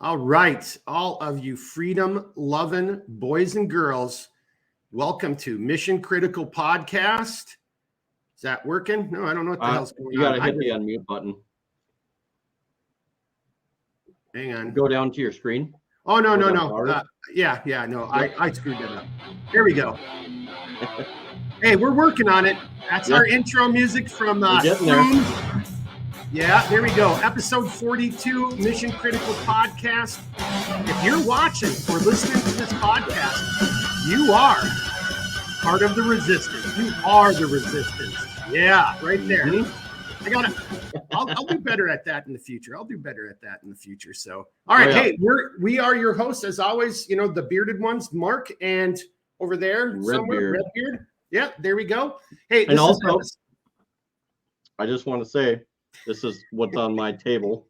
All right, all of you freedom-loving boys and girls, welcome to Mission Critical Podcast. Is that working? No, I don't know what the hell's going on. You got to hit the unmute button. Hang on. Go down to your screen. Oh, no. No, I screwed that up. Here we go. Hey, we're working on it. That's our intro music from Yeah, there we go. Episode 42, Mission Critical Podcast. If you're watching or listening to this podcast, you are part of the resistance. You are the resistance. Yeah, right there. I'll do better at that in the future. So, all right. Hey, we are your hosts as always. You know, the bearded ones, Mark, and over there somewhere, Redbeard. Yeah, there we go. Hey, and also, I just want to say, this is what's on my table,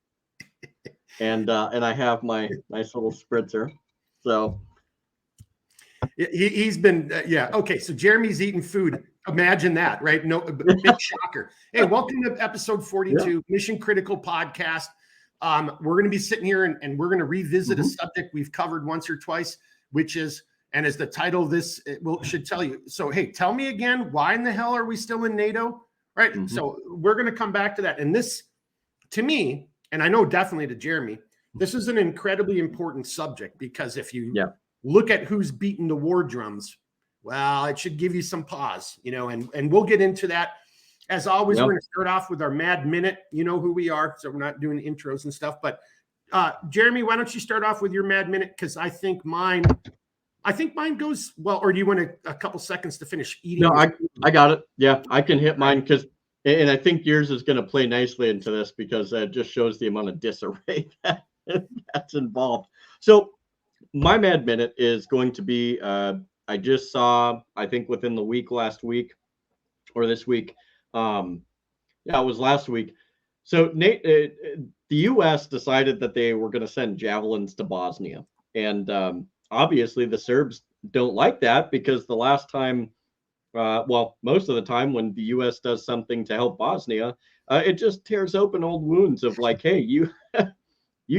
and I have my nice little spritzer. So he's been okay. So Jeremy's eating food. Imagine that, right? No, big shocker. Hey, welcome to episode 42, Mission Critical Podcast. We're going to be sitting here and we're going to revisit a subject we've covered once or twice, which is, and as the title of this should tell you. So hey, tell me again, why in the hell are we still in NATO? Right. So we're going to come back to that. And this, to me, and I know definitely to Jeremy, this is an incredibly important subject because if you look at who's beating the war drums, well, it should give you some pause, you know, and we'll get into that. As always, we're going to start off with our Mad Minute. You know who we are, so we're not doing intros and stuff. But Jeremy, why don't you start off with your Mad Minute? Because I think mine goes well, or do you want a couple seconds to finish eating? No, I got it. Yeah, I can hit mine because, and I think yours is going to play nicely into this because it just shows the amount of disarray that's involved. So my Mad Minute is going to be, I just saw, I think within the week last week or this week. It was last week. So the U.S. decided that they were going to send javelins to Bosnia. And obviously the Serbs don't like that because the last time, most of the time when the U.S. does something to help Bosnia, it just tears open old wounds of like, hey, you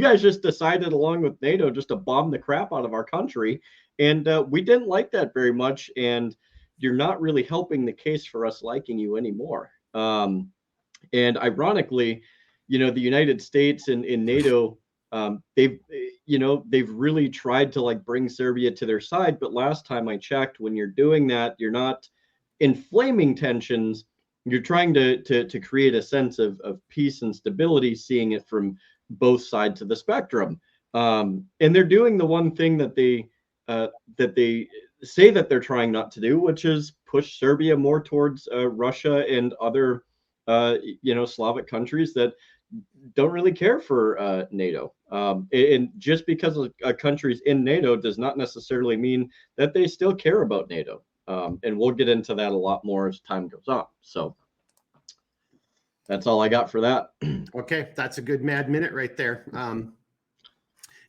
guys just decided along with NATO just to bomb the crap out of our country. And we didn't like that very much. And you're not really helping the case for us liking you anymore. And ironically, you know, the United States and in NATO, they've really tried to like bring Serbia to their side. But last time I checked, when you're doing that, you're not inflaming tensions. You're trying to create a sense of peace and stability, seeing it from both sides of the spectrum. And they're doing the one thing that they say that they're trying not to do, which is push Serbia more towards Russia and other Slavic countries that don't really care for NATO. And just because a country's in NATO does not necessarily mean that they still care about NATO. And we'll get into that a lot more as time goes on. So that's all I got for that. Okay, that's a good Mad Minute right there.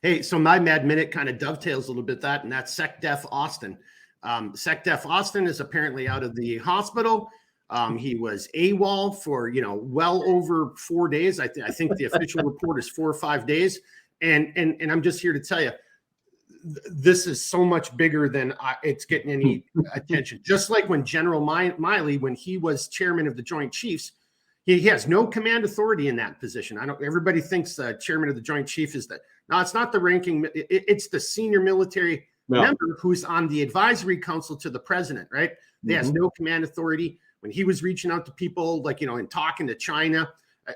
Hey, so my Mad Minute kind of dovetails a little bit that, and that's SecDef Austin. SecDef Austin is apparently out of the hospital. He was AWOL for, well over 4 days. I think the official report is 4 or 5 days. And I'm just here to tell you, this is so much bigger than it's getting any attention. Just like when General Miley, when he was chairman of the Joint Chiefs, he has no command authority in that position. Everybody thinks the chairman of the Joint Chief is that. No, it's not the ranking. It's the senior military member who's on the advisory council to the president, right? He has no command authority. When he was reaching out to people, like, and talking to China,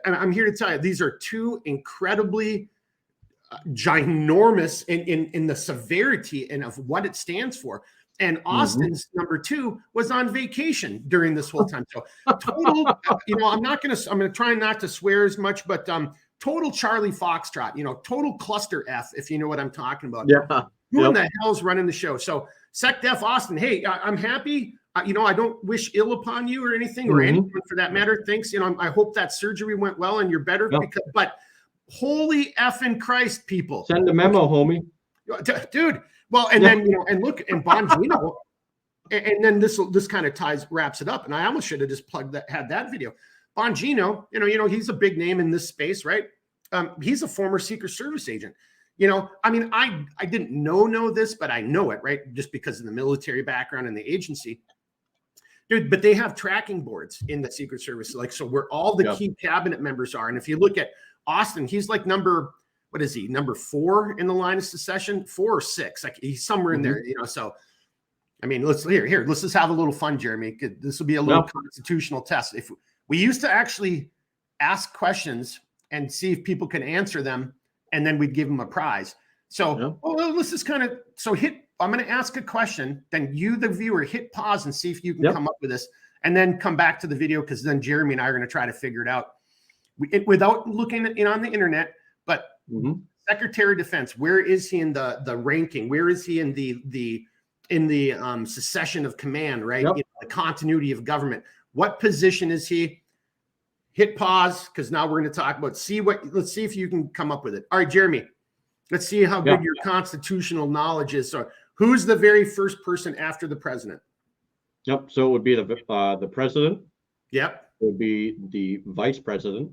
and I'm here to tell you, these are two incredibly ginormous in the severity and of what it stands for. And Austin's number 2 was on vacation during this whole time. So total, I'm going to try not to swear as much, but total Charlie Foxtrot, total cluster F, if you know what I'm talking about. Yeah. Who in the hell's running the show? So SecDef Austin, hey, I'm happy. I don't wish ill upon you or anything, or anyone for that matter. Thanks. I hope that surgery went well and you're better. But holy effing Christ, people. Send a memo, homie. Dude. Well, and then, and look, and Bongino, and then this kind of wraps it up. And I almost should have just had that video. Bongino, he's a big name in this space, right? He's a former Secret Service agent. You know, I mean, I didn't know this, but I know it, right? Just because of the military background and the agency. Dude, but they have tracking boards in the Secret Service, like, so where all the key cabinet members are. And if you look at Austin, he's like what is he, number 4 in the line of succession, 4 or 6, like he's somewhere in there, you know. So I mean, let's just have a little fun, Jeremy. This will be a little constitutional test. If we used to actually ask questions and see if people can answer them, and then we'd give them a prize. So let's just kind of, I'm going to ask a question, then you, the viewer, hit pause and see if you can come up with this, and then come back to the video, because then Jeremy and I are going to try to figure it out without looking at it on the internet. But Secretary of Defense, where is he in the ranking? Where is he in the succession of command, right? You know, the continuity of government. What position is he? Hit pause, because now we're going to talk about, let's see if you can come up with it. All right, Jeremy, let's see how good your constitutional knowledge is. So who's the very first person after the president? So it would be the president. It would be the vice president.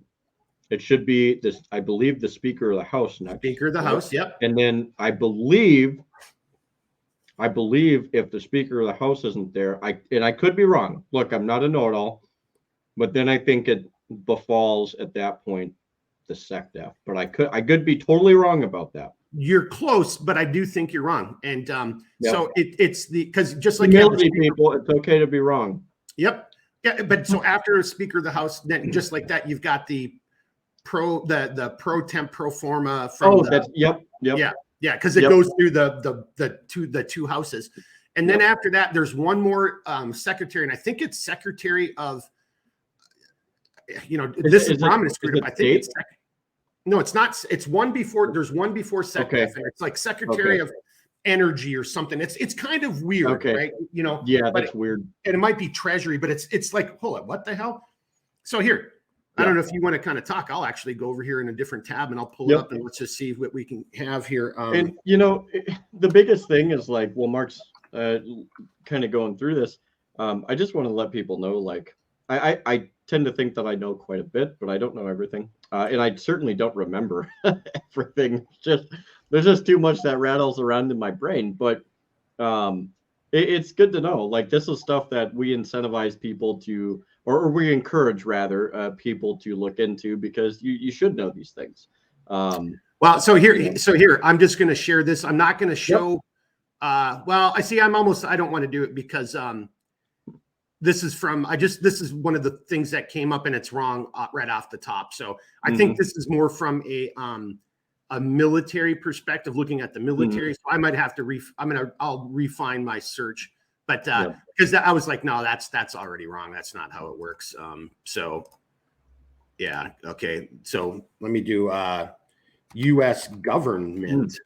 It should be this, I believe, the Speaker of the House next. Speaker of the House, And then I believe if the Speaker of the House isn't there, I could be wrong. Look, I'm not a know-it-all, but then I think it befalls at that point the SecDef. But I could be totally wrong about that. You're close, but I do think you're wrong. And so it's because just like people, it's okay to be wrong. Yeah, but so after Speaker of the House, then just like that, you've got the pro temp pro forma from because it goes through the two houses. And then after that, there's one more secretary, and I think it's Secretary of, you know, this is I'm going to screw it up. I think it's no, it's not. It's one before. There's one before SecDef, and it's like Secretary of Energy or something. It's kind of weird, right? You know, that's weird. And it might be Treasury, but it's like, hold on, what the hell? So here, I don't know if you want to kind of talk. I'll actually go over here in a different tab, and I'll pull it up, and let's just see what we can have here. And you know, the biggest thing is like, well, Mark's kind of going through this. I just want to let people know, like, I tend to think that I know quite a bit, but I don't know everything. And I certainly don't remember everything. There's just too much that rattles around in my brain. But it's good to know. Like, this is stuff that we incentivize people to, or we encourage rather, people to look into, because you should know these things. Well, so here, I'm just going to share this. I'm not going to show. Well, I don't want to do it because this is one of the things that came up, and it's wrong right off the top. So I think this is more from a military perspective, looking at the military. So I might have to I'll refine my search, but because I was like, no, that's already wrong. That's not how it works. So yeah. Okay. So let me do U.S. government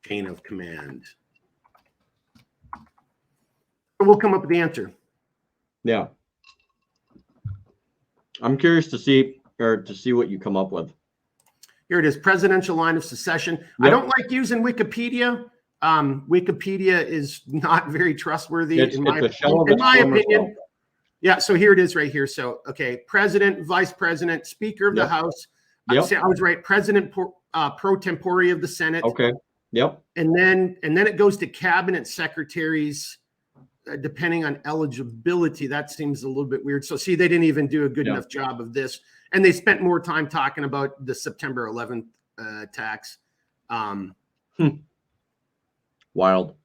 chain of command. We'll come up with the answer. Yeah. I'm curious to see what you come up with. Here it is, presidential line of succession. I don't like using Wikipedia. Wikipedia is not very trustworthy in my opinion. Yeah, so here it is right here. So, okay, president, vice president, speaker of the House. I was right, president pro tempore of the Senate. Okay. Yep. And then it goes to cabinet secretaries, depending on eligibility. That seems a little bit weird. So see, they didn't even do a good enough job of this. And they spent more time talking about the September 11th attacks. Wild.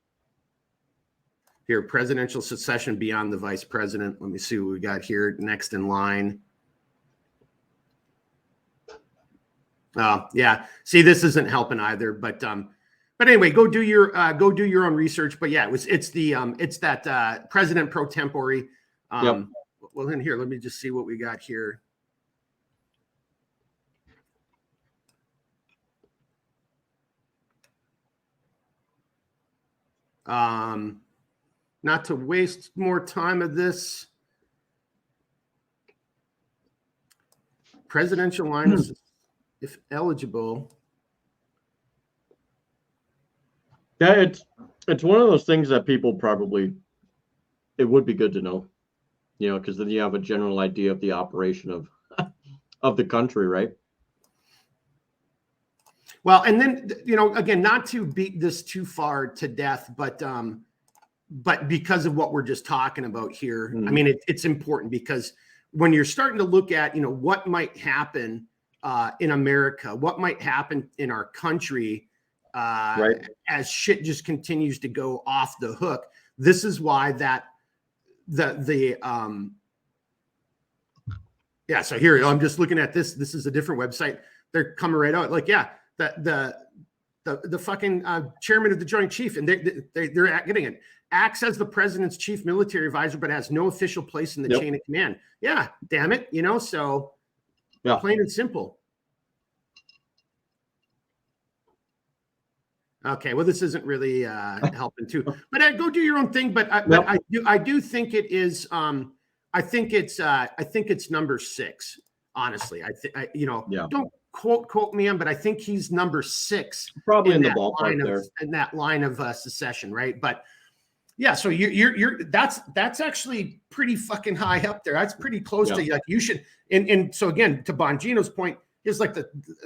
Here, presidential succession beyond the vice president. Let me see what we got here next in line. Yeah. See, this isn't helping either, but anyway, go do your own research. But yeah, it's that president pro tempore. Well, in here, let me just see what we got here. Not to waste more time of this. Presidential line is, if eligible. Yeah, it's one of those things that people probably, it would be good to know, because then you have a general idea of the operation of the country, right? Well, and then, you know, again, not to beat this too far to death, but because of what we're just talking about here, I mean, it's important because when you're starting to look at, you know, what might happen in America, what might happen in our country Right. as shit just continues to go off the hook. This is why that yeah. So here I'm just looking at this. This is a different website. They're coming right out. Like, yeah, the fucking chairman of the Joint Chief, and they're getting it. Acts as the president's chief military advisor, but has no official place in the chain of command. Yeah, damn it, you know. So, plain and simple. Okay, well, this isn't really helping too. But go do your own thing. But I do think it is. I think it's number 6. Honestly, don't quote me on, but I think he's number 6, probably in the ballpark there, in that line of secession, right? But yeah, so that's actually pretty fucking high up there. That's pretty close to, like, you should. And so again, to Bongino's point, is like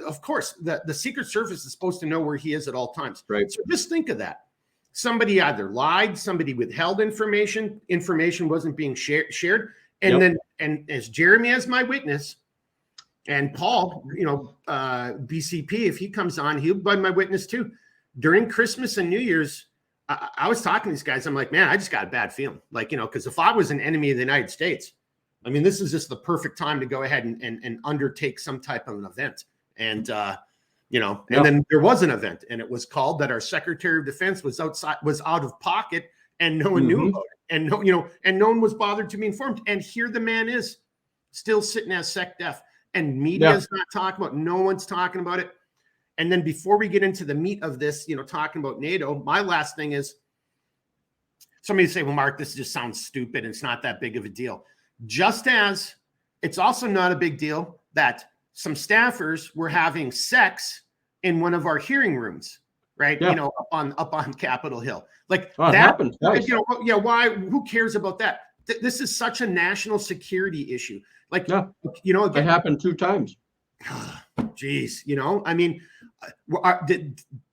of course the Secret Service is supposed to know where he is at all times, right? So just think of that. Somebody either lied, somebody withheld information wasn't being shared, and then, and as Jeremy as my witness, and Paul, you know, BCP, if he comes on, he'll be my witness too. During Christmas and New Year's, I was talking to these guys. I'm like, man, I just got a bad feeling. Like, you know, because if I was an enemy of the United States, I mean, this is just the perfect time to go ahead and undertake some type of an event. And, you know, and then there was an event, and it was called that our Secretary of Defense was out of pocket, and no one knew about it. And no one was bothered to be informed. And here the man is still sitting as SecDef, and media's not talking about, no one's talking about it. And then before we get into the meat of this, you know, talking about NATO, my last thing is, somebody say, well, Mark, this just sounds stupid, and it's not that big of a deal. Just as it's also not a big deal that some staffers were having sex in one of our hearing rooms, right? You know, up on Capitol Hill. Like, that happened twice. You know, why? Who cares about that? This is such a national security issue. Like, you know, again, it happened 2 times. Geez, you know, I mean,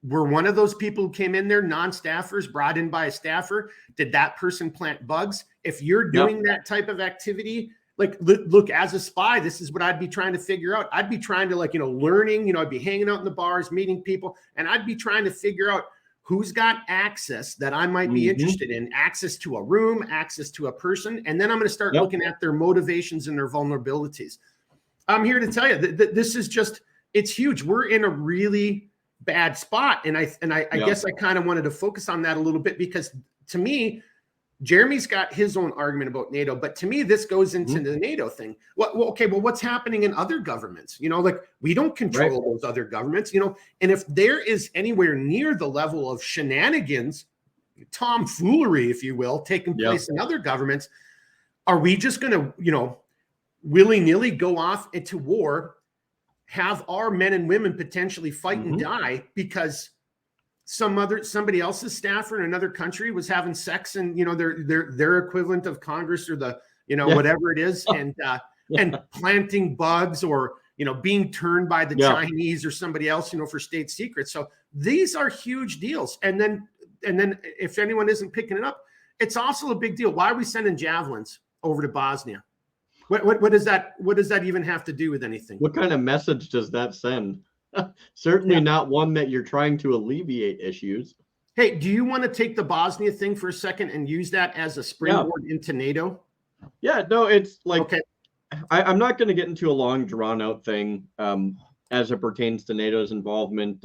were one of those people who came in there, non-staffers brought in by a staffer? Did that person plant bugs? If you're doing that type of activity, like, look, as a spy, this is what I'd be trying to figure out. I'd be trying to, like, you know, learning, you know, I'd be hanging out in the bars, meeting people, and I'd be trying to figure out who's got access that I might be interested in, access to a room, access to a person. And then I'm going to start looking at their motivations and their vulnerabilities. I'm here to tell you that this is just, it's huge. We're in a really bad spot. And I guess I kind of wanted to focus on that a little bit, because to me, Jeremy's got his own argument about NATO, but to me, this goes into the NATO thing. Well, what's happening in other governments? You know, like, we don't control those other governments, you know, and if there is anywhere near the level of shenanigans, tomfoolery, if you will, taking place in other governments, are we just going to, you know, willy-nilly go off into war, have our men and women potentially fight and die because somebody else's staffer in another country was having sex, and, you know, their equivalent of Congress, or the, you know, whatever it is, and planting bugs, or, you know, being turned by the Chinese or somebody else, you know, for state secrets. So these are huge deals. And then if anyone isn't picking it up, it's also a big deal. Why are we sending javelins over to Bosnia? What does that even have to do with anything? What kind of message does that send? Certainly not one that you're trying to alleviate issues. Hey, do you want to take the Bosnia thing for a second and use that as a springboard into NATO? Yeah, no, it's like, okay. I'm not going to get into a long, drawn-out thing as it pertains to NATO's involvement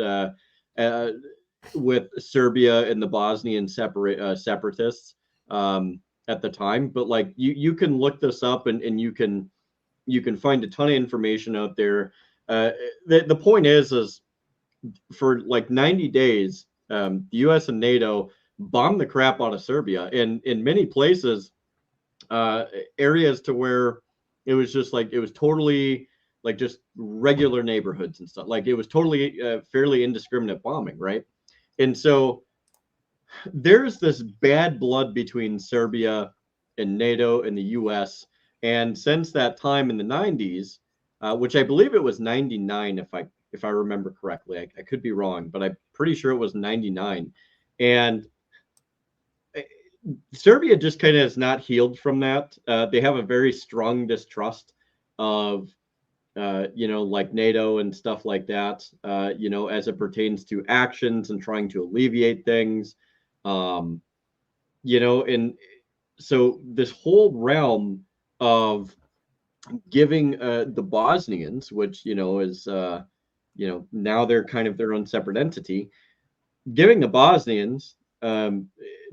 with Serbia and the Bosnian separatists at the time. But, like, you can look this up, and you can find a ton of information out there. The point is for like 90 days, the U.S. and NATO bombed the crap out of Serbia, and in many places, areas to where it was just like, it was totally like just regular neighborhoods and stuff. Like, it was totally fairly indiscriminate bombing, right? And so there's this bad blood between Serbia and NATO and the U.S. And since that time in the 90s, which I believe it was 99, if if I remember correctly. I could be wrong, but I'm pretty sure it was 99. And Serbia just kind of has not healed from that. They have a very strong distrust of, like NATO and stuff like that, as it pertains to actions and trying to alleviate things, and so this whole realm of giving the Bosnians, which, is, now they're kind of their own separate entity, giving the Bosnians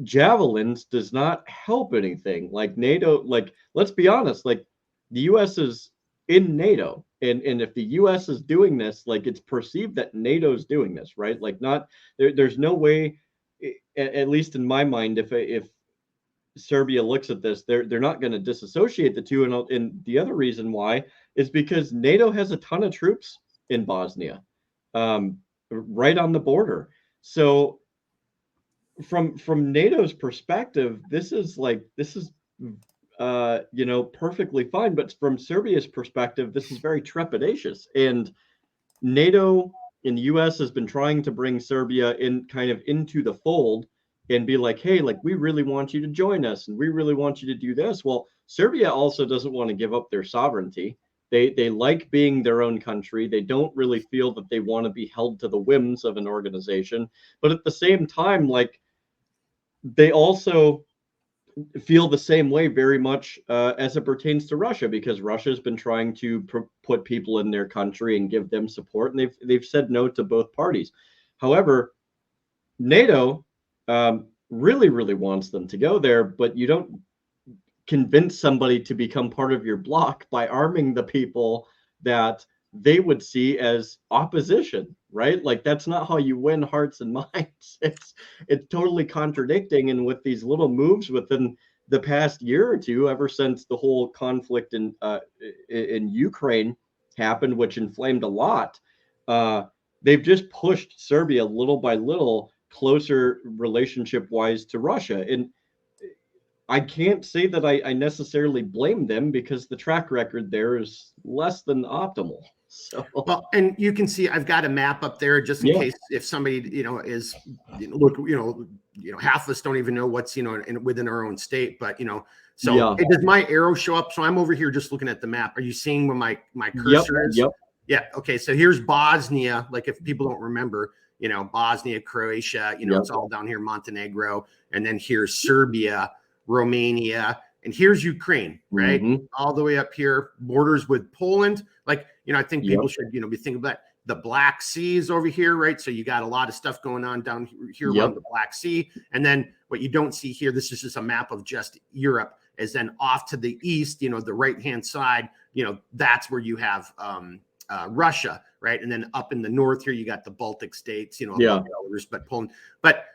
javelins does not help anything. Like NATO, like, let's be honest, like the US is in NATO. And if the US is doing this, like it's perceived that NATO's doing this, right? Like there's no way, at least in my mind, if Serbia looks at this, they're not going to disassociate the two. And the other reason why is because NATO has a ton of troops in Bosnia, right on the border. So from NATO's perspective, this is perfectly fine. But from Serbia's perspective, this is very trepidatious. And NATO in the US has been trying to bring Serbia in kind of into the fold and be like, hey, like we really want you to join us and we really want you to do this. Well, Serbia also doesn't want to give up their sovereignty. They like being their own country. They don't really feel that they want to be held to the whims of an organization. But at the same time, like they also feel the same way very much as it pertains to Russia, because Russia's been trying to put people in their country and give them support, and they've said no to both parties. However, NATO really, really wants them to go there, but you don't convince somebody to become part of your bloc by arming the people that they would see as opposition, right? Like that's not how you win hearts and minds. It's totally contradicting. And with these little moves within the past year or two, ever since the whole conflict in Ukraine happened, which inflamed a lot, they've just pushed Serbia little by little closer relationship wise to Russia. And I can't say that I necessarily blame them, because the track record there is less than optimal. So well, and you can see I've got a map up there just in case if somebody is half of us don't even know what's within our own state, but so does my arrow show up? So I'm over here just looking at the map. Are you seeing where my cursor is? Yep. Yeah. Okay. So here's Bosnia. Like if people don't remember, Bosnia, Croatia, it's all down here, Montenegro, and then here's Serbia, Romania, and here's Ukraine, right? Mm-hmm. All the way up here, borders with Poland. Like, I think people should, be thinking about the Black Sea is over here, right? So you got a lot of stuff going on down here around the Black Sea. And then what you don't see here, this is just a map of just Europe, is then off to the east, the right-hand side, that's where you have Russia, right? And then up in the north here, you got the Baltic states, Belarus, but Poland. But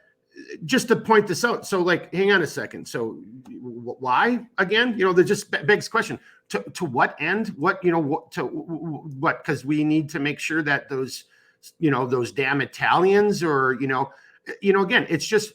just to point this out, so like, hang on a second. So why again? There just begs question to what end? What what? Because we need to make sure that those those damn Italians, or again, it's just,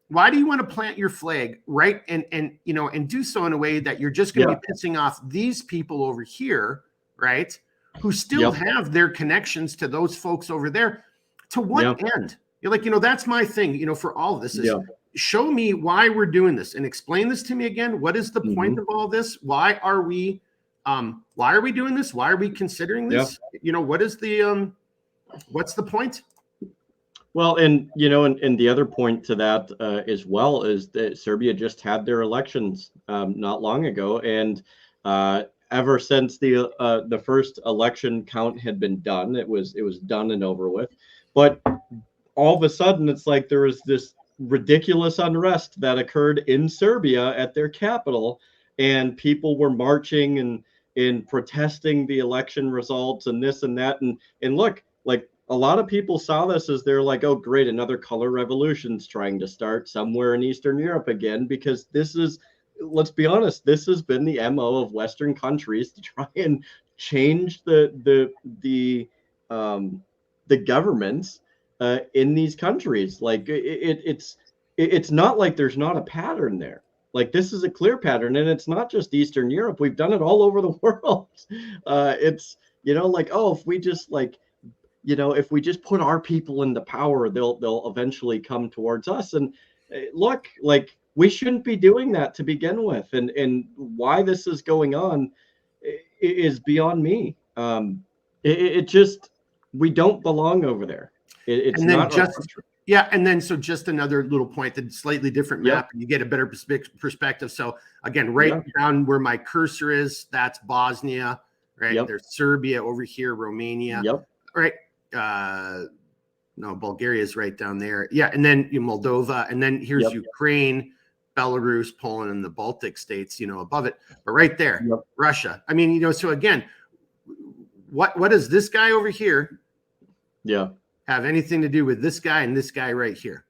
why do you want to plant your flag right and do so in a way that you're just going to be pissing off these people over here, right? Who still have their connections to those folks over there. To what end? You're like, that's my thing, for all of this is show me why we're doing this and explain this to me again. What is the point of all this? Why are we doing this? Why are we considering this? What is the, what's the point? Well, and, and the other point to that as well is that Serbia just had their elections not long ago. And ever since the first election count had been done, it was done and over with. But all of a sudden, it's like there was this ridiculous unrest that occurred in Serbia at their capital, and people were marching and protesting the election results and this and that. And look, like a lot of people saw this as they're like, oh, great, another color revolution's trying to start somewhere in Eastern Europe again, because this is, let's be honest, this has been the MO of Western countries to try and change the governments in these countries. Like it's not like there's not a pattern there. Like this is a clear pattern, and it's not just Eastern Europe. We've done it all over the world. It's like, oh, if we just like if we just put our people into power, they'll eventually come towards us. And look, like, we shouldn't be doing that to begin with. And why this is going on is beyond me. It just, we don't belong over there. It's And then not our just country. yeah, and then so just another little point, the slightly different Yep. map, and you get a better perspective. So again, right down where my cursor is, that's Bosnia, right? Yep. There's Serbia over here, Romania, Yep. right? No, Bulgaria is right down there. Yeah, and then Moldova, and then here's Yep. Ukraine, Belarus, Poland, and the Baltic states, above it. But right there, Yep. Russia. I mean, so again, what does this guy over here have anything to do with this guy and this guy right here?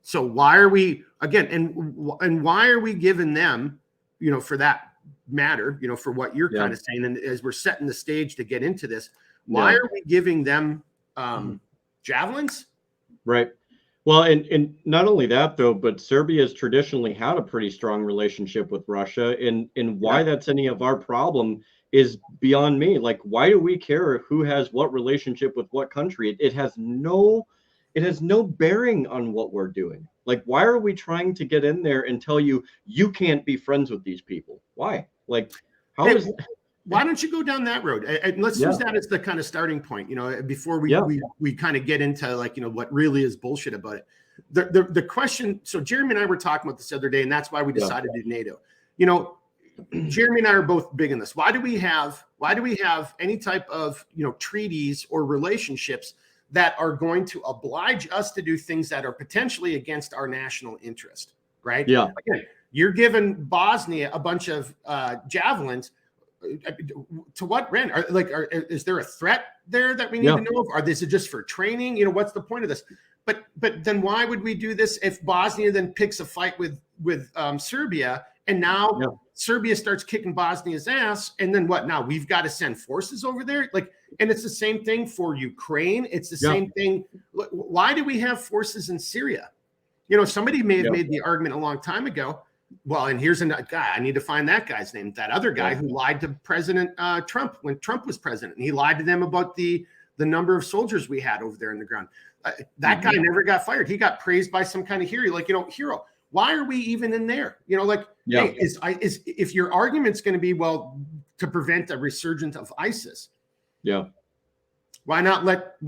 So why are we again, and why are we giving them, for that matter, for what you're kind of saying, and as we're setting the stage to get into this, why are we giving them javelins? Right. Well, and not only that though, but Serbia has traditionally had a pretty strong relationship with Russia, and why that's any of our problem is beyond me. Like, why do we care who has what relationship with what country? It has no bearing on what we're doing. Like, why are we trying to get in there and tell you can't be friends with these people? Why? Like, why don't you go down that road? And let's use that as the kind of starting point, before we kind of get into what really is bullshit about it. The question, so Jeremy and I were talking about this the other day, and that's why we decided to do NATO. Jeremy and I are both big in this. Why do we have any type of treaties or relationships that are going to oblige us to do things that are potentially against our national interest? Right? Yeah. Again, you're giving Bosnia a bunch of javelins. To what end? Is there a threat there that we need to know of? Or is it just for training? What's the point of this? But then why would we do this if Bosnia then picks a fight with Serbia, and now Serbia starts kicking Bosnia's ass, and then what? Now we've got to send forces over there, and it's the same thing for Ukraine. It's the same thing. Why do we have forces in Syria? Somebody may have made the argument a long time ago. Well, and here's a guy. I need to find that guy's name. That other guy who lied to President Trump when Trump was president, and he lied to them about the number of soldiers we had over there in the ground. That guy never got fired. He got praised by some kind of hero. Hero. Why are we even in there? Hey, if your argument's going to be to prevent a resurgence of ISIS, why not let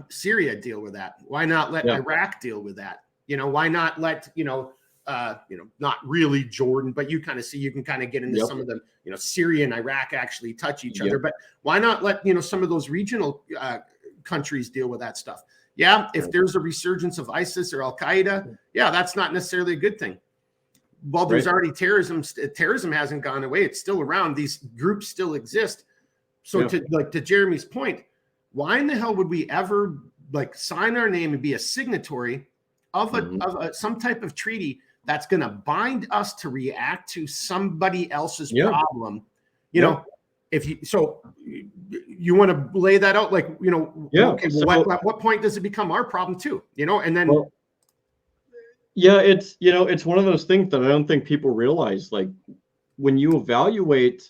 Syria deal with that? Why not let Iraq deal with that? Why not let not really Jordan, but you kind of see, you can kind of get into some of them. Syria and Iraq actually touch each other, but why not let some of those regional countries deal with that stuff? If there's a resurgence of ISIS or Al Qaeda, that's not necessarily a good thing. Well, there's already terrorism. Terrorism hasn't gone away; it's still around. These groups still exist. So, to Jeremy's point, why in the hell would we ever sign our name and be a signatory of some type of treaty that's going to bind us to react to somebody else's problem? If you want to lay that out, okay, well, at what point does it become our problem too? And then it's one of those things that I don't think people realize. Like, when you evaluate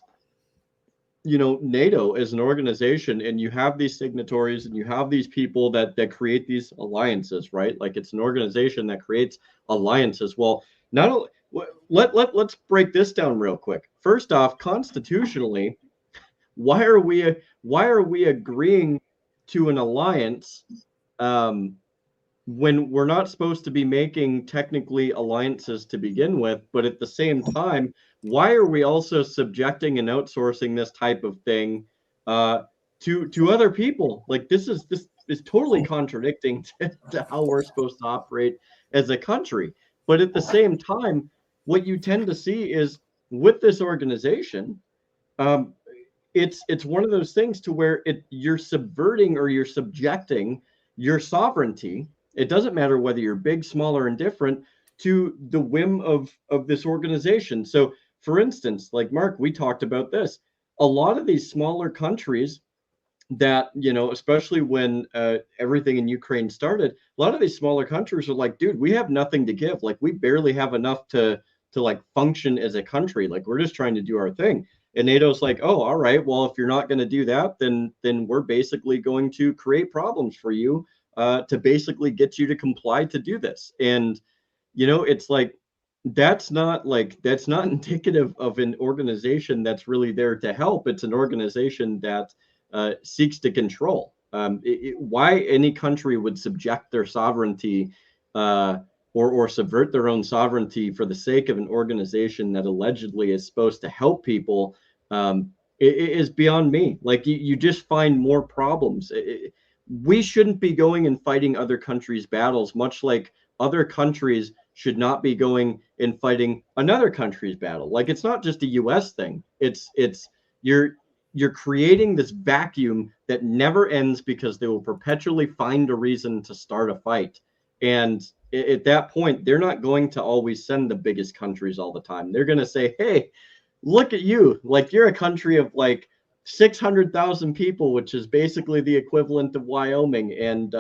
NATO as an organization, and you have these signatories and you have these people that create these alliances, right? Like, it's an organization that creates alliances. Well, not only, let's break this down real quick. First off, constitutionally, why are we agreeing to an alliance when we're not supposed to be making technically alliances to begin with? But at the same time, why are we also subjecting and outsourcing this type of thing to other people? Like, this is totally contradicting to how we're supposed to operate as a country. But at the same time, what you tend to see is with this organization, it's one of those things to where you're subverting or you're subjecting your sovereignty. It doesn't matter whether you're big, small, or indifferent, to the whim of this organization. So, for instance, like Mark, we talked about this. A lot of these smaller countries that, especially when everything in Ukraine started, a lot of these smaller countries are like, dude, we have nothing to give. Like, we barely have enough to function as a country. Like, we're just trying to do our thing. And NATO's like, oh, all right, well, if you're not going to do that, then we're basically going to create problems for you to basically get you to comply to do this. And it's like that's not indicative of an organization that's really there to help. It's an organization that seeks to control. Why any country would subject their sovereignty or subvert their own sovereignty for the sake of an organization that allegedly is supposed to help people is beyond me. Like you just find more problems. We shouldn't be going and fighting other countries' battles, much like other countries should not be going and fighting another country's battle. Like it's not just a US thing. It's you're creating this vacuum that never ends because they will perpetually find a reason to start a fight. And at that point, they're not going to always send the biggest countries all the time. They're going to say, hey, look at you. Like you're a country of like 600,000 people, which is basically the equivalent of Wyoming. And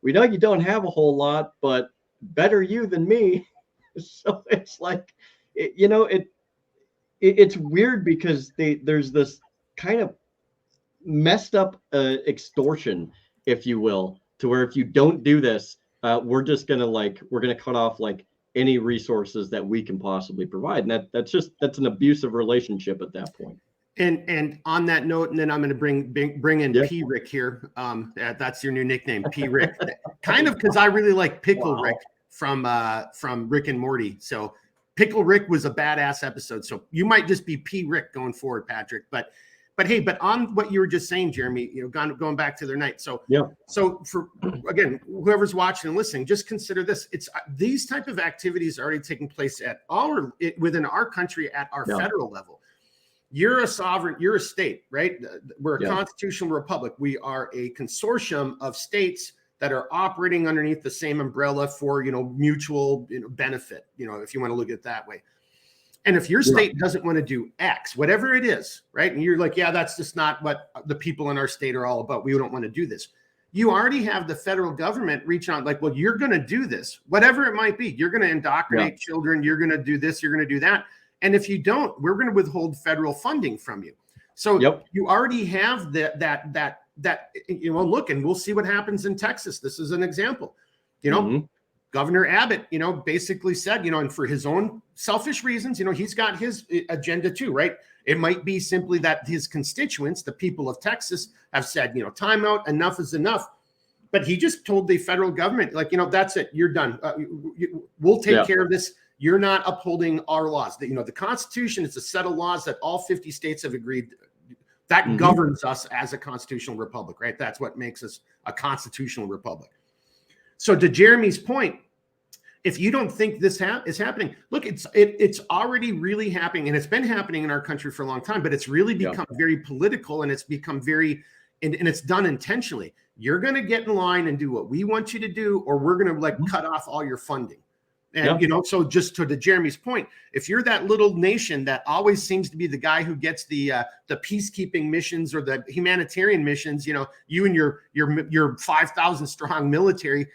we know you don't have a whole lot, but better you than me. So it's like, it's weird because there's this kind of messed up extortion, if you will, to where if you don't do this, we're gonna cut off like any resources that we can possibly provide, and that's an abusive relationship at that point. And on that note, and then I'm going to bring in P. Rick here. That's your new nickname, P. Rick. Kind of because I really like Pickle Rick from Rick and Morty. So Pickle Rick was a badass episode. So you might just be P. Rick going forward, Patrick. But on what you were just saying, Jeremy, going back to their night. So for again, whoever's watching and listening, just consider this: it's these type of activities are already taking place within our country at our federal level. You're a sovereign, you're a state, right? We're a constitutional republic. We are a consortium of states that are operating underneath the same umbrella for mutual benefit. If you want to look at it that way. And if your state doesn't want to do X, whatever it is, right? And you're like, that's just not what the people in our state are all about. We don't want to do this. You already have the federal government reach out like, well, you're going to do this, whatever it might be. You're going to indoctrinate children. You're going to do this. You're going to do that. And if you don't, we're going to withhold federal funding from you. So you already have that look, and we'll see what happens in Texas. This is an example, Governor Abbott, basically said, and for his own selfish reasons, he's got his agenda too, right? It might be simply that his constituents, the people of Texas, have said, time out, enough is enough. But he just told the federal government, like, that's it, you're done. We'll take care of this. You're not upholding our laws. The Constitution is a set of laws that all 50 states have agreed that governs us as a constitutional republic, right? That's what makes us a constitutional republic. So to Jeremy's point, if you don't think this is happening, look, it's already really happening, and it's been happening in our country for a long time, but it's really become very political, and it's become and it's done intentionally. You're going to get in line and do what we want you to do, or we're going to cut off all your funding. And, so just to Jeremy's point, if you're that little nation that always seems to be the guy who gets the peacekeeping missions or the humanitarian missions, you and your 5,000 strong military,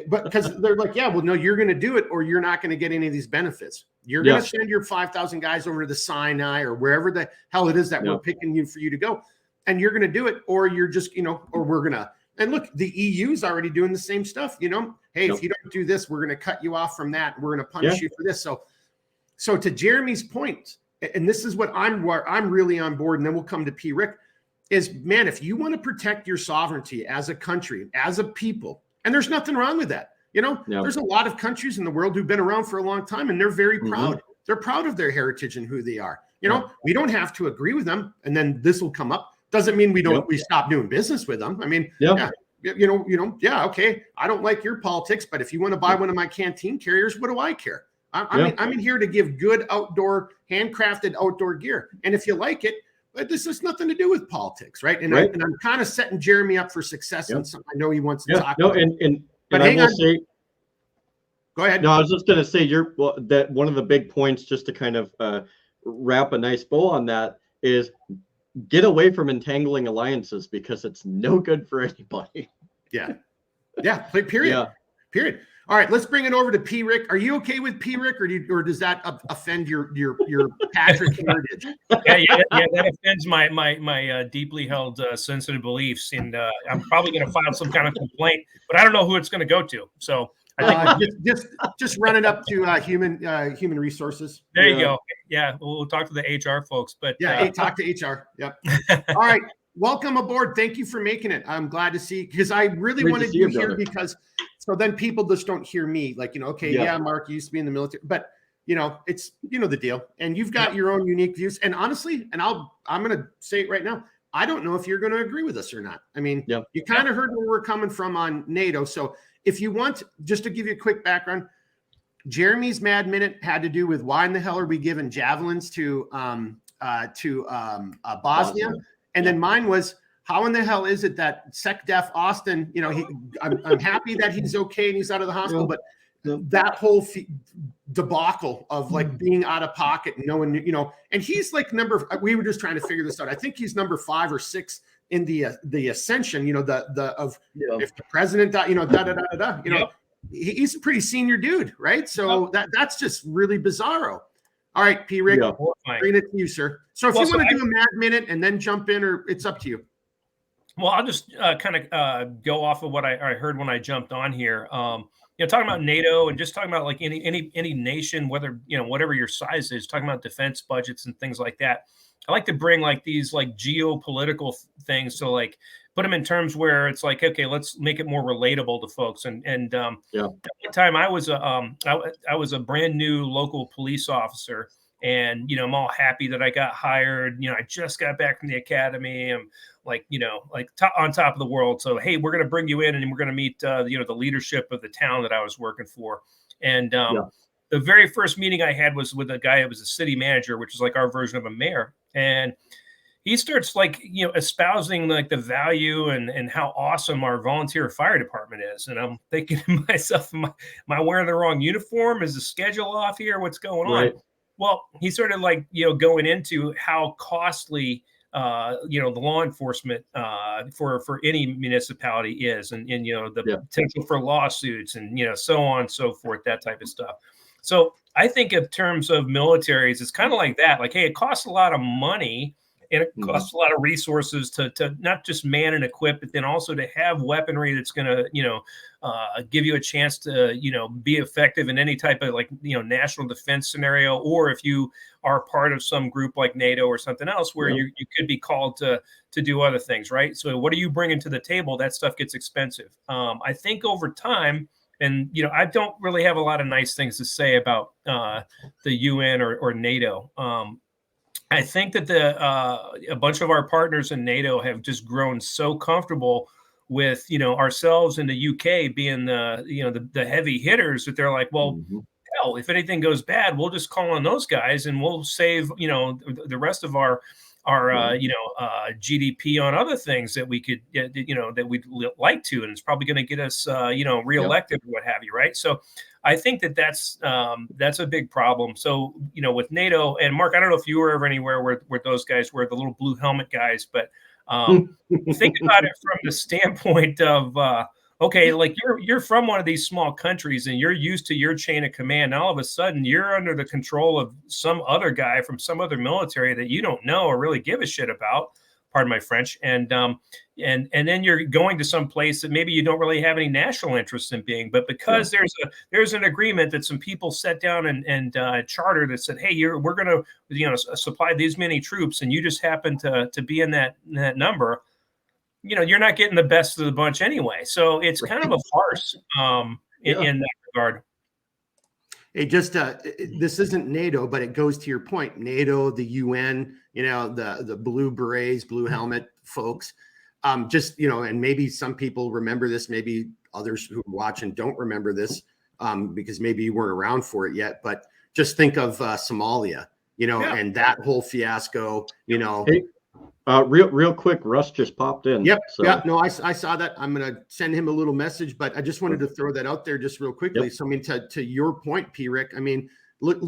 but because they're like, no, you're going to do it, or you're not going to get any of these benefits. You're going to send your 5,000 guys over to the Sinai or wherever the hell it is that we're picking for you to go. And you're going to do it, or you're just, or we're going to. And look, the EU's already doing the same stuff, Hey, if you don't do this, we're going to cut you off from that. We're going to punish you for this. So to Jeremy's point, and this is where I'm really on board, and then we'll come to P. Rick, is, man, if you want to protect your sovereignty as a country, as a people, and there's nothing wrong with that. There's a lot of countries in the world who've been around for a long time, and they're very proud. They're proud of their heritage and who they are. We don't have to agree with them, and then this will come up. Doesn't mean we stop doing business with them. I mean, okay, I don't like your politics, but if you want to buy one of my canteen carriers, what do I care? I'm in here to give good handcrafted outdoor gear. And if you like it, but this has nothing to do with politics, right? And I'm kind of setting Jeremy up for success. And something I know he wants to talk about. But hang on. Go ahead. No, I was just going to say that one of the big points, just to kind of wrap a nice bow on that, is get away from entangling alliances, because it's no good for anybody. Period. Period. All right, let's bring it over to P. Rick. Are you okay with P. Rick, or does that offend your Patrick heritage? Yeah, that offends my deeply held sensitive beliefs, and I'm probably going to file some kind of complaint, but I don't know who it's going to go to. So I think just run it up to human resources. There you go. Yeah, we'll talk to the HR folks, but talk to HR. Yep. All right. Welcome aboard. Thank you for making it. I'm glad to see, because I really wanted you here, because so then people just don't hear me like, okay, Mark used to be in the military, but it's, the deal, and you've got your own unique views. And honestly, and I'm going to say it right now, I don't know if you're going to agree with us or not. I mean, you kind of heard where we're coming from on N.A.T.O. So if you want, just to give you a quick background, Jeremy's Mad Minute had to do with why in the hell are we giving javelins to Bosnia? And then mine was, how in the hell is it that SecDef Austin, I'm happy that he's okay and he's out of the hospital, but that whole debacle of like being out of pocket, and and he's like we were just trying to figure this out. I think he's number 5 or 6 in the ascension, if the president, he's a pretty senior dude, right? So that's just really bizarro. All right, P. Rick, bring it to you, sir. So if you want to do a Mad Minute and then jump in, or it's up to you. Well, I'll just kind of go off of what I heard when I jumped on here. Talking about NATO and just talking about like any nation, whether whatever your size is, talking about defense budgets and things like that. I like to bring like these like geopolitical things, so like put them in terms where it's like, okay, let's make it more relatable to folks. And at one time I was a brand new local police officer, and I'm all happy that I got hired. I just got back from the academy. I'm like, on top of the world. So hey, we're going to bring you in, and we're going to meet the leadership of the town that I was working for. And the very first meeting I had was with a guy who was a city manager, which is like our version of a mayor. And he starts like, espousing like the value and how awesome our volunteer fire department is. And I'm thinking to myself, am I wearing the wrong uniform? Is the schedule off here? What's going on? Well, he started like, going into how costly, the law enforcement for any municipality is, and the potential for lawsuits and, so on and so forth, that type of stuff. So I think in terms of militaries, it's kind of like that. Like, hey, it costs a lot of money, and it costs a lot of resources to not just man and equip, but then also to have weaponry that's going to, give you a chance to, be effective in any type of like, national defense scenario, or if you are part of some group like NATO or something else where you could be called to do other things, right? So what are you bringing to the table? That stuff gets expensive. I think over time, and, I don't really have a lot of nice things to say about the UN or NATO. I think that a bunch of our partners in NATO have just grown so comfortable with, ourselves in the UK being the heavy hitters, that they're like, well, hell, if anything goes bad, we'll just call on those guys and we'll save, the rest of our GDP on other things that we could, that we'd like to, and it's probably going to get us, reelected or what have you, right? So I think that's a big problem. So, with NATO, and Mark, I don't know if you were ever anywhere where those guys were, the little blue helmet guys, but think about it from the standpoint of, okay, like you're from one of these small countries and you're used to your chain of command. And all of a sudden you're under the control of some other guy from some other military that you don't know or really give a shit about. Pardon my French. And then you're going to some place that maybe you don't really have any national interest in being, but because there's an agreement that some people set down and charter that said, hey, we're going to supply these many troops, and you just happen to be in that number. You're not getting the best of the bunch anyway. So it's kind of a farce in that regard. Hey, just this isn't NATO, but it goes to your point. NATO, the UN, the blue berets, blue helmet folks. And maybe some people remember this. Maybe others who watch and don't remember this because maybe you weren't around for it yet. But just think of Somalia, and that whole fiasco. Hey. Real quick, Russ just popped in. Yep. So. Yeah. No, I saw that. I'm going to send him a little message, but I just wanted to throw that out there just real quickly. Yep. So, I mean, to your point, P. Rick, I mean, look,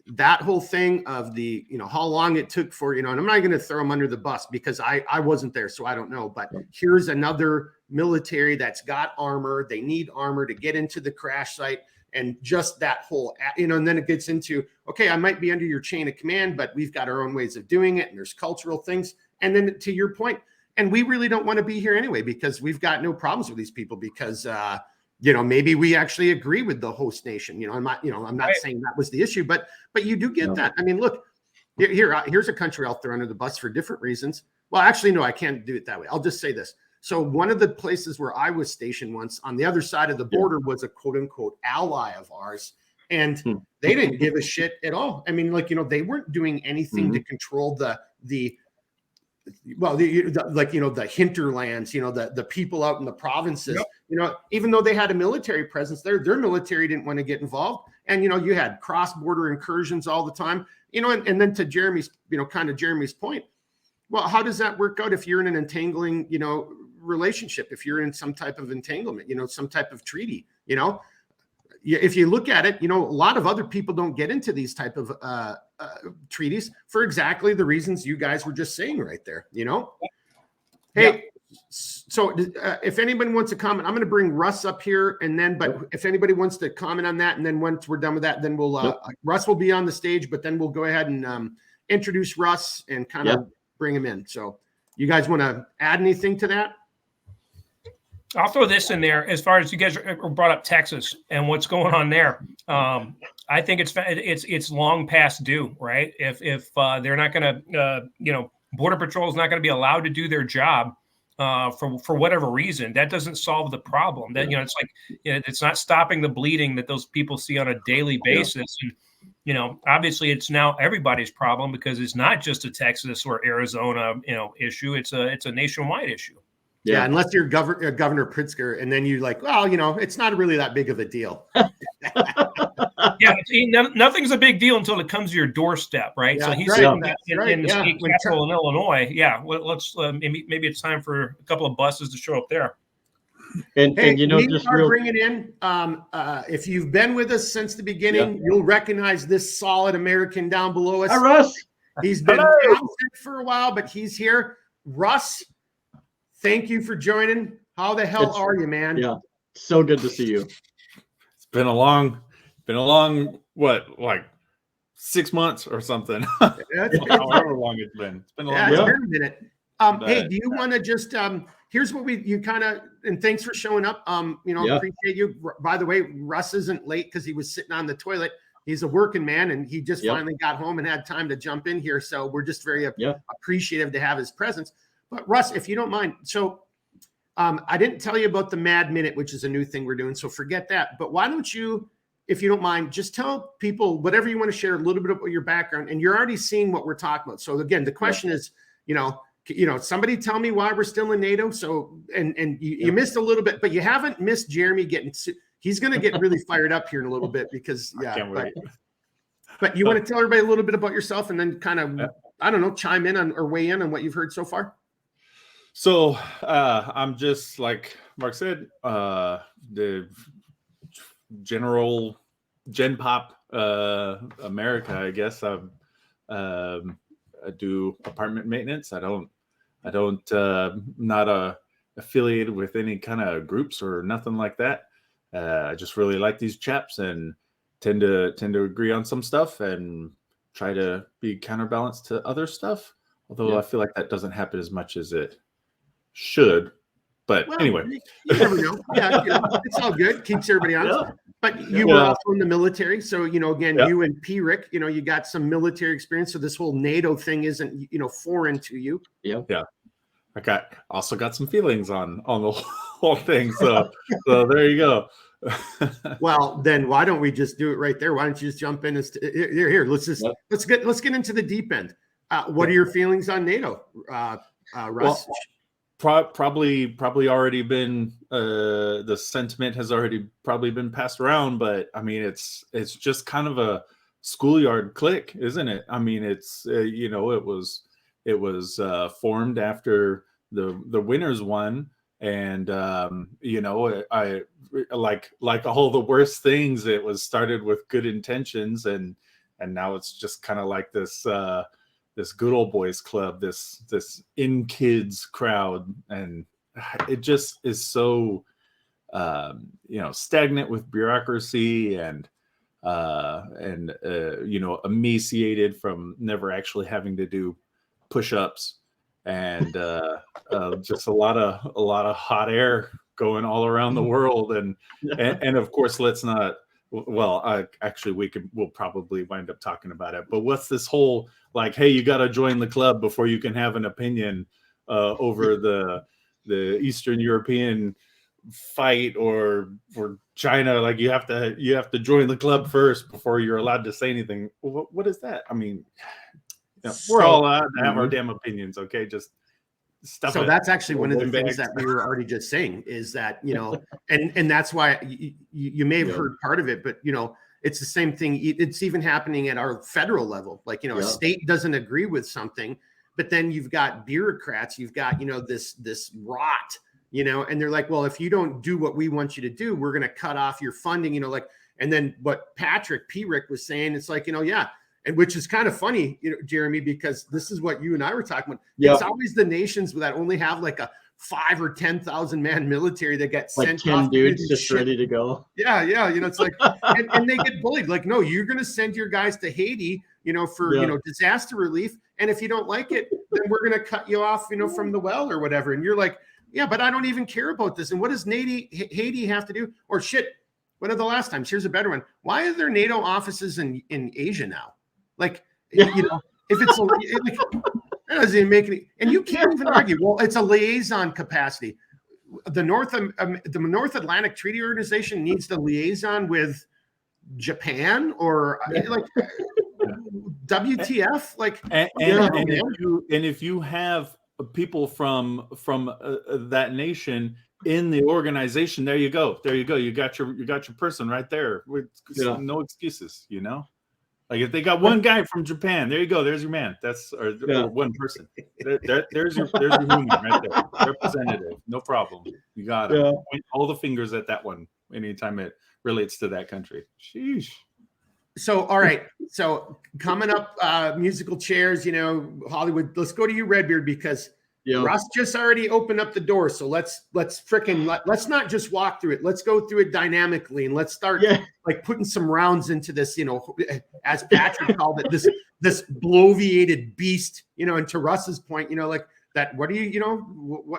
that whole thing of the, how long it took for, and I'm not going to throw them under the bus because I wasn't there, so I don't know. But here's another military that's got armor. They need armor to get into the crash site. And just that whole, and then it gets into, okay, I might be under your chain of command, but we've got our own ways of doing it. And there's cultural things. And then to your point, and we really don't want to be here anyway, because we've got no problems with these people because, maybe we actually agree with the host nation. I'm not saying that was the issue, but you do get that. I mean, look, here's a country I'll throw under the bus for different reasons. Well, actually, no, I can't do it that way. I'll just say this. So one of the places where I was stationed once on the other side of the border was a quote unquote ally of ours. And they didn't give a shit at all. I mean, they weren't doing anything to control the hinterlands, the people out in the provinces, even though they had a military presence there, their military didn't want to get involved. And, you had cross-border incursions all the time, and then to Jeremy's, Jeremy's point, well, how does that work out if you're in an entangling, relationship, if you're in some type of entanglement, some type of treaty, if you look at it, a lot of other people don't get into these type of treaties for exactly the reasons you guys were just saying right there, Hey, so if anyone wants to comment, I'm going to bring Russ up here and then, but if anybody wants to comment on that, and then once we're done with that, then we'll, Russ will be on the stage, but then we'll go ahead and introduce Russ and kind of bring him in. So you guys want to add anything to that? I'll throw this in there as far as you guys brought up Texas and what's going on there. I think it's long past due, right? If they're not going to, Border Patrol is not going to be allowed to do their job for whatever reason, that doesn't solve the problem. That it's like it's not stopping the bleeding that those people see on a daily basis. And obviously it's now everybody's problem because it's not just a Texas or Arizona issue. It's a nationwide issue. Yeah, unless you're Governor Pritzker, and then you're like, well, it's not really that big of a deal. Nothing's a big deal until it comes to your doorstep, right? Yeah, so he's right. in the state capital in Illinois. Yeah, let's maybe it's time for a couple of buses to show up there. And we just are bringing in. If you've been with us since the beginning, you'll recognize this solid American down below us. Hi, Russ. He's been absent for a while, but he's here. Russ, thank you for joining. How the hell are you, man? Yeah, so good to see you. It's been a long, what, like 6 months or something. However long it's been. It's been a long it's time. been a minute. Hey, do you want to just here's what and thanks for showing up. Appreciate you. By the way, Russ isn't late because he was sitting on the toilet. He's a working man and he just finally got home and had time to jump in here. So we're just very appreciative to have his presence. But Russ, if you don't mind, so I didn't tell you about the Mad Minute, which is a new thing we're doing. So forget that. But why don't you, if you don't mind, just tell people whatever you want to share, a little bit about your background, and you're already seeing what we're talking about. So again, the question is, somebody tell me why we're still in NATO. So and you missed a little bit, but you haven't missed Jeremy getting. He's going to get really fired up here in a little bit because But you want to tell everybody a little bit about yourself, and then kind of I don't know, chime in on or weigh in on what you've heard so far. So I'm just like Mark said, the general Gen Pop America, I guess. I do apartment maintenance. I don't not affiliated with any kind of groups or nothing like that. I just really like these chaps and tend to agree on some stuff and try to be counterbalanced to other stuff. Although I feel like that doesn't happen as much as it should. But anyway, you never know. It's all good. Keeps everybody honest. But you were also in the military, so again, you and P-Rick, you got some military experience. So this whole NATO thing isn't foreign to you. Yeah. I also got some feelings on the whole thing. So there you go. Well, then why don't we just do it right there? Why don't you just jump in? Here. Let's get into the deep end. What are your feelings on NATO, Russ? Well, probably already been the sentiment has already probably been passed around, but I mean it's just kind of a schoolyard clique, isn't it? I mean it's it was formed after the winners won, and I like all the worst things, it was started with good intentions, and now it's just kind of like this this good old boys club, this in kids crowd, and it just is so stagnant with bureaucracy and emaciated from never actually having to do push-ups, and just a lot of hot air going all around the world, and of course, let's not. Well, actually, we'll probably wind up talking about it. But what's this whole like? Hey, you got to join the club before you can have an opinion over the Eastern European fight or for China. Like you have to join the club first before you're allowed to say anything. What is that? I mean, we're all allowed to have our damn opinions. Okay, just. So that's actually one of the things that we were already just saying is that, and that's why you may have heard part of it, but, it's the same thing. It's even happening at our federal level. Like, a state doesn't agree with something, but then you've got bureaucrats, you've got, this rot, and they're like, well, if you don't do what we want you to do, we're going to cut off your funding, and then what Patrick P. Rick was saying, it's like, and which is kind of funny, Jeremy, because this is what you and I were talking about. It's always the nations that only have like a 5,000 or 10,000 man military that get like sent 10 off dudes just ready to go. Yeah. It's like, and they get bullied. Like, no, you're going to send your guys to Haiti, for, disaster relief. And if you don't like it, then we're going to cut you off, from the well or whatever. And you're like, yeah, but I don't even care about this. And what does Haiti have to do? Or shit, one of the last times, here's a better one. Why are there NATO offices in Asia now? Like, if it's that doesn't even make any, and you can't even argue. Well, it's a liaison capacity. The North Atlantic Treaty Organization needs the liaison with Japan or like WTF. Like, and if you have people from that nation in the organization, there you go. You got your person right there. No excuses, Like if they got one guy from Japan, there you go. There's your man. Or one person. There's your human right there. Representative, no problem. You got it. Point all the fingers at that one anytime it relates to that country. Sheesh. So all right. So coming up, musical chairs. Hollywood. Let's go to you, Redbeard, because Russ just already opened up the door. So let's not just walk through it. Let's go through it dynamically and let's start like putting some rounds into this, as Patrick called it, this bloviated beast, and to Russ's point, like that, what do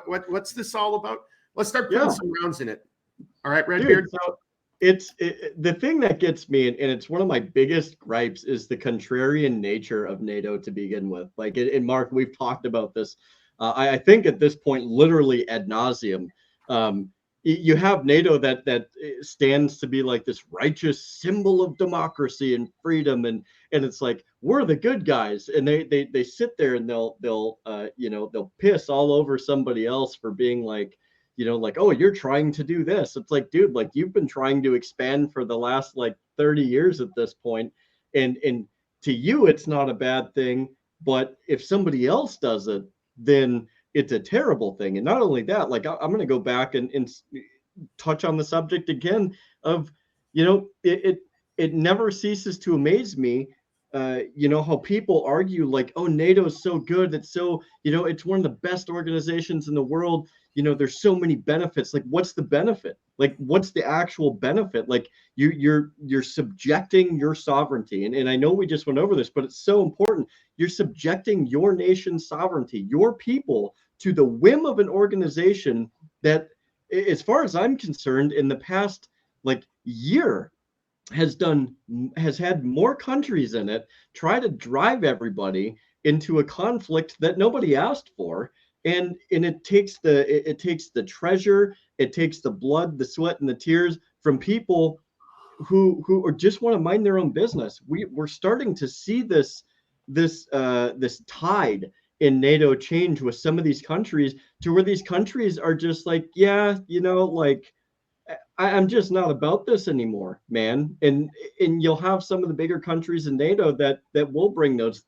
what's this all about? Let's start putting some rounds in it. All right, Redbeard. So the thing that gets me, and it's one of my biggest gripes, is the contrarian nature of NATO to begin with. Like, and Mark, we've talked about this. I think at this point, literally ad nauseum. You have NATO that stands to be like this righteous symbol of democracy and freedom, and it's like we're the good guys, and they sit there and they'll piss all over somebody else for being like, oh, you're trying to do this. It's like, dude, like you've been trying to expand for the last like 30 years at this point, and to you it's not a bad thing, but if somebody else does it, then it's a terrible thing. And not only that, like I'm going to go back and touch on the subject again of, it never ceases to amaze me, how people argue like, oh, NATO is so good. It's so, it's one of the best organizations in the world. There's so many benefits. Like, what's the benefit? Like, what's the actual benefit? Like you're subjecting your sovereignty. And I know we just went over this, but it's so important. You're subjecting your nation's sovereignty, your people, to the whim of an organization that, as far as I'm concerned, in the past like year has had more countries in it try to drive everybody into a conflict that nobody asked for. And it takes the treasure, it takes the blood, the sweat, and the tears from people who just want to mind their own business. We're starting to see this tide in NATO change with some of these countries to where these countries are just like, like I'm just not about this anymore, man. And you'll have some of the bigger countries in NATO that will bring those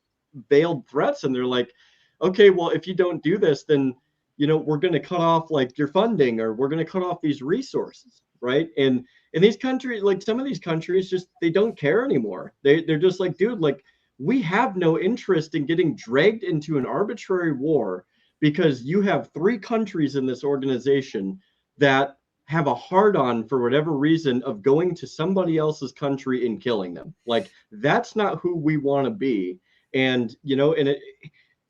veiled threats, and they're like, okay, well, if you don't do this, then we're going to cut off like your funding, or we're going to cut off these resources. right? And in these countries, like some of these countries, just they don't care anymore. They're just like, dude, like we have no interest in getting dragged into an arbitrary war because you have 3 countries in this organization that have a hard on for whatever reason of going to somebody else's country and killing them. Like that's not who we want to be. And and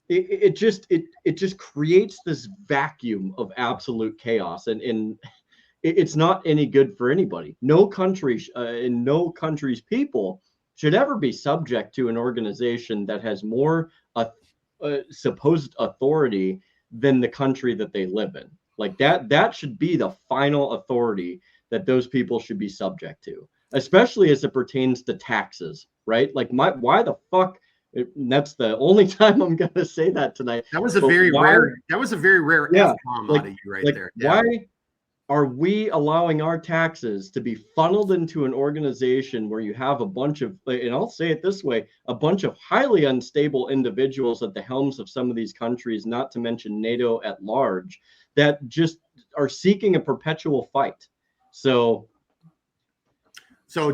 it just creates this vacuum of absolute chaos, and it's not any good for anybody. No country and no country's people should ever be subject to an organization that has more supposed authority than the country that they live in. Like that should be the final authority that those people should be subject to, especially as it pertains to taxes, right? Like why the fuck? That's the only time I'm gonna say that tonight. That was a very rare F-bomb out of you right there. Yeah. Why are we allowing our taxes to be funneled into an organization where you have a bunch of, and I'll say it this way, a bunch of highly unstable individuals at the helms of some of these countries, not to mention NATO at large, that just are seeking a perpetual fight? So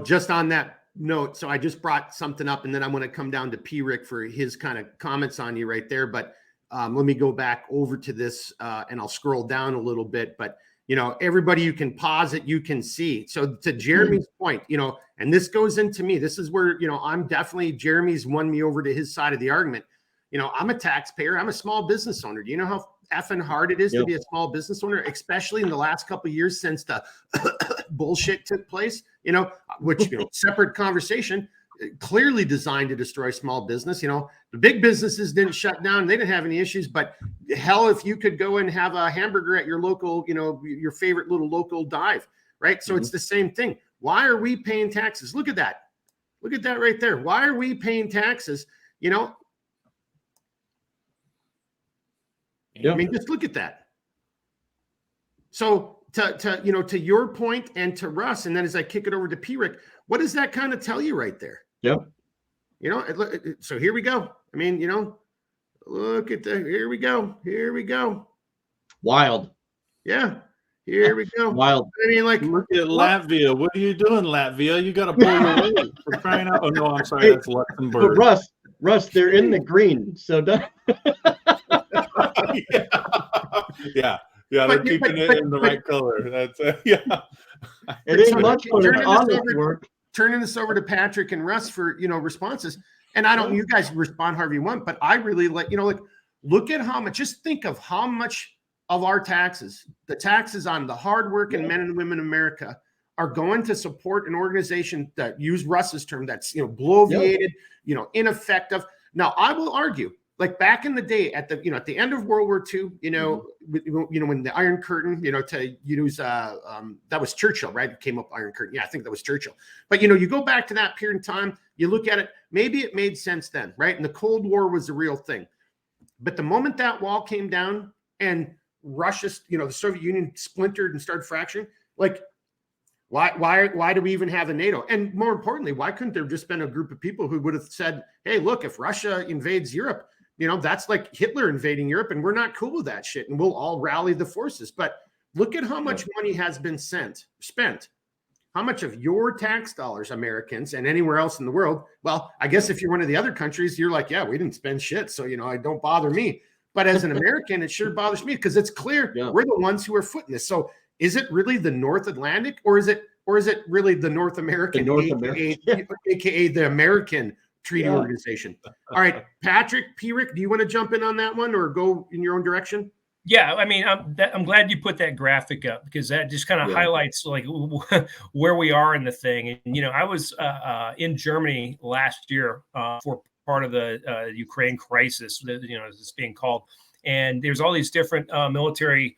just on that note, so I just brought something up, and then I'm going to come down to P. Rick for his kind of comments on you right there. But let me go back over to this, and I'll scroll down a little bit. But everybody, you can pause it, you can see. So to Jeremy's point, and this goes into me. This is where I'm definitely, Jeremy's won me over to his side of the argument. I'm a taxpayer. I'm a small business owner. Do you know how effing hard it is to be a small business owner, especially in the last couple of years since the bullshit took place? Which separate conversation, clearly designed to destroy small business. The big businesses didn't shut down; they didn't have any issues. But hell, if you could go and have a hamburger at your local, your favorite little local dive, right? So it's the same thing. Why are we paying taxes? Look at that. Look at that right there. Why are we paying taxes? I mean, just look at that. So to your point and to Russ, and then as I kick it over to P. Rick, what does that kind of tell you right there? Yep. So here we go. I mean, look at here we go. Here we go. Wild. Yeah. Here we go. Wild. I mean, like, look at Latvia. What are you doing, Latvia? You got to pull your weight for crying out. Oh no, I'm sorry. That's Luxembourg. But Russ, they're in the green. So yeah, they're keeping it in the right color. That's yeah. It ain't much fun. It's honest work. Turning this over to Patrick and Russ for responses, and I don't. You guys respond however you want, but I really look at how much. Just think of how much of our taxes, the taxes on the hardworking men and women in America, are going to support an organization that, use Russ's term, that's bloviated, ineffective. Now, I will argue, like back in the day, at the end of World War II, when the Iron Curtain, to use that was Churchill, right? It came up Iron Curtain. Yeah, I think that was Churchill. But you go back to that period of time, you look at it, maybe it made sense then, right? And the Cold War was the real thing. But the moment that wall came down and Russia, the Soviet Union splintered and started fracturing, like why do we even have a NATO? And more importantly, why couldn't there just been a group of people who would have said, hey, look, if Russia invades Europe, that's like Hitler invading Europe, and we're not cool with that shit, and we'll all rally the forces. But look at how much money has been spent. How much of your tax dollars, Americans, and anywhere else in the world? Well, I guess if you're one of the other countries, you're like, yeah, we didn't spend shit, so I don't bother me. But as an American, it sure bothers me because it's clear we're the ones who are footing this. So is it really the North Atlantic, or is it really the North American, aka the American Treaty Organization? All right, Patrick, P. Rick, do you want to jump in on that one or go in your own direction? Yeah, I mean, I'm glad you put that graphic up because that just kind of highlights like where we are in the thing. And I was in Germany last year for part of the Ukraine crisis, as it's being called, and there's all these different military,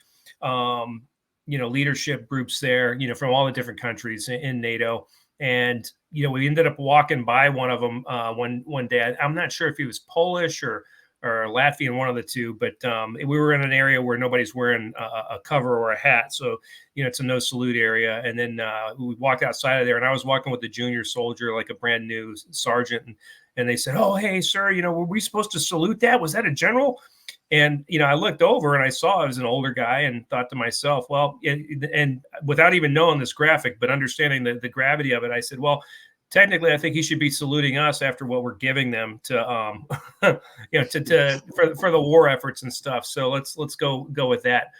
leadership groups there, from all the different countries in NATO. And we ended up walking by one of them one day. I'm not sure if he was Polish or Latvian, one of the two, but we were in an area where nobody's wearing a cover or a hat, so it's a no salute area. And then we walked outside of there, and I was walking with the junior soldier, like a brand new sergeant, and they said, "Oh, hey, sir, were we supposed to salute that? Was that a general?" And, I looked over and I saw I was an older guy and thought to myself, well, and without even knowing this graphic, but understanding the gravity of it, I said, well, technically, I think he should be saluting us after what we're giving them to, for the war efforts and stuff. So let's go with that.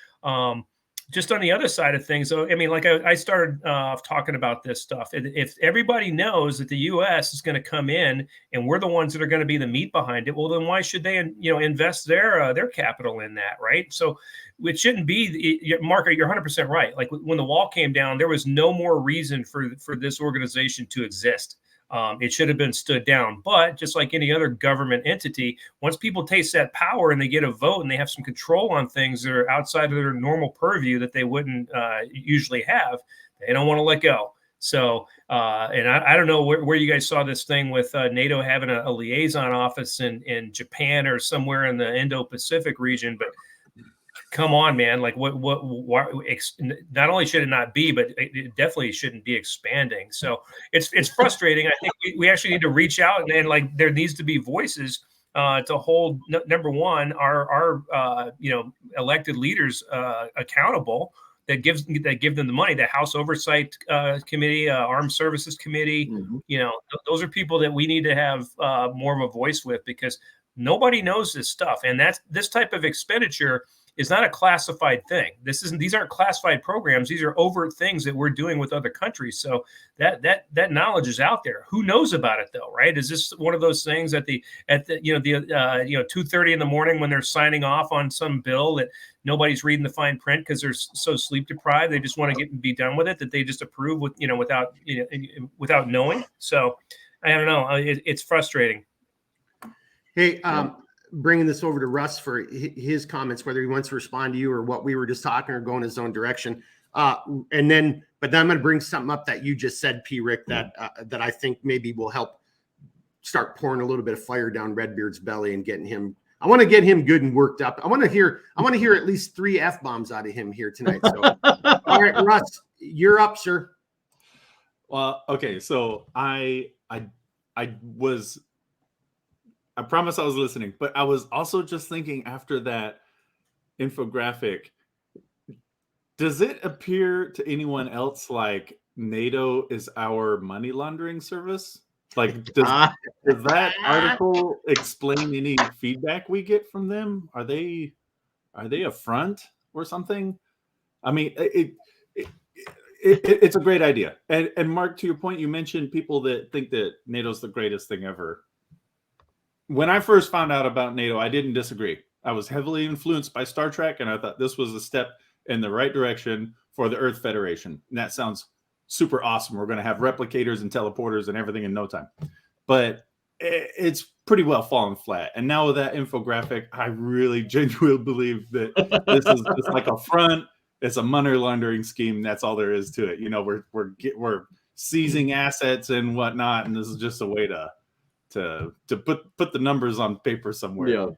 Just on the other side of things, though, I mean, like I started off talking about this stuff. If everybody knows that the U.S. is going to come in and we're the ones that are going to be the meat behind it, well, then why should they, invest their capital in that, right? So it shouldn't be. Mark, you're 100% right. Like when the wall came down, there was no more reason for this organization to exist. It should have been stood down. But just like any other government entity, once people taste that power and they get a vote and they have some control on things that are outside of their normal purview that they wouldn't usually have, they don't want to let go. So, and I don't know where you guys saw this thing with NATO having a liaison office in Japan or somewhere in the Indo-Pacific region, but come on, man. Like why, not only should it not be, but it definitely shouldn't be expanding. So it's frustrating. I think we actually need to reach out and like there needs to be voices to hold number one, our elected leaders accountable that give them the money. The House Oversight Committee, Armed Services Committee, those are people that we need to have more of a voice with, because nobody knows this stuff. And this type of expenditure is not a classified thing. These aren't classified programs. These are overt things that we're doing with other countries. So that knowledge is out there. Who knows about it though, right? Is this one of those things at 2:30 in the morning when they're signing off on some bill that nobody's reading the fine print because they're so sleep deprived, they just want to be done with it, that they just approve without knowing? So I don't know. It's frustrating. Hey, bringing this over to Russ for his comments, whether he wants to respond to you or what we were just talking or go in his own direction. But then I'm going to bring something up that you just said, P. Rick, that I think maybe will help start pouring a little bit of fire down Redbeard's belly and getting him. I want to get him good and worked up. I want to hear at least 3 F-bombs out of him here tonight. So, all right, Russ, you're up, sir. Well, okay. So I promise I was listening, but I was also just thinking after that infographic, does it appear to anyone else like NATO is our money laundering service? Like, does that article explain any feedback we get from them? Are they a front or something? I mean, it's a great idea. And Mark, to your point, you mentioned people that think that NATO's the greatest thing ever. When I first found out about NATO, I didn't disagree. I was heavily influenced by Star Trek, and I thought this was a step in the right direction for the Earth Federation. And that sounds super awesome. We're going to have replicators and teleporters and everything in no time. But it's pretty well fallen flat. And now with that infographic, I really genuinely believe that this is just like a front. It's a money laundering scheme. That's all there is to it. We're seizing assets and whatnot, and this is just a way to put the numbers on paper somewhere.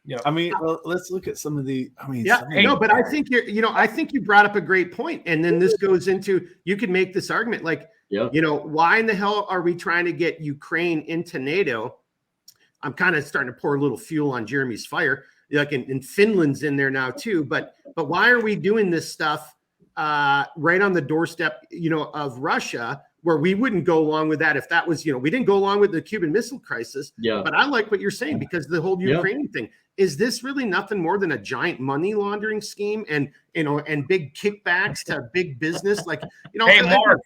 Yeah. I mean, let's look at some of the. But I think I think you brought up a great point, and then this goes into, you could make this argument like, why in the hell are we trying to get Ukraine into NATO? I'm kind of starting to pour a little fuel on Jeremy's fire. Like in Finland's in there now too, but why are we doing this stuff right on the doorstep, of Russia, where we wouldn't go along with that if that was, we didn't go along with the Cuban Missile Crisis. Yeah. But I like what you're saying, because the whole Ukrainian thing, is this really nothing more than a giant money laundering scheme and big kickbacks to big business? Like, Hey, Mark.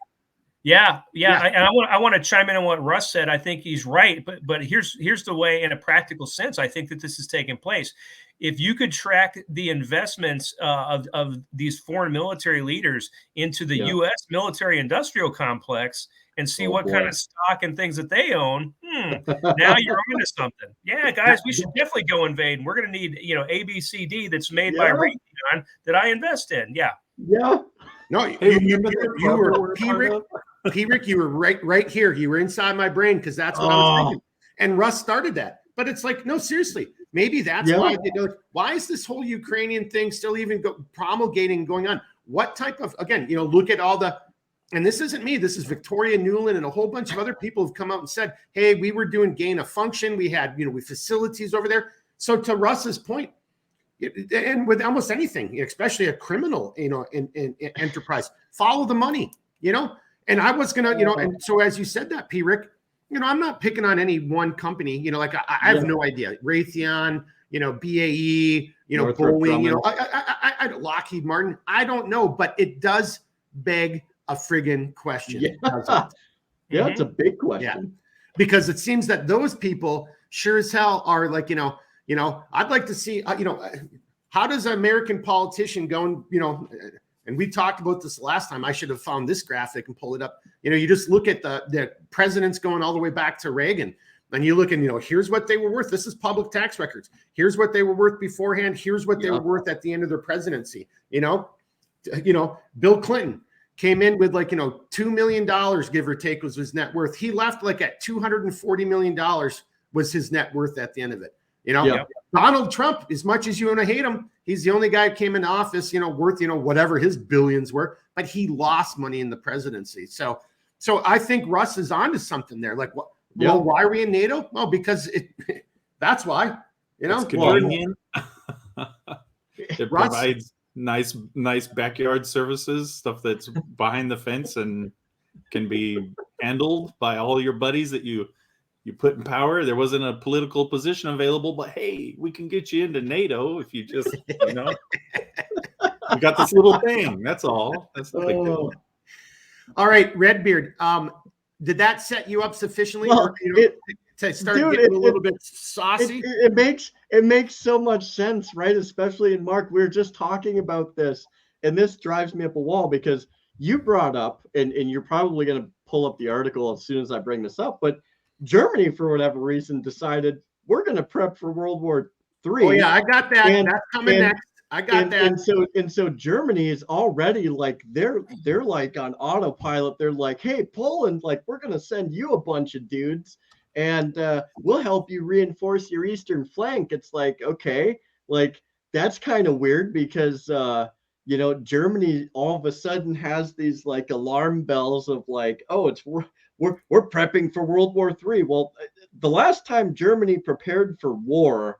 Yeah. I want to chime in on what Russ said. I think he's right, but here's the way, in a practical sense, I think that this is taking place. If you could track the investments of these foreign military leaders into the U.S. military-industrial complex and see what kind of stock and things that they own, now you're onto something. Yeah, guys, we should definitely go invade. And we're going to need, A, B, C, D that's made by Raytheon that I invest in. Yeah. Yeah. No, you were P-Rick, you were right here. You were inside my brain, because that's what I was thinking. And Russ started that. But it's like, no, seriously, maybe that's why why is this whole Ukrainian thing still even promulgating going on? What type of, again, look at all the, and this isn't me, this is Victoria Nuland and a whole bunch of other people have come out and said, hey, we were doing gain of function. We had, we facilities over there. So to Russ's point, and with almost anything, especially a criminal, in enterprise, follow the money, And I was gonna, and so as you said that, P. Rick, I'm not picking on any one company. Like I have no idea. Raytheon, BAE, Northrop Boeing, Grumman. I Lockheed Martin. I don't know, but it does beg a friggin' question. Yeah, it's a big question. Yeah. Because it seems that those people sure as hell are like, I'd like to see, how does an American politician go and, and we talked about this last time. I should have found this graphic and pull it up. You just look at the presidents going all the way back to Reagan, and you look and, here's what they were worth. This is public tax records. Here's what they were worth beforehand. Here's what they were worth at the end of their presidency. Bill Clinton came in with $2 million, give or take, was his net worth. He left at $240 million was his net worth at the end of it. Donald Trump, as much as you want to hate him, he's the only guy who came into office, worth, whatever his billions were, but he lost money in the presidency. So I think Russ is onto something there. Like, well, why are we in NATO? Well, because that's why, It's convenient. It provides nice backyard services, stuff that's behind the fence and can be handled by all your buddies that you put in power. There wasn't a political position available, but hey, we can get you into NATO if you just, you got this little thing. That's all. That's the big deal. All right, Redbeard. Did that set you up sufficiently to start getting a little bit saucy? It makes so much sense, right? Especially in Mark, we were just talking about this, and this drives me up a wall because you brought up, and you're probably going to pull up the article as soon as I bring this up, but Germany, for whatever reason, decided we're going to prep for World War III. Oh yeah, I got that. That's coming next. I got that. And so Germany is already they're on autopilot. They're like, hey, Poland, we're going to send you a bunch of dudes, and we'll help you reinforce your eastern flank. It's okay, that's kind of weird because Germany all of a sudden has these alarm bells of oh, we're prepping for World War III. Well, the last time Germany prepared for war,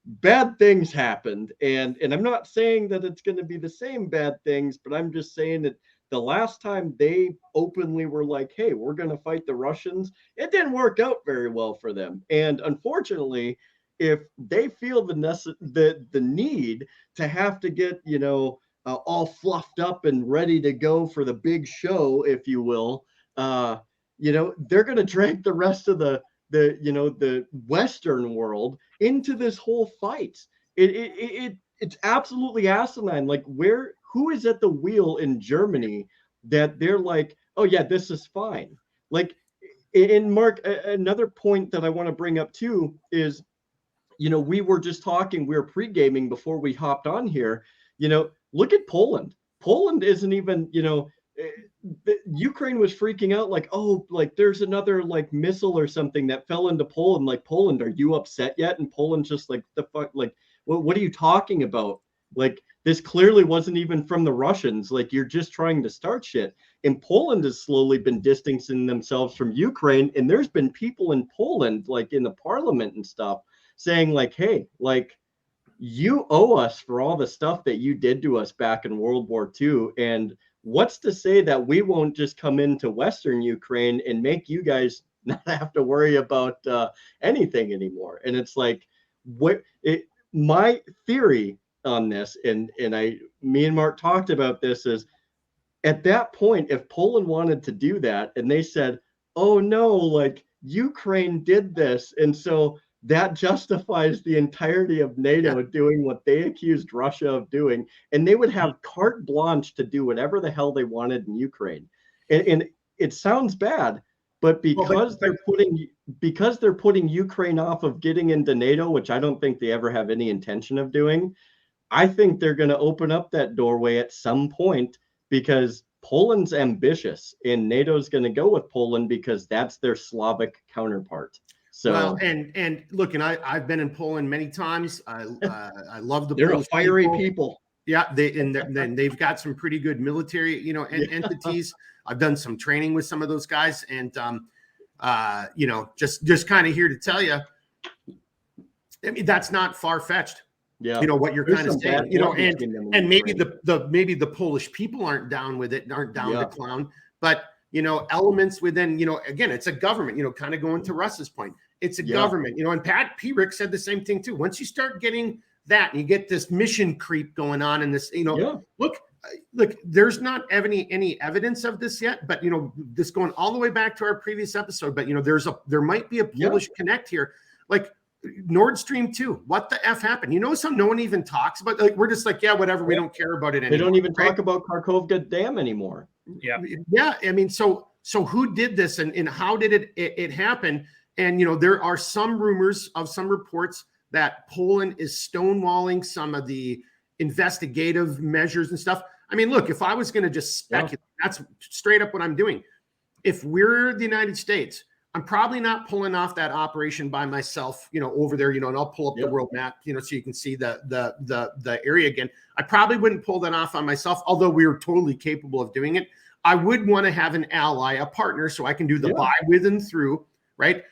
bad things happened. And I'm not saying that it's going to be the same bad things, but I'm just saying that the last time they openly were hey, we're going to fight the Russians, it didn't work out very well for them. And unfortunately, if they feel the need to have to get, all fluffed up and ready to go for the big show, if you will, they're going to drag the rest of the Western world into this whole fight. It's absolutely asinine. Who is at the wheel in Germany that they're oh yeah, this is fine. In Mark, another point that I want to bring up too is, we were just talking, we were pre-gaming before we hopped on here. Look at Poland. Poland isn't even, Ukraine was freaking out there's another missile or something that fell into Poland. Poland, are you upset yet? And Poland's just the fuck, what are you talking about? This clearly wasn't even from the Russians. You're just trying to start shit. And Poland has slowly been distancing themselves from Ukraine. And there's been people in Poland, in the parliament and stuff, saying hey, you owe us for all the stuff that you did to us back in World War II. And what's to say that we won't just come into Western Ukraine and make you guys not have to worry about anything anymore? And it's my theory on this, and me and Mark talked about this, is at that point, if Poland wanted to do that and they said, oh no, Ukraine did this, and so that justifies the entirety of NATO doing what they accused Russia of doing, and they would have carte blanche to do whatever the hell they wanted in Ukraine. And it sounds bad, but because they're putting Ukraine off of getting into NATO, which I don't think they ever have any intention of doing, I think they're going to open up that doorway at some point, because Poland's ambitious and NATO's going to go with Poland because that's their Slavic counterpart. So, well, and look, and I've been in Poland many times. I love the they're Polish a fiery people. Yeah, they've got some pretty good military, entities. I've done some training with some of those guys, and just kind of here to tell you, I mean, that's not far fetched. Yeah. You know what you're There's kind of some saying, bad you know, blood between them and maybe Ukraine. maybe the Polish people aren't down with it, aren't down Yeah. to clown, but you know, elements within, you know, again, it's a government, you know, kind of going to Russ's point. It's a Yeah. government, you know, and Pat P. Rick said the same thing too. Once you start getting that, and you get this mission creep going on, and this, you know, Yeah. look, there's not any evidence of this yet, but you know, this going all the way back to our previous episode, but you know, there might be a Polish connect here, like Nord Stream 2. What the F happened? You know, some no one even talks about, like, we're just like, yeah, whatever, we don't care about it anymore. They don't even right? talk about Kharkovka Dam anymore. Yeah. I mean, so who did this, and how did it happen? And you know, there are some rumors of some reports that Poland is stonewalling some of the investigative measures and stuff. I mean, look, if I was going to just speculate, that's straight up what I'm doing. If we're the United States, I'm probably not pulling off that operation by myself, you know, over there, you know, and I'll pull up the world map, you know, so you can see the area again. I probably wouldn't pull that off on myself, although we are totally capable of doing it. I would want to have an ally, a partner, so I can do the by, with, and through, right?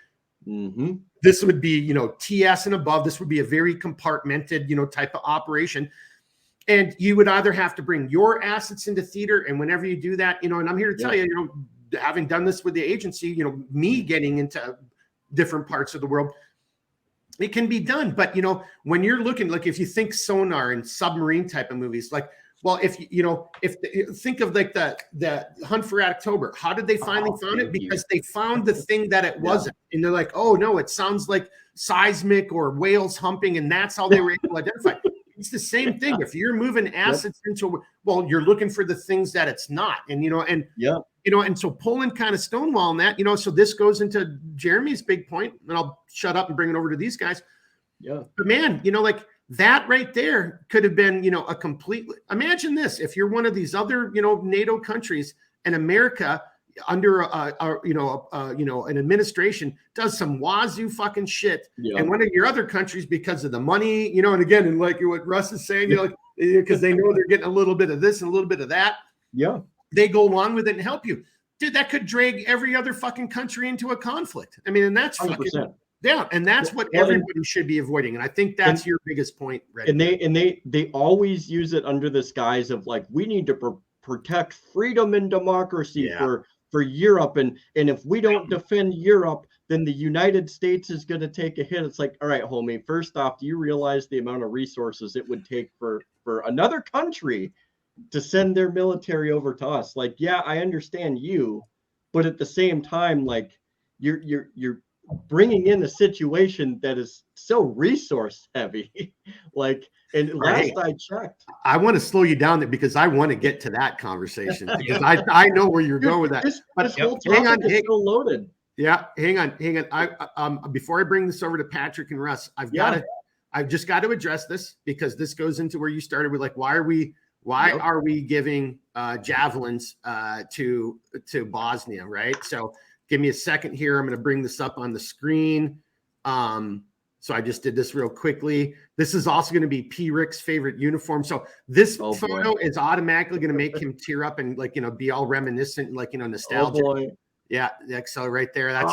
Mm-hmm. This would be, you know, TS and above. This would be a very compartmented, you know, type of operation. And you would either have to bring your assets into theater, and whenever you do that, you know, and I'm here to tell you, you know, having done this with the agency, you know, me getting into different parts of the world, it can be done. But, you know, when you're looking, like, if you think sonar and submarine type of movies, like, well, if you know, think of like the Hunt for October, how did they finally found it? Because they found the thing that it wasn't, and they're like, oh no, it sounds like seismic or whales humping, and that's how they were able to identify. It's the same thing. If you're moving assets into, well, you're looking for the things that it's not, and you know, and you know, and so Poland kind of stonewalling that, you know. So this goes into Jeremy's big point, and I'll shut up and bring it over to these guys. Yeah, but man, you know, like, that right there could have been, you know, a completely, imagine this, if you're one of these other, you know, NATO countries, and America under an administration does some wazoo fucking shit, and one of your other countries, because of the money, you know, and again, and like what Russ is saying, you know, because they know they're getting a little bit of this and a little bit of that, they go along with it and help you, dude. That could drag every other fucking country into a conflict. I mean, and that's 100%. Fucking and that's what everybody should be avoiding. And I think that's your biggest point, Redbeard. And they always use it under this guise of like, we need to protect freedom and democracy for Europe, and if we don't defend Europe, then the United States is going to take a hit. It's like, all right, homie, first off, do you realize the amount of resources it would take for another country to send their military over to us? Like, yeah, I understand you, but at the same time, like, you're bringing in a situation that is so resource heavy. Like, and last I checked, I want to slow you down there because I want to get to that conversation, because I know where you're going with that. This whole topic is still loaded. Yeah, hang on. I before I bring this over to Patrick and Russ, I've just got to address this, because this goes into where you started with, like, why are we giving javelins to Bosnia, right? So give me a second here. I'm going to bring this up on the screen. So I just did this real quickly. This is also going to be P. Rick's favorite uniform. So this photo is automatically going to make him tear up and, like, you know, be all reminiscent, like, you know, nostalgic. Oh boy. Yeah, the Excel right there. That's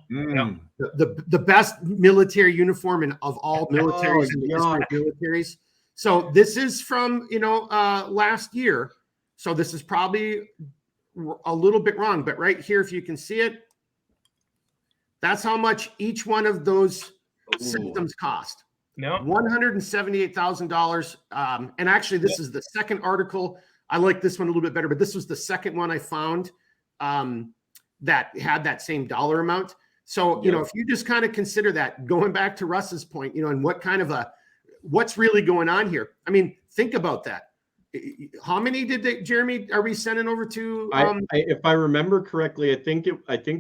the best military uniform of all militaries in the history of militaries. So this is from, you know, last year. So this is probably a little bit wrong, but right here, if you can see it, that's how much each one of those systems cost. $178,000. And actually, this is the second article. I like this one a little bit better, but this was the second one I found that had that same dollar amount. So, you know, if you just kind of consider that, going back to Russ's point, you know, and what's really going on here? I mean, think about that. How many Jeremy, are we sending over to? If I remember correctly, I think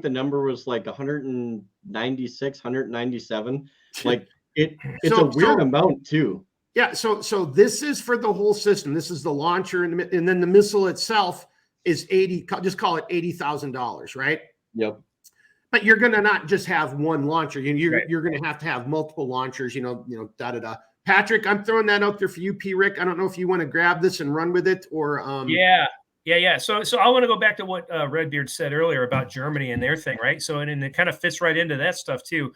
the number was like 196, 197. Like, it's a weird amount too. Yeah. So this is for the whole system. This is the launcher, and then the missile itself is just call it $80,000, right? Yep. But you're going to not just have one launcher. You're going to have multiple launchers, you know, da-da-da. Patrick, I'm throwing that out there for you, P. Rick. I don't know if you want to grab this and run with it, or Yeah. So I want to go back to what Redbeard said earlier about Germany and their thing, right? So and it kind of fits right into that stuff too.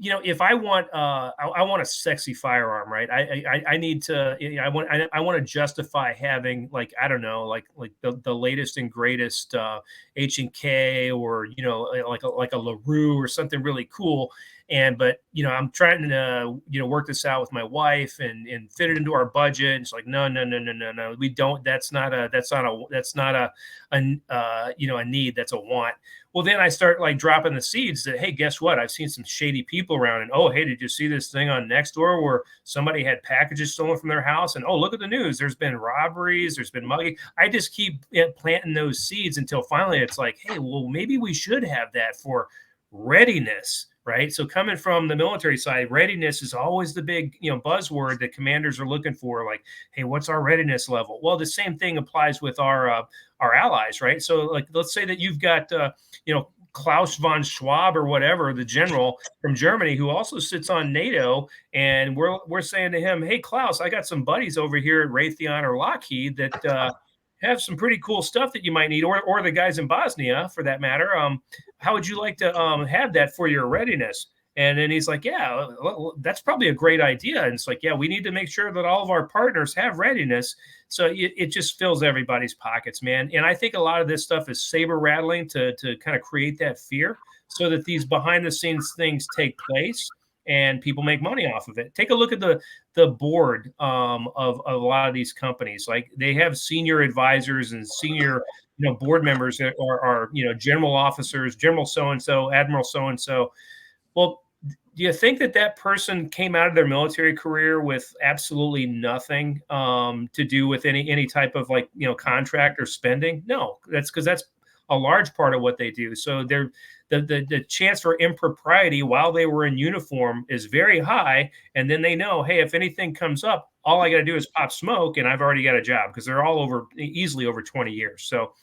if I want, I want a sexy firearm, right? I need to, I want to justify having, like, I don't know, like the latest and greatest H&K, or like a LaRue or something really cool. But I'm trying to work this out with my wife and fit it into our budget. It's like, no, we don't. That's not a need. That's a want. Well, then I start like dropping the seeds that, hey, guess what? I've seen some shady people around, and, oh, hey, did you see this thing on Nextdoor where somebody had packages stolen from their house? And, oh, look at the news. There's been robberies. There's been mugging. I just keep planting those seeds until finally it's like, hey, well, maybe we should have that for readiness, right? So coming from the military side, readiness is always the big, buzzword that commanders are looking for. Like, hey, what's our readiness level? Well, the same thing applies with our allies, right? So, like, let's say that you've got, Klaus von Schwab or whatever, the general from Germany, who also sits on NATO, and we're saying to him, hey, Klaus, I got some buddies over here at Raytheon or Lockheed that have some pretty cool stuff that you might need, or the guys in Bosnia, for that matter. How would you like to have that for your readiness? And then he's like, yeah, that's probably a great idea. And it's like, yeah, we need to make sure that all of our partners have readiness. So it just fills everybody's pockets, man. And I think a lot of this stuff is saber rattling to kind of create that fear, so that these behind the scenes things take place and people make money off of it. Take a look at the board of a lot of these companies. Like, they have senior advisors and senior board members that are general officers, general so-and-so, admiral so-and-so. Well, do you think that person came out of their military career with absolutely nothing to do with any type of, like, contract or spending? No, that's because that's a large part of what they do. So the chance for impropriety while they were in uniform is very high. And then they know, hey, if anything comes up, all I got to do is pop smoke and I've already got a job, because they're all easily over 20 years. So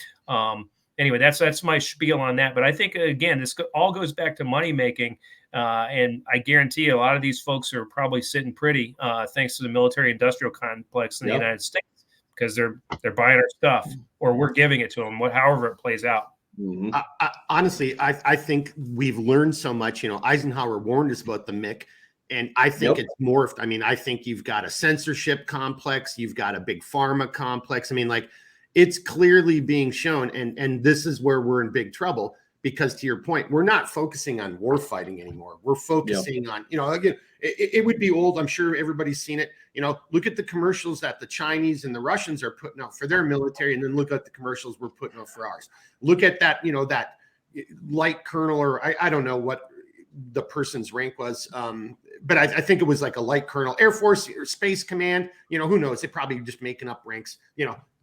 anyway, that's my spiel on that. But I think, again, this all goes back to money making. And I guarantee a lot of these folks are probably sitting pretty thanks to the military industrial complex in the United States, because they're buying our stuff, or we're giving it to them, however it plays out. Mm-hmm. Honestly, I think we've learned so much. Eisenhower warned us about the MIC, and I think it's morphed. I mean, I think you've got a censorship complex, you've got a big pharma complex. I mean, like, it's clearly being shown, and this is where we're in big trouble. Because, to your point, we're not focusing on war fighting anymore. We're focusing on, again, it would be old. I'm sure everybody's seen it. Look at the commercials that the Chinese and the Russians are putting out for their military, and then look at the commercials we're putting out for ours. Look at that, that light colonel, or I don't know what the person's rank was, but I think it was like a light colonel, Air Force or Space Command. Who knows? They're probably just making up ranks.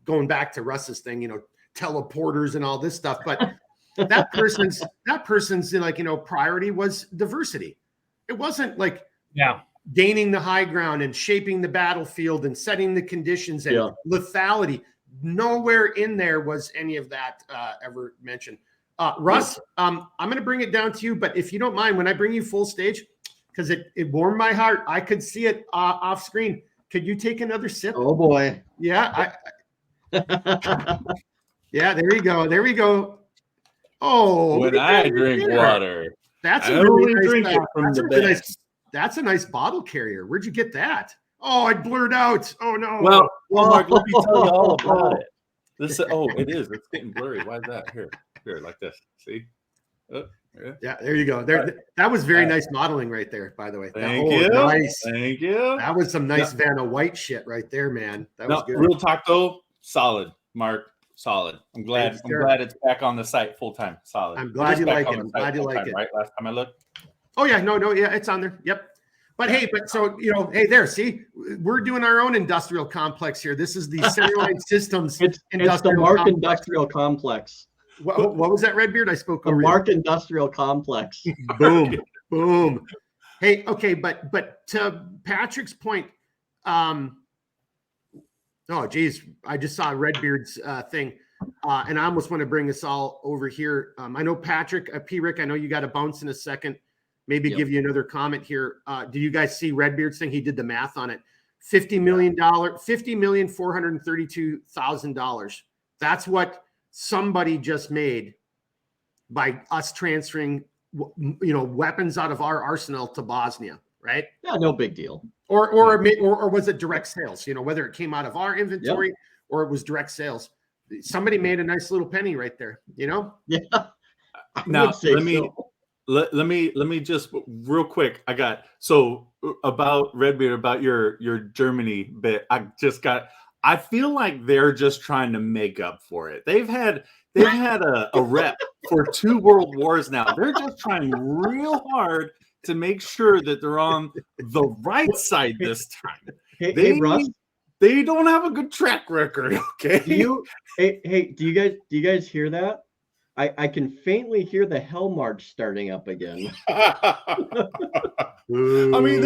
Going back to Russ's thing, teleporters and all this stuff, but. that person's priority was diversity. It wasn't like gaining the high ground and shaping the battlefield and setting the conditions and lethality. Nowhere in there was any of that ever mentioned. Russ, I'm going to bring it down to you, but if you don't mind, when I bring you full stage, because it warmed my heart, I could see it off screen. Could you take another sip? Oh boy. Yeah. Yeah, there you go. There we go. Oh, when I drink water, that's I a really only drink nice, it from the best. That's a nice bottle carrier. Where'd you get that? Oh, I blurred out. Oh no. Well, Mark, let me tell you all about it. It is. It's getting blurry. Why is that? Here, like this. See? Yeah, there you go. That was very nice modeling right there, by the way. Thank you. Nice. Thank you. That was some nice Vanna White shit right there, man. That was good. Real talk though, solid, Mark. Solid. I'm glad it's back on the site full time. Solid. I'm glad you like it. I'm glad you like it. Right? Last time I looked. Oh yeah, no, yeah, it's on there. Yep. But hey, hey there, see, we're doing our own industrial complex here. This is the Centerline Systems Industrial Mark Industrial Complex. What was that, Redbeard? I spoke over Mark Industrial Complex. Boom, boom. Hey, okay, but to Patrick's point, oh, geez, I just saw Redbeard's thing, and I almost want to bring us all over here. I know Patrick, P-Rick, I know you got to bounce in a second. Maybe give you another comment here. Do you guys see Redbeard's thing? He did the math on it. $50,432,000. That's what somebody just made by us transferring weapons out of our arsenal to Bosnia, right? Yeah, no big deal. Or was it direct sales? Whether it came out of our inventory or it was direct sales. Somebody made a nice little penny right there. Yeah. Now let me just real quick. About Redbeard, about your Germany bit. I feel like they're just trying to make up for it. They've had a rep for 2 world wars now. They're just trying real hard to make sure that they're on the right side this time. Hey, Russ, they don't have a good track record. Okay. Do you guys hear that? I can faintly hear the Hell March starting up again. I mean,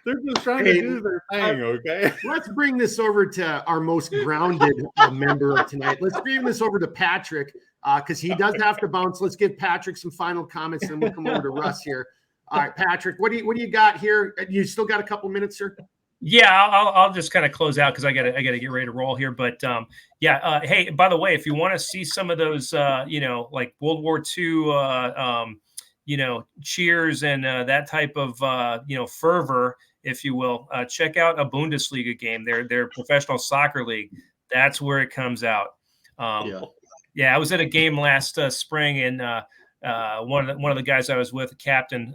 they're just trying to do their thing, okay? Let's bring this over to our most grounded member of tonight. Let's bring this over to Patrick because he does have to bounce. Let's give Patrick some final comments, and we'll come over to Russ here. All right, Patrick, what do you got here? You still got a couple minutes, sir? Yeah, I'll just kind of close out because I gotta get ready to roll here. But hey, by the way, if you want to see some of those, like World War II, cheers and that type of fervor, if you will, check out a Bundesliga game. Their professional soccer league. That's where it comes out. I was at a game last spring, and one of the guys I was with, a captain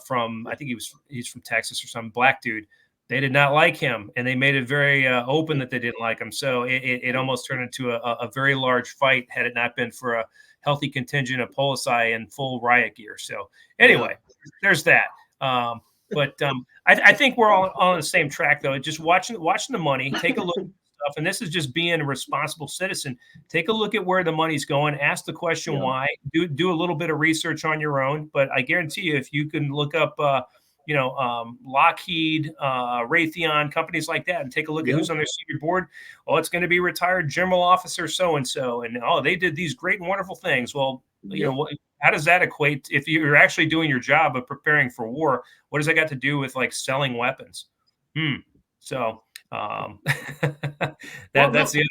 from, I think he's from Texas or some black dude. They did not like him, and they made it very open that they didn't like him. So it almost turned into a very large fight had it not been for a healthy contingent of Polici in full riot gear. So anyway, there's that. I think we're all on the same track, though. Just watching the money, take a look at stuff, and this is just being a responsible citizen. Take a look at where the money's going. Ask the question why. Do a little bit of research on your own. But I guarantee you, if you can look up Lockheed, Raytheon, companies like that, and take a look at who's on their senior board. Oh, it's going to be retired General Officer so-and-so. And they did these great and wonderful things. Well, how does that equate? If you're actually doing your job of preparing for war, what does that got to do with like selling weapons? So that's the other thing.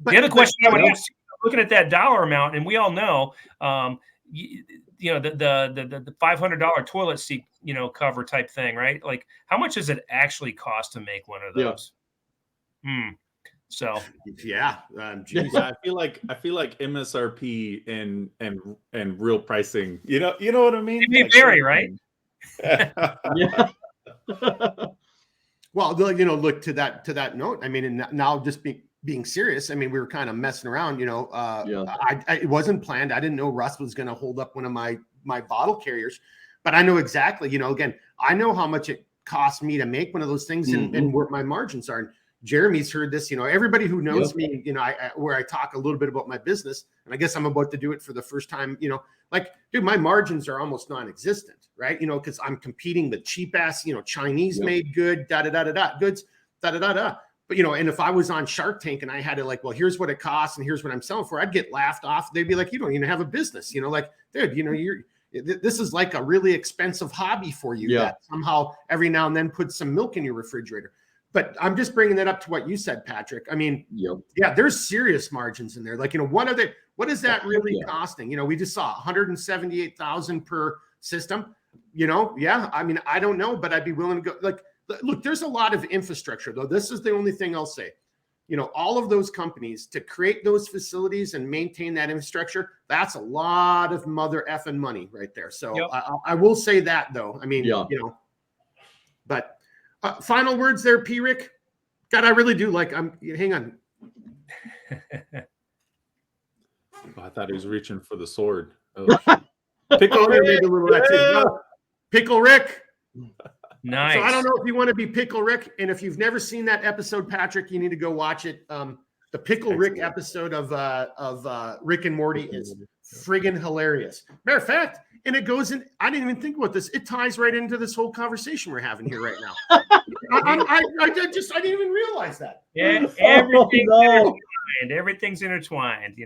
The other question I would ask, looking at that dollar amount, and we all know, the $500 toilet seat, cover type thing, right? Like, how much does it actually cost to make one of those? So geez, I feel like MSRP and real pricing. You know what I mean? It may vary, right? Well, look to that note. I mean, and now just being serious. I mean, we were kind of messing around. It wasn't planned. I didn't know Russ was going to hold up one of my bottle carriers, but I know exactly. Again, I know how much it cost me to make one of those things and what my margins are. And Jeremy's heard this. Everybody who knows me, where I talk a little bit about my business, and I guess I'm about to do it for the first time. Dude, my margins are almost non-existent, right? Because I'm competing with cheap ass, Chinese made good, goods, But, and if I was on Shark Tank and I had to here's what it costs and here's what I'm selling for, I'd get laughed off. They'd be like, you don't even have a business, dude, this is like a really expensive hobby for you that somehow every now and then puts some milk in your refrigerator. But I'm just bringing that up to what you said, Patrick. I mean, there's serious margins in there. What is that really costing? We just saw $178,000 per system, I mean, I don't know, but I'd be willing to go look, there's a lot of infrastructure, though. This is the only thing I'll say. All of those companies to create those facilities and maintain that infrastructure, that's a lot of mother effing money right there. So I will say that, though. I mean, but final words there, P. Rick. God, I really do hang on. I thought he was reaching for the sword. Oh. Pickle Rick. Pickle Rick. Nice. So I don't know if you want to be Pickle Rick, and if you've never seen that episode, Patrick, you need to go watch it. The Pickle Rick episode of Rick and Morty is friggin' hilarious. Matter of fact, and it goes in. I didn't even think about this. It ties right into this whole conversation we're having here right now. I didn't even realize that. Yeah, everything's intertwined.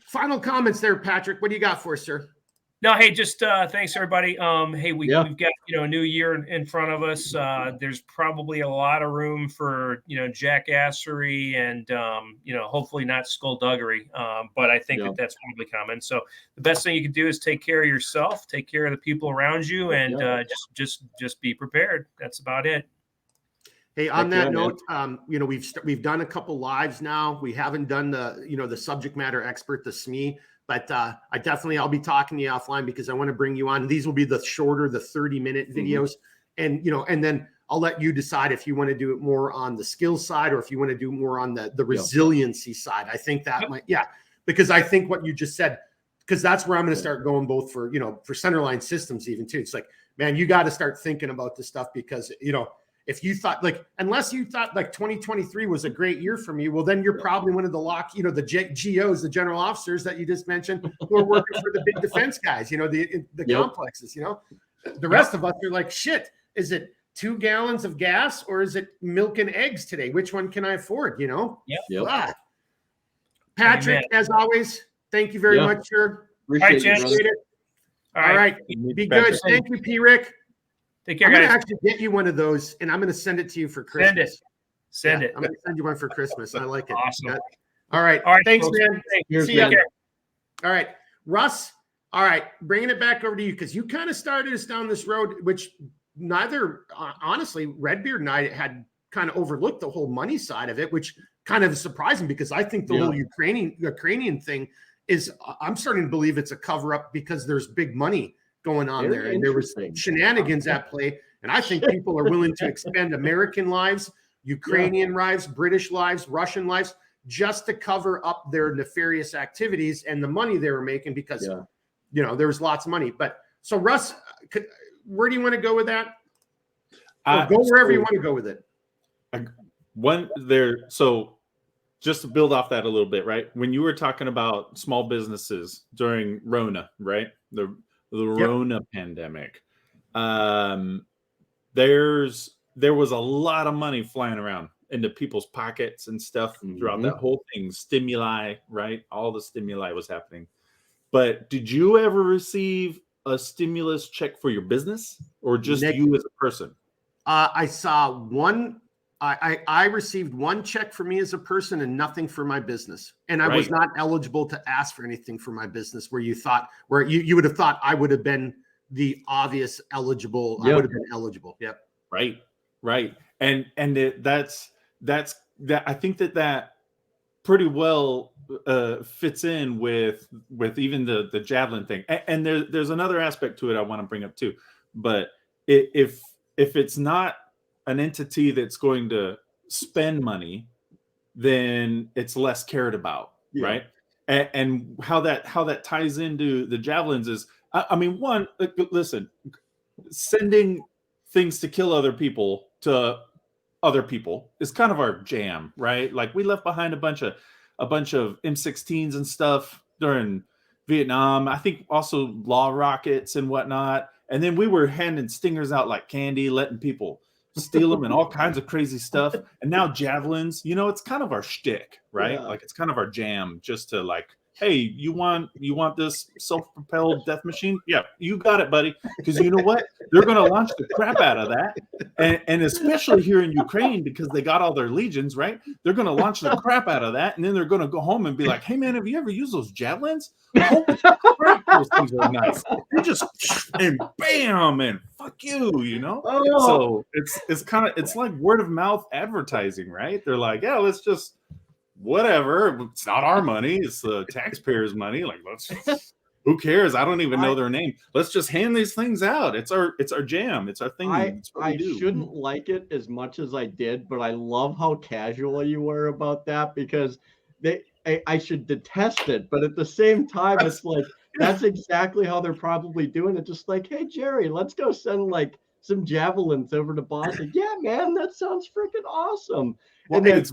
Final comments there, Patrick. What do you got for us, sir? No, hey, just thanks everybody. Hey, Yeah. we've got a new year in front of us. There's probably a lot of room for jackassery and hopefully not skullduggery. But I think Yeah. that's probably coming. So the best thing you can do is take care of yourself, take care of the people around you, and just be prepared. That's about it. Hey, on Heck that yeah, note, we've done a couple lives now. We haven't done the subject matter expert, the SME, but I'll be talking to you offline because I want to bring you on. These will be the shorter, the 30-minute videos, and then I'll let you decide if you want to do it more on the skills side or if you want to do more on the resiliency side. I think that might, because I think what you just said, because that's where I'm going to start going both for centerline systems even too. It's like, man, you got to start thinking about this stuff because if you thought unless you thought 2023 was a great year for me, well, then you're probably one of the the GOs, the general officers that you just mentioned, who are working for the big defense guys, the complexes, the rest of us are like, shit, is it 2 gallons of gas or is it milk and eggs today? Which one can I afford? Patrick, as always, thank you very much, sir. Appreciate it. All right. Be good. Thank you, P. Rick. Take care, I'm guys. going to actually get you one of those, and I'm going to send it to you for Christmas. Send it. I'm going to send you one for Christmas. I like it. Awesome. All right. Thanks, folks. man. Cheers, See ya. man. All right. Russ, all right. Bringing it back over to you because you kind of started us down this road, which honestly, Redbeard and I had kind of overlooked the whole money side of it, which kind of is surprising because I think the whole Ukrainian thing is, I'm starting to believe it's a cover up because there's big money going on there, and there was shenanigans at play, and I think people are willing to expend American lives, Ukrainian lives, British lives, Russian lives, just to cover up their nefarious activities and the money they were making because there was lots of money. But so Russ, where do you want to go with that? Go wherever you want to go with it. So just to build off that a little bit, right? When you were talking about small businesses during Rona, right? The Rona pandemic, there was a lot of money flying around into people's pockets and stuff throughout that whole thing. Stimuli, right? All the stimuli was happening. But did you ever receive a stimulus check for your business or just you as a person? I saw one. I received one check for me as a person and nothing for my business. And I was not eligible to ask for anything for my business where you would have thought I would have been the obvious eligible. I would have been eligible. Yep. Right. And that's that. I think that pretty well fits in with even the javelin thing. And there's another aspect to it I want to bring up too. But if it's not an entity that's going to spend money, then it's less cared about, right? And how that ties into the javelins is, I mean, one, listen, sending things to kill other people to other people is kind of our jam, right? Like we left behind a bunch of M16s and stuff during Vietnam. I think also law rockets and whatnot. And then we were handing stingers out like candy, letting people steal them and all kinds of crazy stuff. And now javelins, it's kind of our shtick, right? Like it's kind of our jam, just to like, hey, you want this self-propelled death machine? Yeah, you got it, buddy. Because you know what? They're going to launch the crap out of that. And especially here in Ukraine, because they got all their legions, right? They're going to launch the crap out of that. And then they're going to go home and be like, hey, man, have you ever used those javelins? Holy crap, those things are nice. You just, and bam, and fuck you, So it's like word of mouth advertising, right? They're like, yeah, let's just, whatever, it's not our money, it's the taxpayers' money. Like, who cares? I don't even know their name. Let's just hand these things out. It's our jam. It's our thing. I shouldn't like it as much as I did, but I love how casual you were about that because I should detest it, but at the same time, it's like that's exactly how they're probably doing it. Just like, hey Jerry, let's go send like some javelins over to Boston. Yeah, man, that sounds freaking awesome. Well, and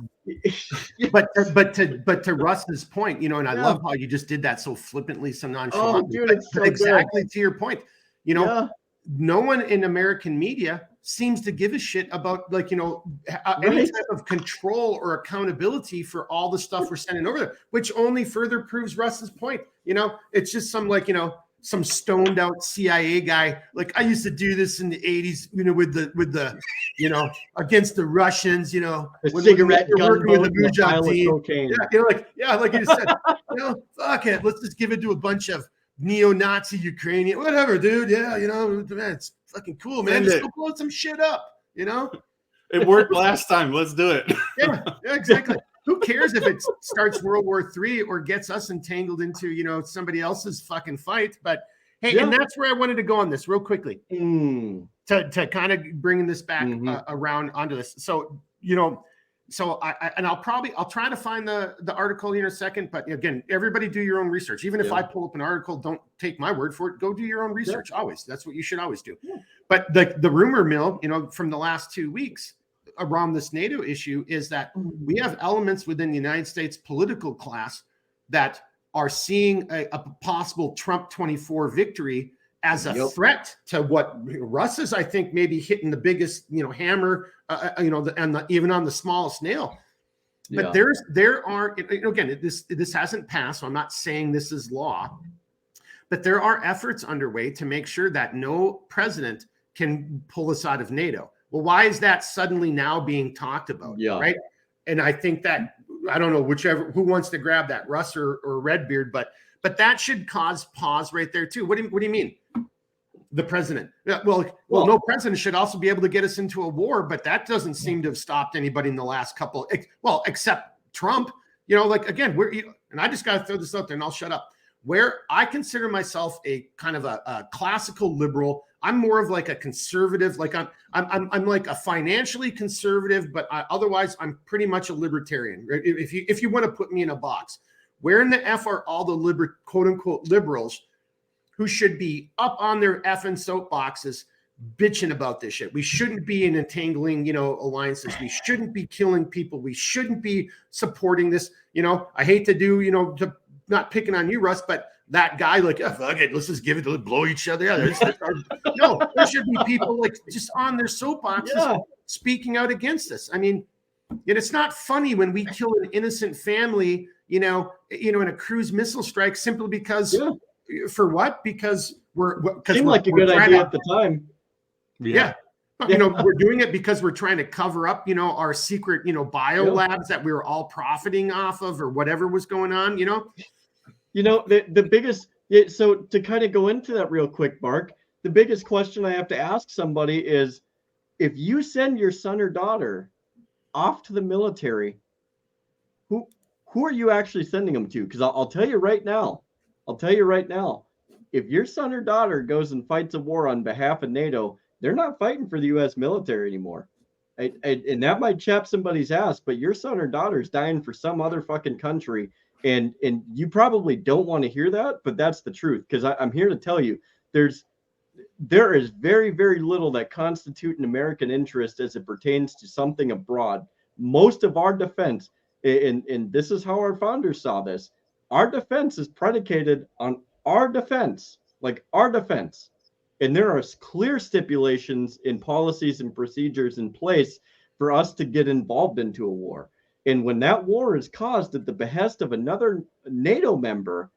but to Russ's point, and I love how you just did that so flippantly, so nonchalantly. Dude, it's so exactly to your point. No one in American media seems to give a shit about any type of control or accountability for all the stuff we're sending over there, which only further proves Russ's point. It's just some some stoned out CIA guy. Like, I used to do this in the 80s, you know, with the, you know, against the Russians, you know, A when cigarette you're working with gunboat the and a pile of Mujahideen. cocaine. Yeah, you know, like you said, you know, fuck it. Let's just give it to a bunch of neo-Nazi Ukrainian, whatever, dude. Yeah, you know, man, it's fucking cool, man. Just go blow some shit up, you know? It worked last time. Let's do it. Yeah, exactly. Who cares if it starts World War III or gets us entangled into, you know, somebody else's fucking fight? But hey, and that's where I wanted to go on this real quickly to kind of bringing this back around onto this. So, you know, so I'll try to find the article here in a second. But again, everybody do your own research. Even if I pull up an article, don't take my word for it. Go do your own research. Always. That's what you should always do. But the rumor mill, you know, from the last 2 weeks around this NATO issue is that we have elements within the United States political class that are seeing a possible Trump 24 victory as a threat to what Russ is, I think, maybe hitting the biggest, you know, hammer, you know, even on the smallest nail. But there are, again, this hasn't passed, so I'm not saying this is law, but there are efforts underway to make sure that no president can pull us out of NATO. Well, why is that suddenly now being talked about? Right. And I think that, I don't know, who wants to grab that, Russ or Redbeard, but that should cause pause right there too. What do you mean? The president? Well, no president should also be able to get us into a war, but that doesn't seem to have stopped anybody in the last couple, except Trump, you know, like, again, and I just got to throw this out there and I'll shut up. Where I consider myself a kind of a classical liberal, I'm more of like a conservative, like I'm like a financially conservative, but otherwise I'm pretty much a libertarian. Right? If you want to put me in a box, where in the F are all the quote unquote liberals who should be up on their effing soapboxes bitching about this shit? We shouldn't be in entangling, you know, alliances. We shouldn't be killing people. We shouldn't be supporting this. You know, I hate to do, you know, not picking on you, Russ, but that guy, like, oh, fuck it, let's just give it to blow each other out. No, there should be people like just on their soapboxes speaking out against this. I mean, it's not funny when we kill an innocent family, you know, in a cruise missile strike simply because for what? Because seemed like a good idea at the time. Yeah. You know, we're doing it because we're trying to cover up, you know, our secret, you know, bio labs that we were all profiting off of or whatever was going on, you know? You know, the biggest, so to kind of go into that real quick, Mark, the biggest question I have to ask somebody is, if you send your son or daughter off to the military, who are you actually sending them to? Because I'll tell you right now, if your son or daughter goes and fights a war on behalf of NATO, they're not fighting for the U.S. military anymore. And that might chap somebody's ass, but your son or daughter's dying for some other fucking country. And you probably don't want to hear that, but that's the truth. Because I'm here to tell you, there is very, very little that constitute an American interest as it pertains to something abroad. Most of our defense, and this is how our founders saw this, our defense is predicated on our defense, like our defense. And there are clear stipulations in policies and procedures in place for us to get involved into a war. And when that war is caused at the behest of another NATO member,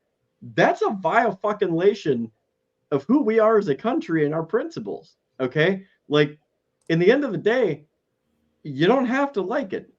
that's a violation of who we are as a country and our principles. Okay? Like, in the end of the day, you don't have to like it,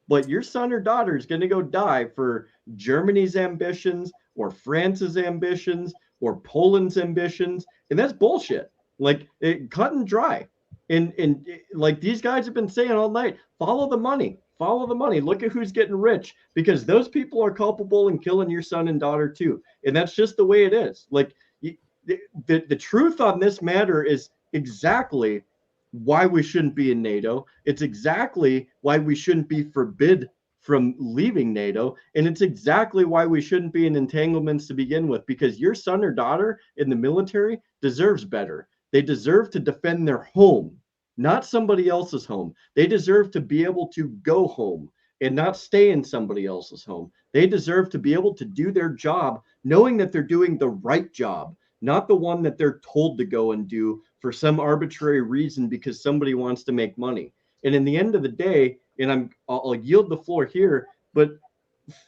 but your son or daughter is going to go die for Germany's ambitions or France's ambitions or Poland's ambitions. And that's bullshit. Like, cut and dry. And like these guys have been saying all night, follow the money. Follow the money. Look at who's getting rich, because those people are culpable in killing your son and daughter too. And that's just the way it is. Like, the truth on this matter is exactly why we shouldn't be in NATO. It's exactly why we shouldn't be forbid from leaving NATO. And it's exactly why we shouldn't be in entanglements to begin with, because your son or daughter in the military deserves better. They deserve to defend their home, not somebody else's home. They deserve to be able to go home and not stay in somebody else's home. They deserve to be able to do their job knowing that they're doing the right job, not the one that they're told to go and do for some arbitrary reason because somebody wants to make money. And in the end of the day, and I'll yield the floor here, but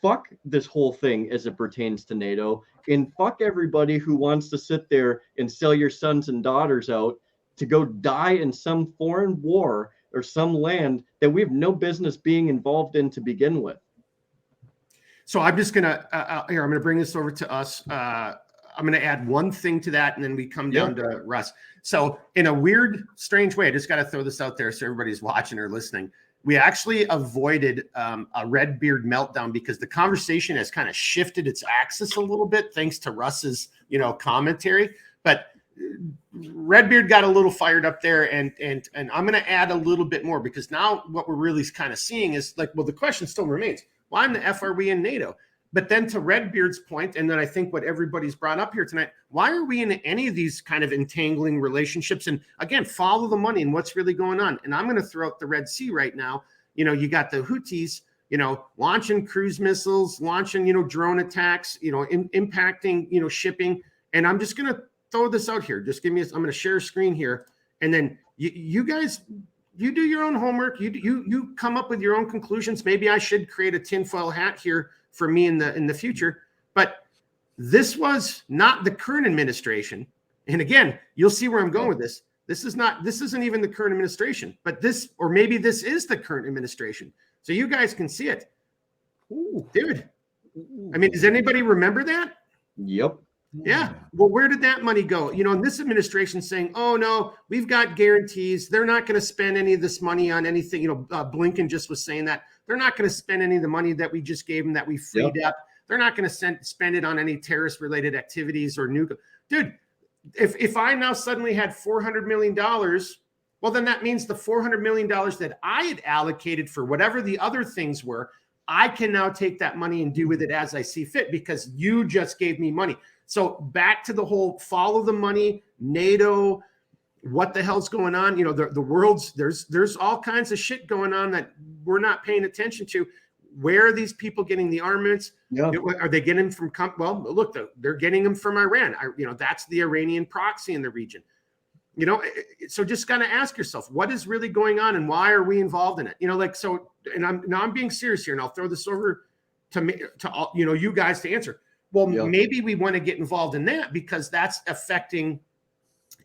fuck this whole thing as it pertains to NATO, and fuck everybody who wants to sit there and sell your sons and daughters out to go die in some foreign war or some land that we have no business being involved in to begin with. So I'm just gonna here. I'm gonna bring this over to us. I'm gonna add one thing to that, and then we come down to Russ. So in a weird, strange way, I just got to throw this out there so everybody's watching or listening. We actually avoided a Redbeard meltdown because the conversation has kind of shifted its axis a little bit thanks to Russ's, commentary. But Redbeard got a little fired up there, and I'm going to add a little bit more because now what we're really kind of seeing is like, well, the question still remains: why in the F are we in NATO? But then to Redbeard's point, and then I think what everybody's brought up here tonight, why are we in any of these kind of entangling relationships? And again, follow the money and what's really going on. And I'm going to throw out the Red Sea right now. You got the Houthis, launching cruise missiles, launching, drone attacks, impacting, shipping. And I'm just going to throw this out here. Just give me, I'm going to share a screen here. And then you guys, you do your own homework. You come up with your own conclusions. Maybe I should create a tinfoil hat here for me in the future. But this was not the current administration. And again, you'll see where I'm going with this. This isn't even the current administration, but this, or maybe this is the current administration. So you guys can see it. Ooh, dude. I mean, does anybody remember that? Yep. Yeah. Well, where did that money go? And this administration saying, oh no, we've got guarantees. They're not going to spend any of this money on anything. Blinken just was saying that they're not going to spend any of the money that we just gave them, that we freed up. They're not going to spend it on any terrorist related activities or nuclear. Dude, if I now suddenly had $400 million, well, then that means the $400 million that I had allocated for whatever the other things were, I can now take that money and do with it as I see fit because you just gave me money. So back to the whole follow the money, NATO, what the hell's going on? The world's, there's all kinds of shit going on that we're not paying attention to. Where are these people getting the armaments? Yeah. Are they getting them from, well, look, they're getting them from Iran. That's the Iranian proxy in the region. So just got to ask yourself, what is really going on and why are we involved in it? And I'm being serious here, and I'll throw this over to me, to all, you guys to answer. Well, maybe we want to get involved in that because that's affecting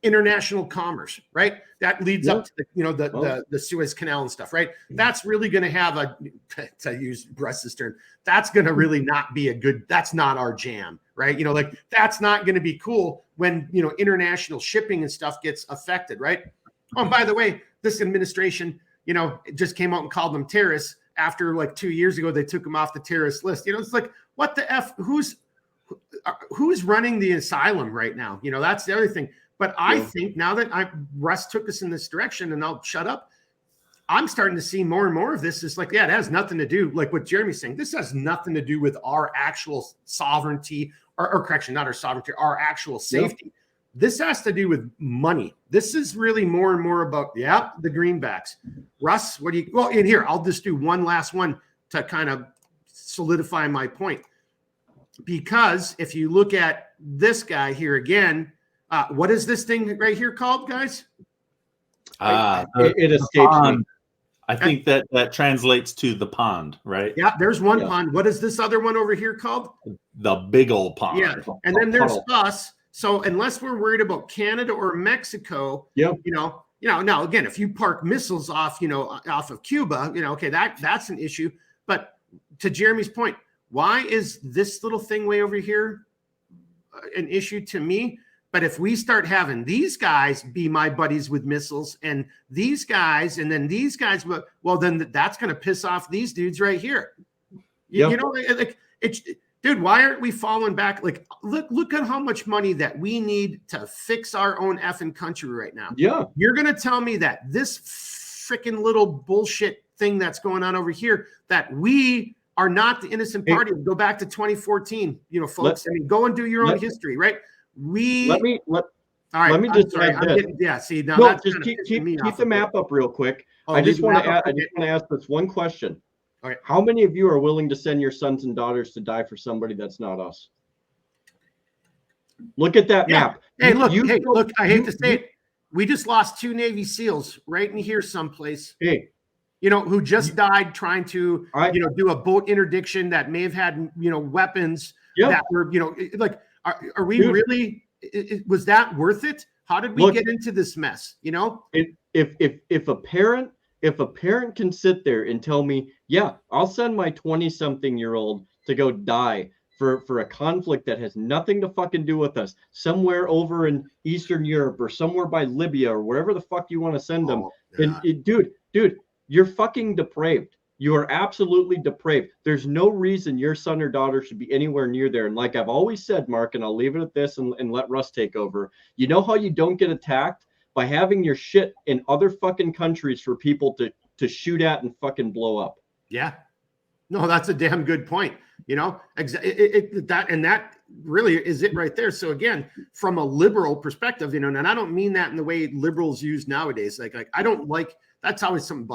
international commerce, right? That leads up to the Suez Canal and stuff, right? That's really going to have to use Russ's term, that's going to really not be that's not our jam, right? That's not going to be cool when, international shipping and stuff gets affected, right? Oh, and by the way, this administration, just came out and called them terrorists after 2 years ago, they took them off the terrorist list. It's like, what the F, who's running the asylum right now? That's the other thing. But I think now that Russ took us in this direction, and I'll shut up, I'm starting to see more and more of this. It's like, it has nothing to do, like what Jeremy's saying. This has nothing to do with our actual sovereignty, or correction, not our sovereignty, our actual safety. Yep. This has to do with money. This is really more and more about, the greenbacks. Russ, what do you, well, in here, I'll just do one last one to kind of solidify my point. Because if you look at this guy here again, what is this thing right here called, guys? It escapes me. I think that translates to the pond, right? Yeah, there's one pond. What is this other one over here called? The big old pond. Yeah, and then there's us. So unless we're worried about Canada or Mexico, now again, if you park missiles off, off of Cuba, okay, that's an issue. But to Jeremy's point, why is this little thing way over here an issue to me? But if we start having these guys be my buddies with missiles and these guys, and then these guys, well, then that's going to piss off these dudes right here. Dude, why aren't we falling back? Look at how much money that we need to fix our own effing country right now. Yeah. You're going to tell me that this freaking little bullshit thing that's going on over here, that we are not the innocent party. Go back to 2014, folks. Go and do your own history, right? Let me just keep the map up real quick. I just want to ask this one question. Okay. How many of you are willing to send your sons and daughters to die for somebody that's not us? Look at that map. Hey, look, I hate to say it. We just lost 2 Navy SEALs right in here someplace. Hey, who just died trying to, do a boat interdiction that may have had, weapons that were, like, are we really, was that worth it? How did we get into this mess? If a parent can sit there and tell me, yeah, I'll send my 20-something-year-old to go die for a conflict that has nothing to fucking do with us, somewhere over in Eastern Europe or somewhere by Libya or wherever the fuck you want to send them. Dude, you're fucking depraved. You are absolutely depraved. There's no reason your son or daughter should be anywhere near there. And like I've always said, Mark, and I'll leave it at this and let Russ take over. You know how you don't get attacked? By having your shit in other fucking countries for people to shoot at and fucking blow up. Yeah. No, that's a damn good point. That really is it right there. So again, from a liberal perspective, and I don't mean that in the way liberals use nowadays. Like I don't like, that's always something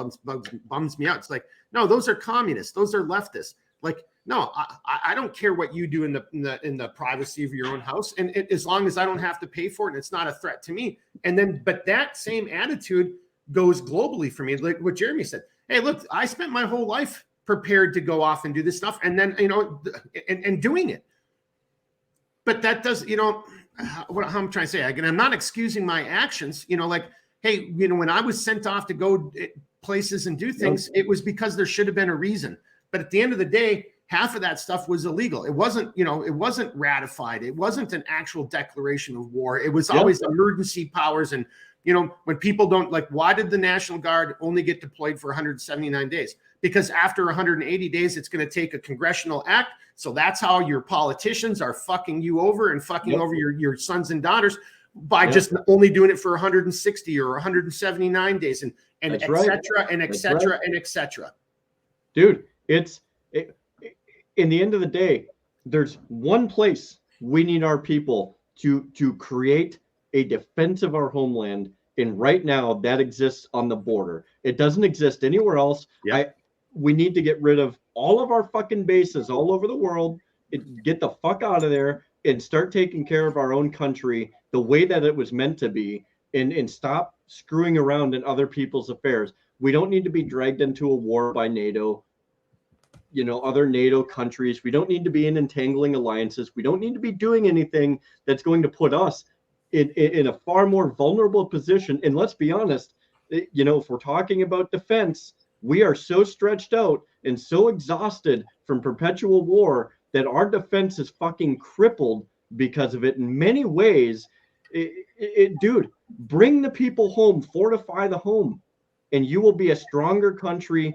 bums me out. It's like, no, those are communists. Those are leftists. Like, no, I don't care what you do in the privacy of your own house. And as long as I don't have to pay for it, and it's not a threat to me. But that same attitude goes globally for me. Like what Jeremy said, hey, look, I spent my whole life prepared to go off and do this stuff. And then, and doing it. But that does, what I'm trying to say, again, I'm not excusing my actions, like, hey, when I was sent off to go places and do things, it was because there should have been a reason. But at the end of the day, half of that stuff was illegal. It wasn't, it wasn't ratified. It wasn't an actual declaration of war. It was always emergency powers. And, when people don't like, why did the National Guard only get deployed for 179 days? Because after 180 days, it's going to take a congressional act. So that's how your politicians are fucking you over and fucking over your sons and daughters by just only doing it for 160 or 179 days and et cetera, and et cetera, and et cetera. Dude, in the end of the day, there's one place we need our people to create a defense of our homeland. And right now that exists on the border. It doesn't exist anywhere else. We need to get rid of all of our fucking bases all over the world, get the fuck out of there and start taking care of our own country the way that it was meant to be and stop screwing around in other people's affairs. We don't need to be dragged into a war by NATO, other NATO countries. We don't need to be in entangling alliances. We don't need to be doing anything that's going to put us in a far more vulnerable position. And let's be honest, if we're talking about defense, we are so stretched out and so exhausted from perpetual war that our defense is fucking crippled because of it in many ways. Dude, bring the people home, fortify the home, and you will be a stronger country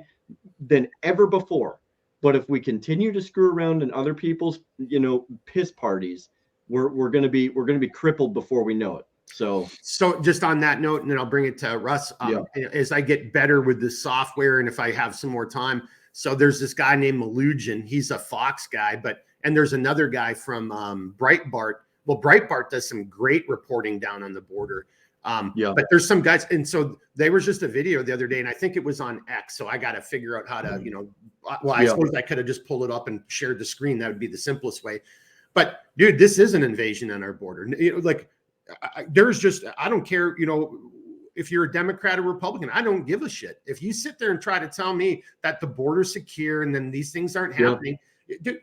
than ever before. But if we continue to screw around in other people's, piss parties, we're going to be crippled before we know it. So just on that note, and then I'll bring it to Russ, as I get better with the software and if I have some more time. So there's this guy named Malugian. He's a Fox guy, and there's another guy from Breitbart. Well, Breitbart does some great reporting down on the border. But there's some guys. And so there was just a video the other day, and I think it was on X. So I got to figure out how to, I suppose I could have just pulled it up and shared the screen. That would be the simplest way. But dude, this is an invasion on our border. There's just, I don't care, if you're a Democrat or Republican, I don't give a shit. If you sit there and try to tell me that the border's secure and then these things aren't happening,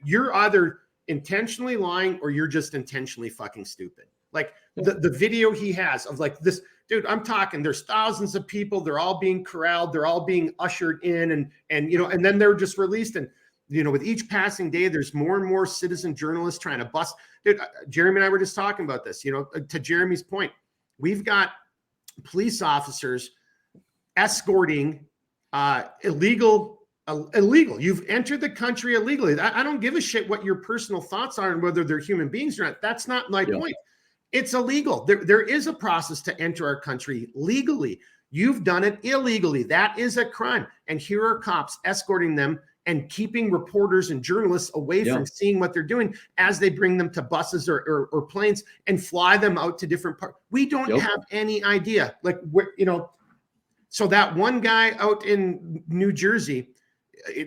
you're either intentionally lying or you're just intentionally fucking stupid. Like the video he has of like this, dude, I'm talking, there's thousands of people. They're all being corralled. They're all being ushered in and then they're just released. And, with each passing day, there's more and more citizen journalists trying to bust. Dude, Jeremy and I were just talking about this, to Jeremy's point. We've got police officers escorting illegal. You've entered the country illegally. I don't give a shit what your personal thoughts are and whether they're human beings or not. That's not my point. It's illegal. There is a process to enter our country legally. You've done it illegally. That is a crime. And here are cops escorting them and keeping reporters and journalists away from seeing what they're doing as they bring them to buses or planes and fly them out to different parts. We don't have any idea. Like, so that one guy out in New Jersey,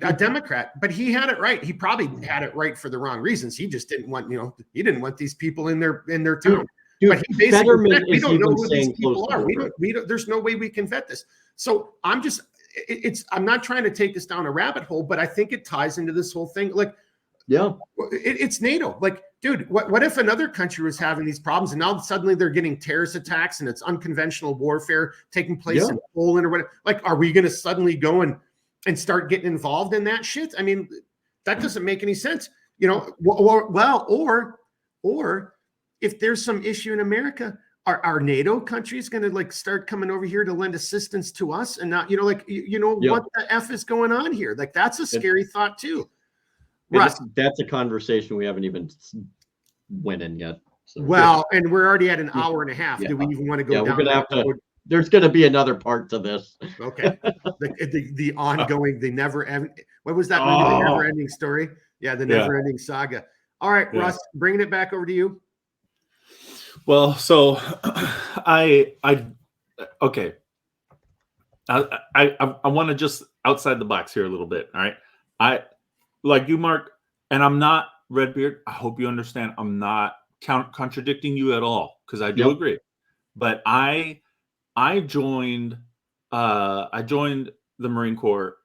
a Democrat, but he had it right. He probably had it right for the wrong reasons. He just didn't want, he didn't want these people in their town. Dude, but he basically, Fetterman we is don't know even who saying these people close are. to There's no way we can vet this. So I'm just, it's, I'm not trying to take this down a rabbit hole, but I think it ties into this whole thing. Like, Yeah. it's NATO. Like, dude, what if another country was having these problems and now suddenly they're getting terrorist attacks and it's unconventional warfare taking place in Poland or whatever? Like, are we going to suddenly go and start getting involved in that shit? I mean, that doesn't make any sense, you know. Or if there's some issue in America, are NATO countries going to like start coming over here to lend assistance to us and not, you know, like, what the F is going on here? Like, that's a scary thought too. Right. That's a conversation we haven't even went in yet. So, well, and we're already at an hour and a half. Do we even want to go down? We're gonna have to. There's going to be another part to this. Okay. The ongoing, the never end. What was that movie? The never ending story. Yeah, the never ending saga. All right, Russ, bringing it back over to you. Well, so I okay. I want to just outside the box here a little bit. All right. I like you, Mark, and I'm not Redbeard. I hope you understand. I'm not contradicting you at all because I do agree. But I joined the Marine Corps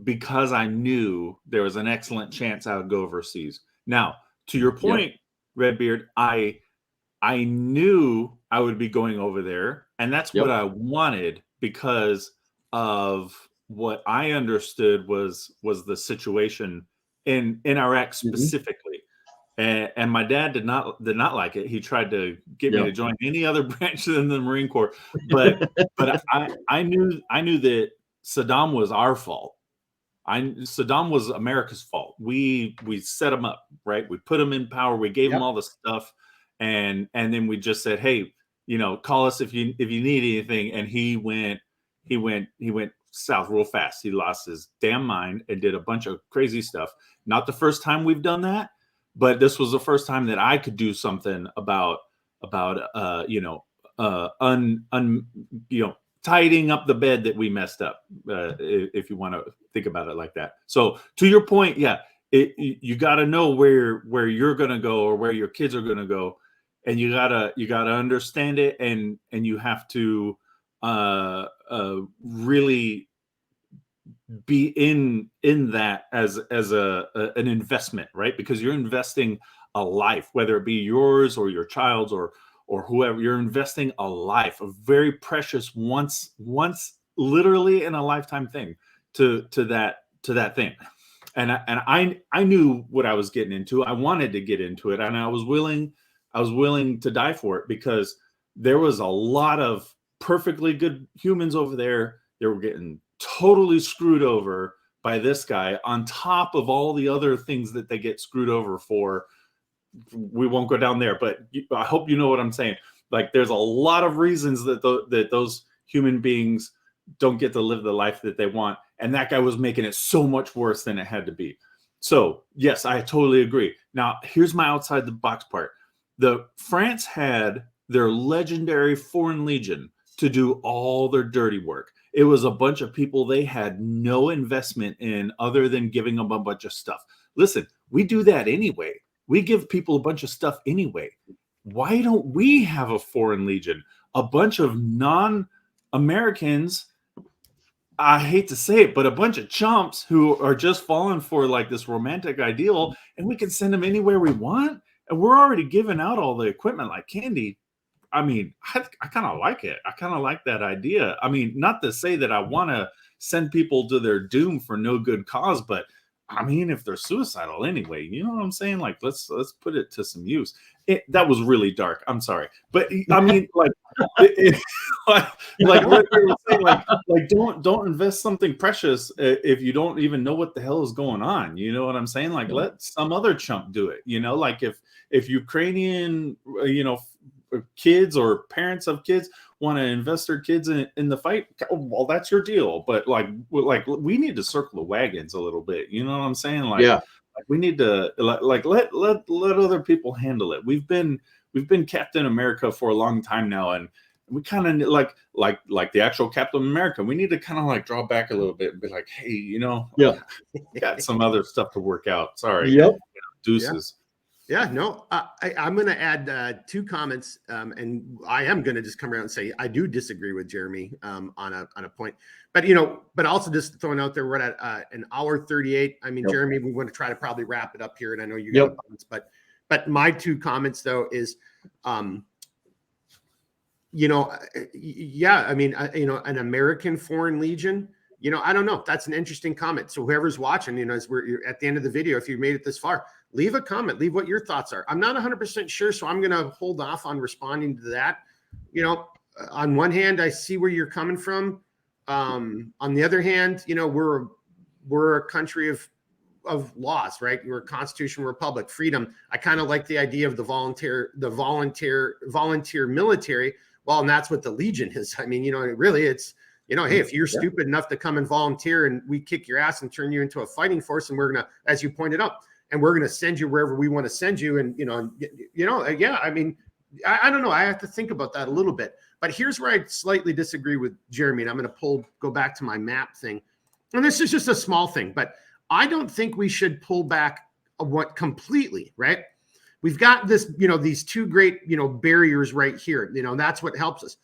because I knew there was an excellent chance I would go overseas. Now, to your point, Redbeard, I knew I would be going over there, and that's what I wanted because of what I understood was the situation in Iraq specifically. And my dad did not like it. He tried to get me to join any other branch than the Marine Corps, but I knew that Saddam was our fault. Saddam was America's fault. We set him up, right? We put him in power. We gave him all the stuff, and then we just said, hey, you know, call us if you need anything. And he went south real fast. He lost his damn mind and did a bunch of crazy stuff. Not the first time we've done that, but this was the first time that I could do something about tidying up the bed that we messed up, if you want to think about it like that. So to your point, you got to know where you're going to go or where your kids are going to go, and you gotta understand it, and you have to really be in that as an investment, right? Because you're investing a life, whether it be yours or your child's or whoever. You're investing a life, a very precious once literally in a lifetime thing to that thing. And I knew what I was getting into. I wanted to get into it, and I was willing to die for it because there was a lot of perfectly good humans over there. They were getting totally screwed over by this guy on top of all the other things that they get screwed over for. We won't go down there, but I hope you know what I'm saying. Like, there's a lot of reasons that those human beings don't get to live the life that they want. And that guy was making it so much worse than it had to be. So yes, I totally agree. Now, here's my outside the box part. France had their legendary Foreign Legion to do all their dirty work. It was a bunch of people they had no investment in other than giving them a bunch of stuff. Listen, we do that anyway. We give people a bunch of stuff anyway. Why don't we have a Foreign Legion? A bunch of non-Americans, I hate to say it, but a bunch of chumps who are just falling for like this romantic ideal, and we can send them anywhere we want. And we're already giving out all the equipment like candy. I mean, I kind of like it. I kind of like that idea. I mean, not to say that I want to send people to their doom for no good cause, but I mean, if they're suicidal anyway, you know what I'm saying? Like, let's put it to some use. That was really dark. I'm sorry, but I mean, like what they were saying, like don't invest something precious if you don't even know what the hell is going on. You know what I'm saying? Like, let some other chump do it. You know, like if Ukrainian, kids or parents of kids want to invest their kids in the fight, well, that's your deal. But like we need to circle the wagons a little bit. You know what I'm saying? Like we need to let other people handle it. We've been Captain America for a long time now, and we kind of like the actual Captain America. We need to kind of like draw back a little bit and be like, hey, we got some other stuff to work out. Sorry. Yep. Deuces. Yeah, no, I'm going to add 2 comments, and I am going to just come around and say I do disagree with Jeremy on a point, but but also just throwing out there, we're at an hour 38. I mean, Yep. Jeremy, we want to try to probably wrap it up here, and I know you Yep. got comments, but my 2 comments though is, yeah, I mean, an American Foreign Legion. I don't know. That's an interesting comment. So whoever's watching, as you're at the end of the video, if you made it this far, leave a comment, leave what your thoughts are. I'm not 100% sure, so I'm going to hold off on responding to that. On one hand, I see where you're coming from. On the other hand, we're a country of laws, right? We're a constitutional republic, freedom. I kind of like the idea of the volunteer military. Well, and that's what the Legion is. I mean, really, it's hey, if you're stupid enough to come and volunteer and we kick your ass and turn you into a fighting force, and we're going to, as you pointed out, and we're going to send you wherever we want to send you. And, yeah, I mean, I don't know. I have to think about that a little bit. But here's where I slightly disagree with Jeremy. And I'm going to go back to my map thing. And this is just a small thing, but I don't think we should pull back completely, right? We've got this, these 2 great, barriers right here. That's what helps us.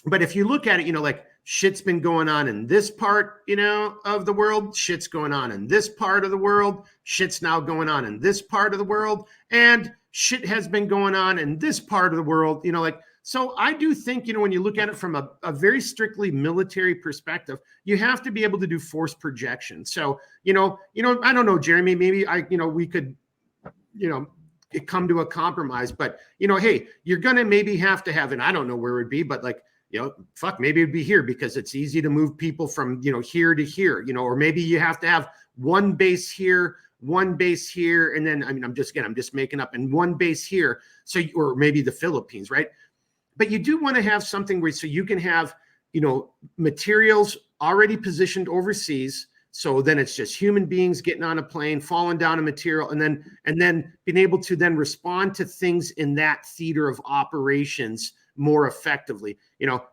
But if you look at it, like shit's been going on in this part, of the world, shit's going on in this part of the world, shit's now going on in this part of the world, and shit has been going on in this part of the world, so I do think, when you look at it from a very strictly military perspective, you have to be able to do force projection. So, I don't know, Jeremy, maybe we could, come to a compromise, but, hey, you're going to maybe have to have, and I don't know where it would be, but maybe it'd be here because it's easy to move people from, here to here, or maybe you have to have one base here, and then, I mean, I'm just making up, and one base here. So, or maybe the Philippines, right? But you do want to have something where, so you can have, materials already positioned overseas. So then it's just human beings getting on a plane, falling down a material, and then being able to then respond to things in that theater of operations more effectively,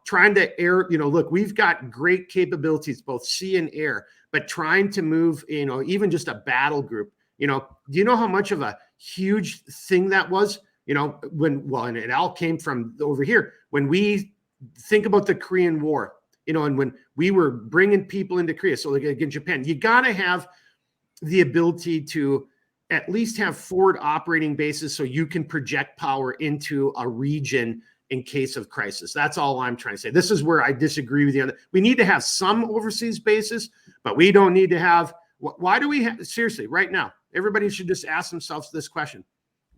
trying to air, look, we've got great capabilities, both sea and air, but trying to move, even just a battle group, do you know how much of a huge thing that was? And it all came from over here. When we think about the Korean War, and when we were bringing people into Korea, so like in Japan, you got to have the ability to at least have forward operating bases so you can project power into a region in case of crisis. That's all I'm trying to say. This is where I disagree with you. We need to have some overseas bases, but we don't need to have, why do we have, seriously, right now, everybody should just ask themselves this question.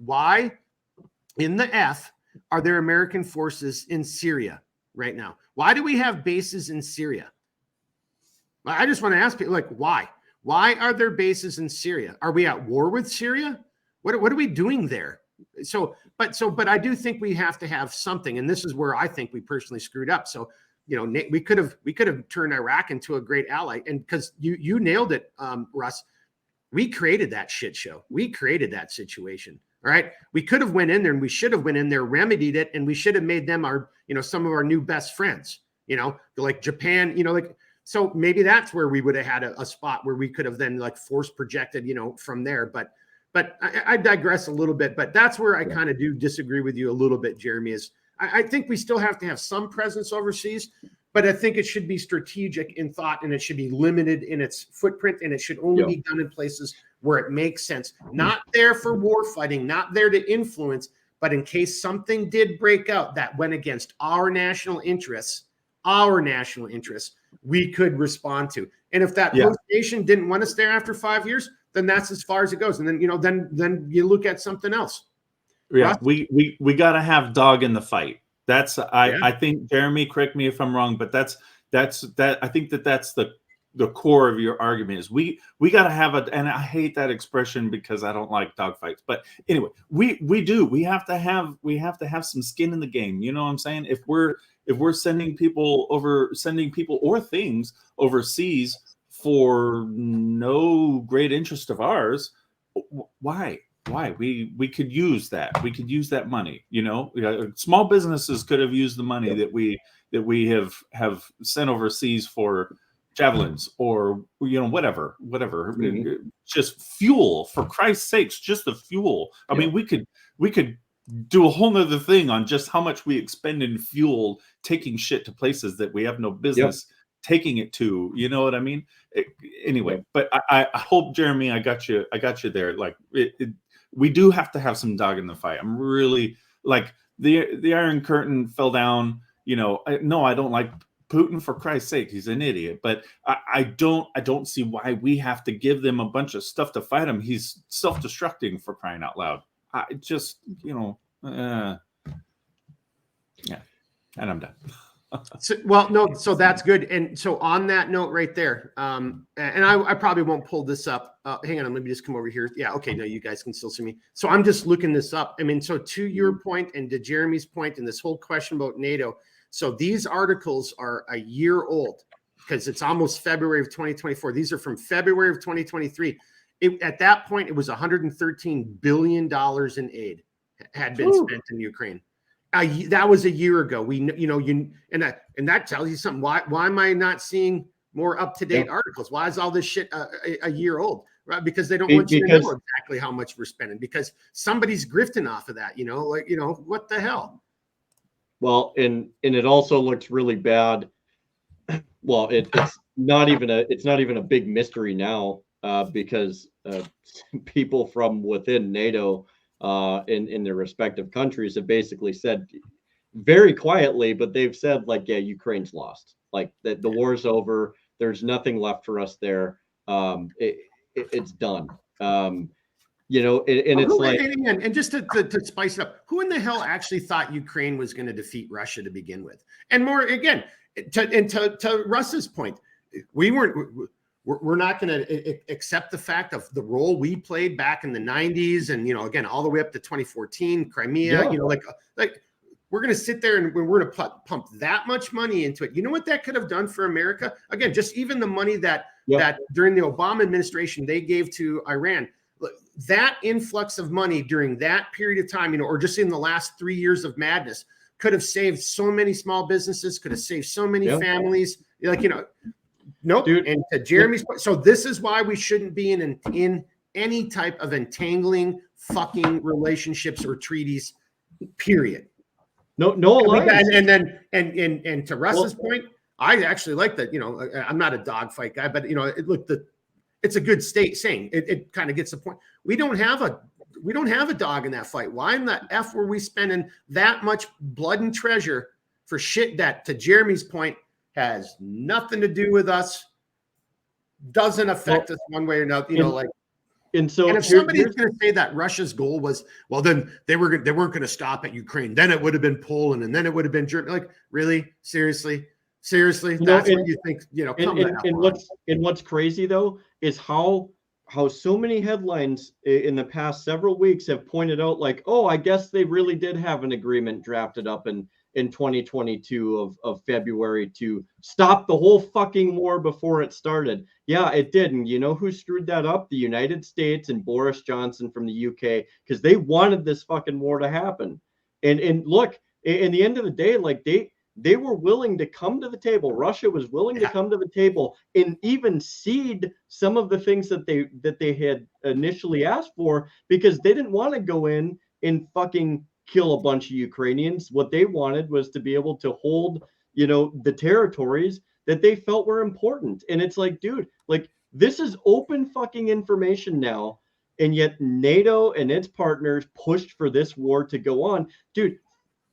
Why in the F are there American forces in Syria right now? Why do we have bases in Syria? I just want to ask people, why? Why are there bases in Syria? Are we at war with Syria? What are we doing there? But I do think we have to have something, and this is where I think we personally screwed up. So, we could have turned Iraq into a great ally, and because you nailed it, Russ, we created that shit show. We created that situation. All right. We could have went in there, and we should have went in there, remedied it, and we should have made them our, some of our new best friends, like Japan, so maybe that's where we would have had a spot where we could have then force projected, from there. But I digress a little bit, but that's where I kind of do disagree with you a little bit, Jeremy, is I think we still have to have some presence overseas, but I think it should be strategic in thought, and it should be limited in its footprint, and it should only be done in places where it makes sense. Not there for war fighting, not there to influence, but in case something did break out that went against our national interests, we could respond to. And if that host nation didn't want us there after 5 years, then that's as far as it goes. And then, then you look at something else. Yeah, Russ? we got to have dog in the fight. That's I think, Jeremy, correct me if I'm wrong, but that's I think that's the core of your argument is we got to have and I hate that expression because I don't like dog fights, but anyway, we have to have some skin in the game. You know what I'm saying? If we're sending people or things overseas for no great interest of ours, why? We could use that. We could use that money. Small businesses could have used the money that we have sent overseas for javelins or whatever, Mhm. just fuel, for Christ's sakes, just the fuel. I mean, we could do a whole nother thing on just how much we expend in fuel taking shit to places that we have no business taking it to. You know what I mean? Anyway, but I hope, Jeremy, I got you there. Like we do have to have some dog in the fight. I'm really like the Iron Curtain fell down. No, I don't like Putin, for Christ's sake. He's an idiot. But I don't see why we have to give them a bunch of stuff to fight him. He's self-destructing, for crying out loud. I just, yeah, and I'm done. So that's good. And so on that note right there, and I probably won't pull this up. Hang on, let me just come over here. Yeah, okay, no, you guys can still see me. So I'm just looking this up. I mean, so to your point and to Jeremy's point and this whole question about NATO, so these articles are a year old because it's almost February of 2024. These are from February of 2023. At that point, it was $113 billion in aid had been spent in Ukraine. That was a year ago. And that tells you something. Why am I not seeing more up-to-date articles? Why is all this shit a year old? Right? Because they don't want you to know exactly how much we're spending, because somebody's grifting off of that. What the hell? Well, and it also looks really bad. Well, it's not even a big mystery now, because people from within NATO in their respective countries have basically said very quietly, but they've said, like, yeah, Ukraine's lost. Like, the war's over. There's nothing left for us there. It's done. It's like, and just to spice it up, who in the hell actually thought Ukraine was going to defeat Russia to begin with? And more, again, to Russ's point, we're not going to accept the fact of the role we played back in the 90s and, again, all the way up to 2014, Crimea, like we're going to sit there and we're going to pump that much money into it. You know what that could have done for America? Again, just even the money that during the Obama administration they gave to Iran, that influx of money during that period of time, or just in the last 3 years of madness, could have saved so many small businesses, could have saved so many families. Nope. Dude, and to Jeremy's point, so this is why we shouldn't be in any type of entangling fucking relationships or treaties, period. No alliance. And to Russ's point, I actually like that. I'm not a dogfight guy, but it's a good saying. It kind of gets the point. We don't have a dog in that fight. Why in the F were we spending that much blood and treasure for shit that, to Jeremy's point, has nothing to do with us, doesn't affect us one way or another, And if somebody's going to say that Russia's goal was, well, then they weren't going to stop at Ukraine, then it would have been Poland, and then it would have been Germany. Like, really, seriously, that's what you think? What's crazy though is how so many headlines in the past several weeks have pointed out, like, oh, I guess they really did have an agreement drafted up in 2022 of February to stop the whole fucking war before it started. Yeah, it did. And you know who screwed that up? The United States and Boris Johnson from the UK, because they wanted this fucking war to happen. And look, in the end of the day, like they were willing to come to the table. Russia was willing to come to the table and even cede some of the things that they had initially asked for, because they didn't want to go in and fucking kill a bunch of Ukrainians. What they wanted was to be able to hold, the territories that they felt were important. And it's like, dude, like, this is open fucking information now. And yet NATO and its partners pushed for this war to go on. Dude,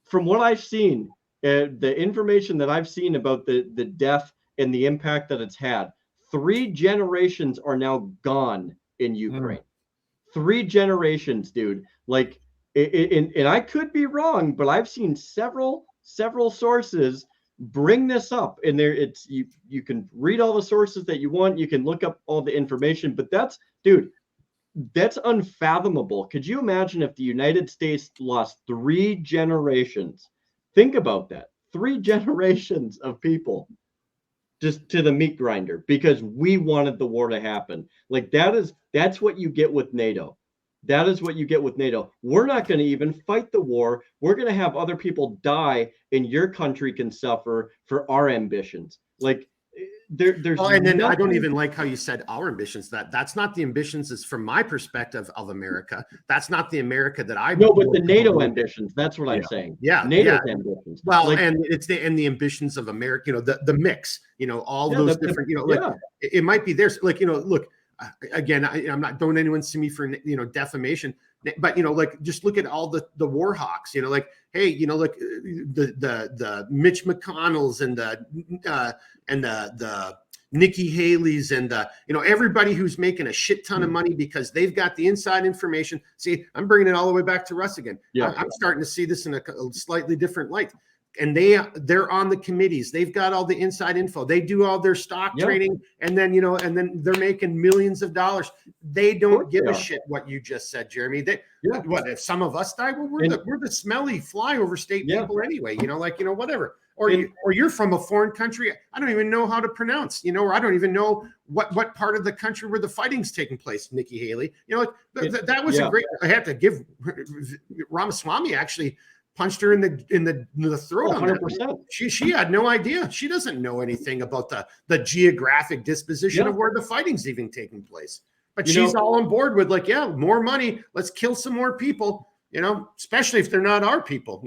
from what I've seen, the information that I've seen about the death and the impact that it's had, 3 generations are now gone in Ukraine. 3 generations, dude. Like, and I could be wrong, but I've seen several sources bring this up, and you can read all the sources that you want, you can look up all the information, but that's unfathomable. Could you imagine if the United States lost 3 generations? Think about that. 3 generations of people just to the meat grinder because we wanted the war to happen. Like, that's what you get with NATO. That is what you get with NATO. We're not going to even fight the war. We're going to have other people die, and your country can suffer for our ambitions. Like, there's and then I don't nothing- even like how you said our ambitions. That's not the ambitions is from my perspective of America. That's not the America that I No, but the NATO ambitions, that's what I'm Yeah. saying. Yeah, NATO's yeah. ambitions. Well, Like, and it's the ambitions of America, the mix, all yeah, those different, like yeah. it might be theirs. Like, look, again, I'm not, don't anyone see me for, defamation, but, like, just look at all the war hawks, like, hey, like the Mitch McConnells and the Nikki Haley's and everybody who's making a shit ton of money because they've got the inside information. See, I'm bringing it all the way back to Russ again. Yeah. I'm starting to see this in a slightly different light. And they're on the committees. They've got all the inside info. They do all their stock trading, and then and then they're making millions of dollars. They don't give a shit what you just said, Jeremy. What if some of us die? Well, we're the smelly flyover state people anyway. Whatever. Or you're from a foreign country. I don't even know how to pronounce. Or I don't even know what part of the country where the fighting's taking place. Nikki Haley. That was a great. I have to give Ramaswamy actually punched her in the throat. 100%. She had no idea. She doesn't know anything about the geographic disposition of where the fighting's even taking place. But she's all on board with more money. Let's kill some more people, especially if they're not our people,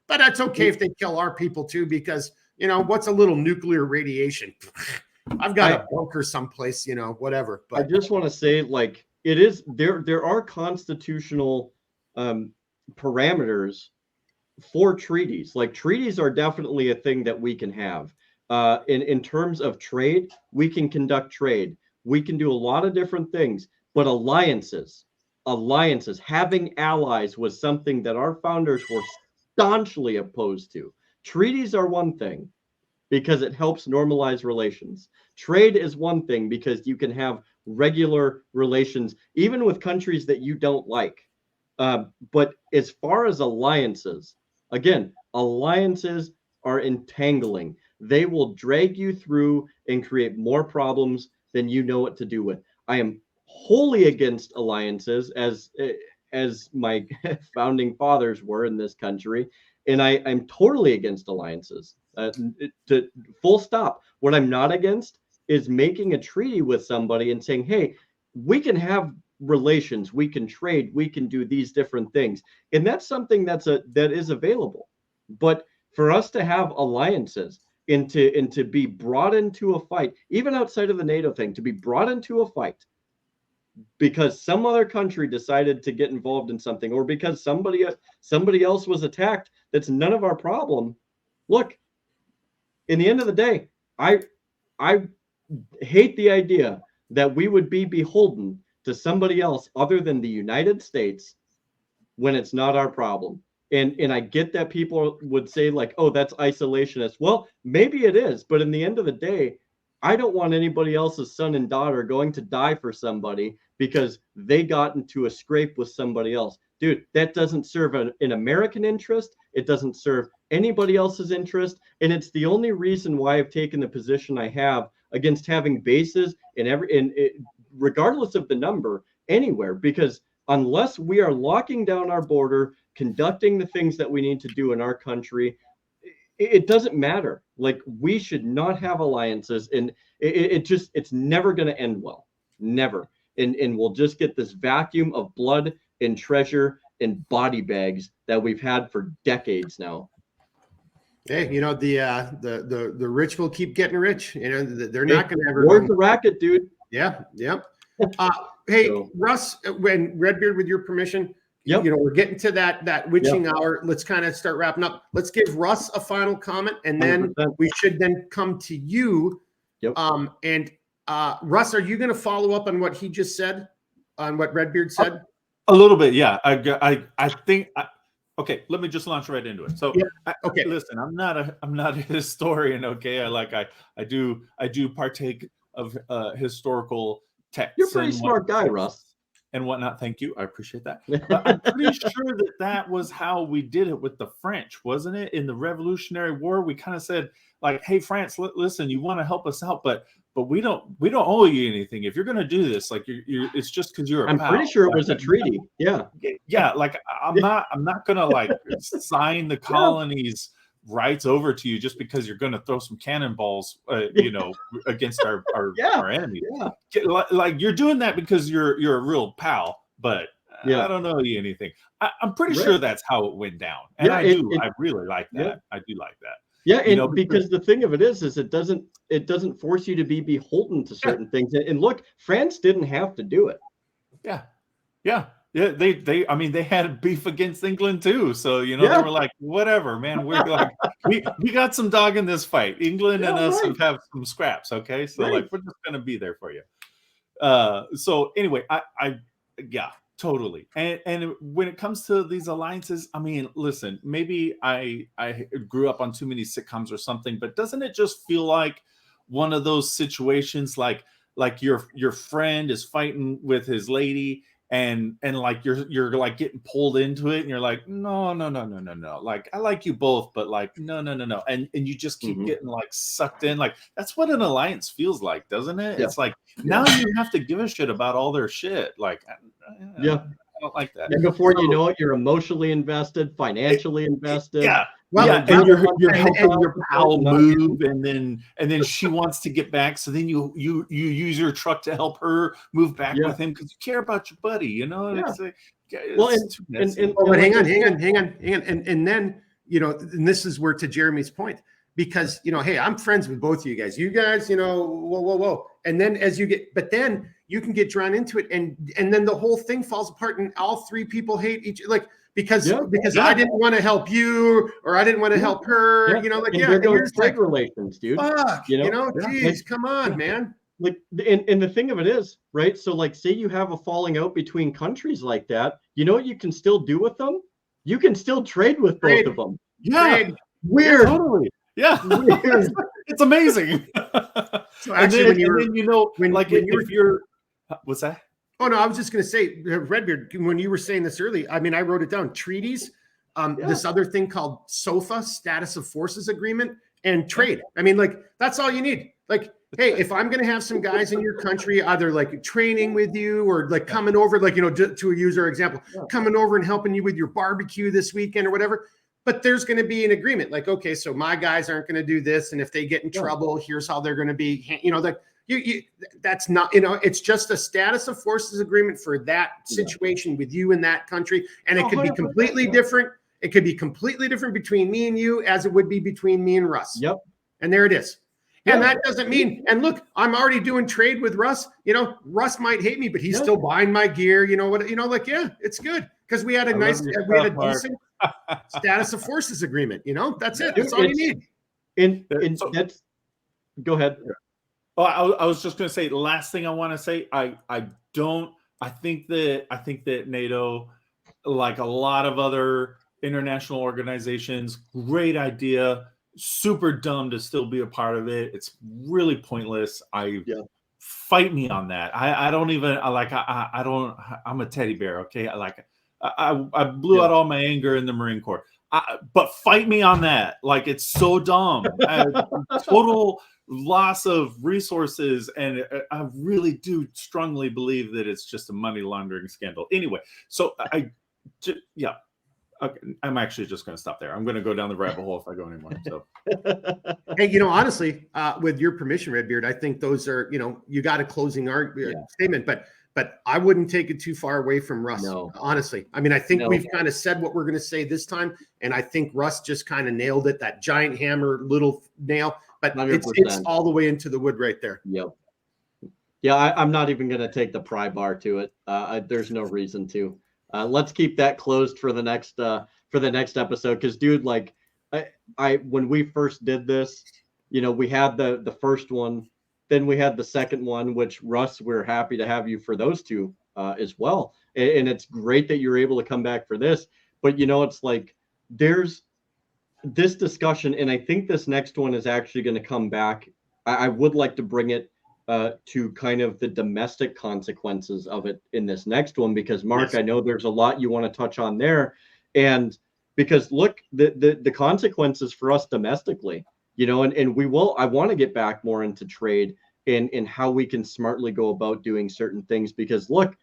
But that's okay if they kill our people too, because, what's a little nuclear radiation? I've got a bunker someplace, whatever. But I just want to say, like, it is there are constitutional parameters for treaties. Like, treaties are definitely a thing that we can have. In terms of trade, we can conduct trade. We can do a lot of different things, but alliances, having allies was something that our founders were staunchly opposed to. Treaties are one thing because it helps normalize relations. Trade is one thing because you can have regular relations, even with countries that you don't like. But as far as alliances, again, alliances are entangling. They will drag you through and create more problems than you know what to do with. I am wholly against alliances, as my founding fathers were in this country, and I'm totally against alliances. To full stop. What I'm not against is making a treaty with somebody and saying, hey, we can have relations, we can trade, we can do these different things, and that's something that is available. But for us to have alliances and to be brought into a fight, even outside of the NATO thing, to be brought into a fight because some other country decided to get involved in something, or because somebody else was attacked, that's none of our problem. Look, in the end of the day, I hate the idea that we would be beholden to somebody else other than the United States when it's not our problem. And I get that people would say, like, oh, that's isolationist. Well, maybe it is, but in the end of the day, I don't want anybody else's son and daughter going to die for somebody because they got into a scrape with somebody else. Dude, that doesn't serve an American interest. It doesn't serve anybody else's interest. And it's the only reason why I've taken the position I have against having bases regardless of the number anywhere, because unless we are locking down our border, conducting the things that we need to do in our country, it doesn't matter. Like, we should not have alliances, and it's never going to end well. Never. And we'll just get this vacuum of blood and treasure and body bags that we've had for decades now. Hey, the rich will keep getting rich. They're not going to ever. Where's the racket, dude? Yeah. Hey, So, Russ, when Redbeard, with your permission, yep. We're getting to that witching hour. Let's kind of start wrapping up. Let's give Russ a final comment, and then 100%. we should then come to you. Yep. Russ, are you going to follow up on what he just said, on what Redbeard said? A little bit, yeah. I think. Okay, let me just launch right into it. So, okay. Listen, I'm not a historian. Okay, I do partake of historical texts. You're a pretty smart guy, Russ. And whatnot. Thank you. I appreciate that. But I'm pretty sure that was how we did it with the French, wasn't it? In the Revolutionary War, we kind of said, like, "Hey, France, listen, you want to help us out, but we don't owe you anything. If you're going to do this, like, it's just because you're a I'm pal." pretty sure it was a treaty. Yeah. Yeah. Like, I'm not going to, like, sign the colonies rights over to you just because you're going to throw some cannonballs, against our enemy. Like you're doing that because you're a real pal, but I don't know you anything. I'm pretty sure that's how it went down, and I really like that. I do like that. Yeah, and because the thing of it is it doesn't force you to be beholden to certain things. And look, France didn't have to do it. Yeah. They had beef against England too. So they were like, whatever, man. We're like, we got some dog in this fight. England and us have some scraps. Okay, so like we're just gonna be there for you. So anyway, I totally. And when it comes to these alliances, I mean, listen, maybe I grew up on too many sitcoms or something, but doesn't it just feel like one of those situations like your friend is fighting with his lady and like you're like getting pulled into it and you're like, no. Like, I like you both, but like, no. And you just keep getting like sucked in. Like, that's what an alliance feels like, doesn't it? Yeah. It's like, now you have to give a shit about all their shit. Like, I don't like that. And before you know it, you're emotionally invested, financially invested. Yeah. Well, and you're helping your pal move, and then she wants to get back, so then you use your truck to help her move back with him because you care about your buddy, It's like, but hang on, and then and this is where, to Jeremy's point, because hey, I'm friends with both of you guys. You guys, whoa, and then but then you can get drawn into it, and then the whole thing falls apart, and all three people hate each because I didn't want to help you, or I didn't want to help her, here's trade relations, dude. Fuck, geez, come on, man. Like, and the thing of it is, right? So, like, say you have a falling out between countries like that, you know what you can still do with them? You can still trade with both of them. Yeah, weird. Yeah, totally. Yeah, weird. It's amazing. So actually, if you're, what's that? Oh, no, I was just going to say, Redbeard, when you were saying this earlier, I mean, I wrote it down, treaties, this other thing called SOFA, Status of Forces Agreement, and trade. I mean, like, that's all you need. Like, hey, if I'm going to have some guys in your country, either like training with you or like coming over, like, to use our example, coming over and helping you with your barbecue this weekend or whatever, but there's going to be an agreement. Like, okay, so my guys aren't going to do this. And if they get in trouble, here's how they're going to be, that's not, it's just a status of forces agreement for that situation with you in that country. And it could be completely different. It could be completely different between me and you as it would be between me and Russ. Yep. And there it is. And that doesn't mean, and look, I'm already doing trade with Russ. Decent, might hate me, but he's still buying my gear. It's good. Because we had a decent status of forces agreement. That's it. That's all you need. And that's, go ahead. Oh, I was just going to say, the last thing I want to say, I think that NATO, like a lot of other international organizations, great idea, super dumb to still be a part of it. It's really pointless. Fight me on that. I don't even, I'm a teddy bear. Okay. I blew out all my anger in the Marine Corps. But fight me on that. Like, it's so dumb. Total loss of resources, and I really do strongly believe that it's just a money laundering scandal. Anyway, so okay, I'm actually just going to stop there. I'm going to go down the rabbit hole if I go anymore. So, hey, honestly, with your permission, Redbeard, I think those are, you got a closing statement, but I wouldn't take it too far away from Russ. No. Honestly, I mean, I think we've kind of said what we're going to say this time, and I think Russ just kind of nailed it. That giant hammer, little nail. But it's all the way into the wood right there. Yep. Yeah, I'm not even going to take the pry bar to it. There's no reason to. Let's keep that closed for the next episode. Because, dude, like, I when we first did this, we had the first one, then we had the second one, which, Russ, we're happy to have you for those two as well. And it's great that you're able to come back for this. But it's like there's this discussion, and I think this next one is actually going to come back. I would like to bring it to kind of the domestic consequences of it in this next one, because Mark, I know there's a lot you want to touch on there, and because look, the consequences for us domestically, and we will. I want to get back more into trade and how we can smartly go about doing certain things, because look,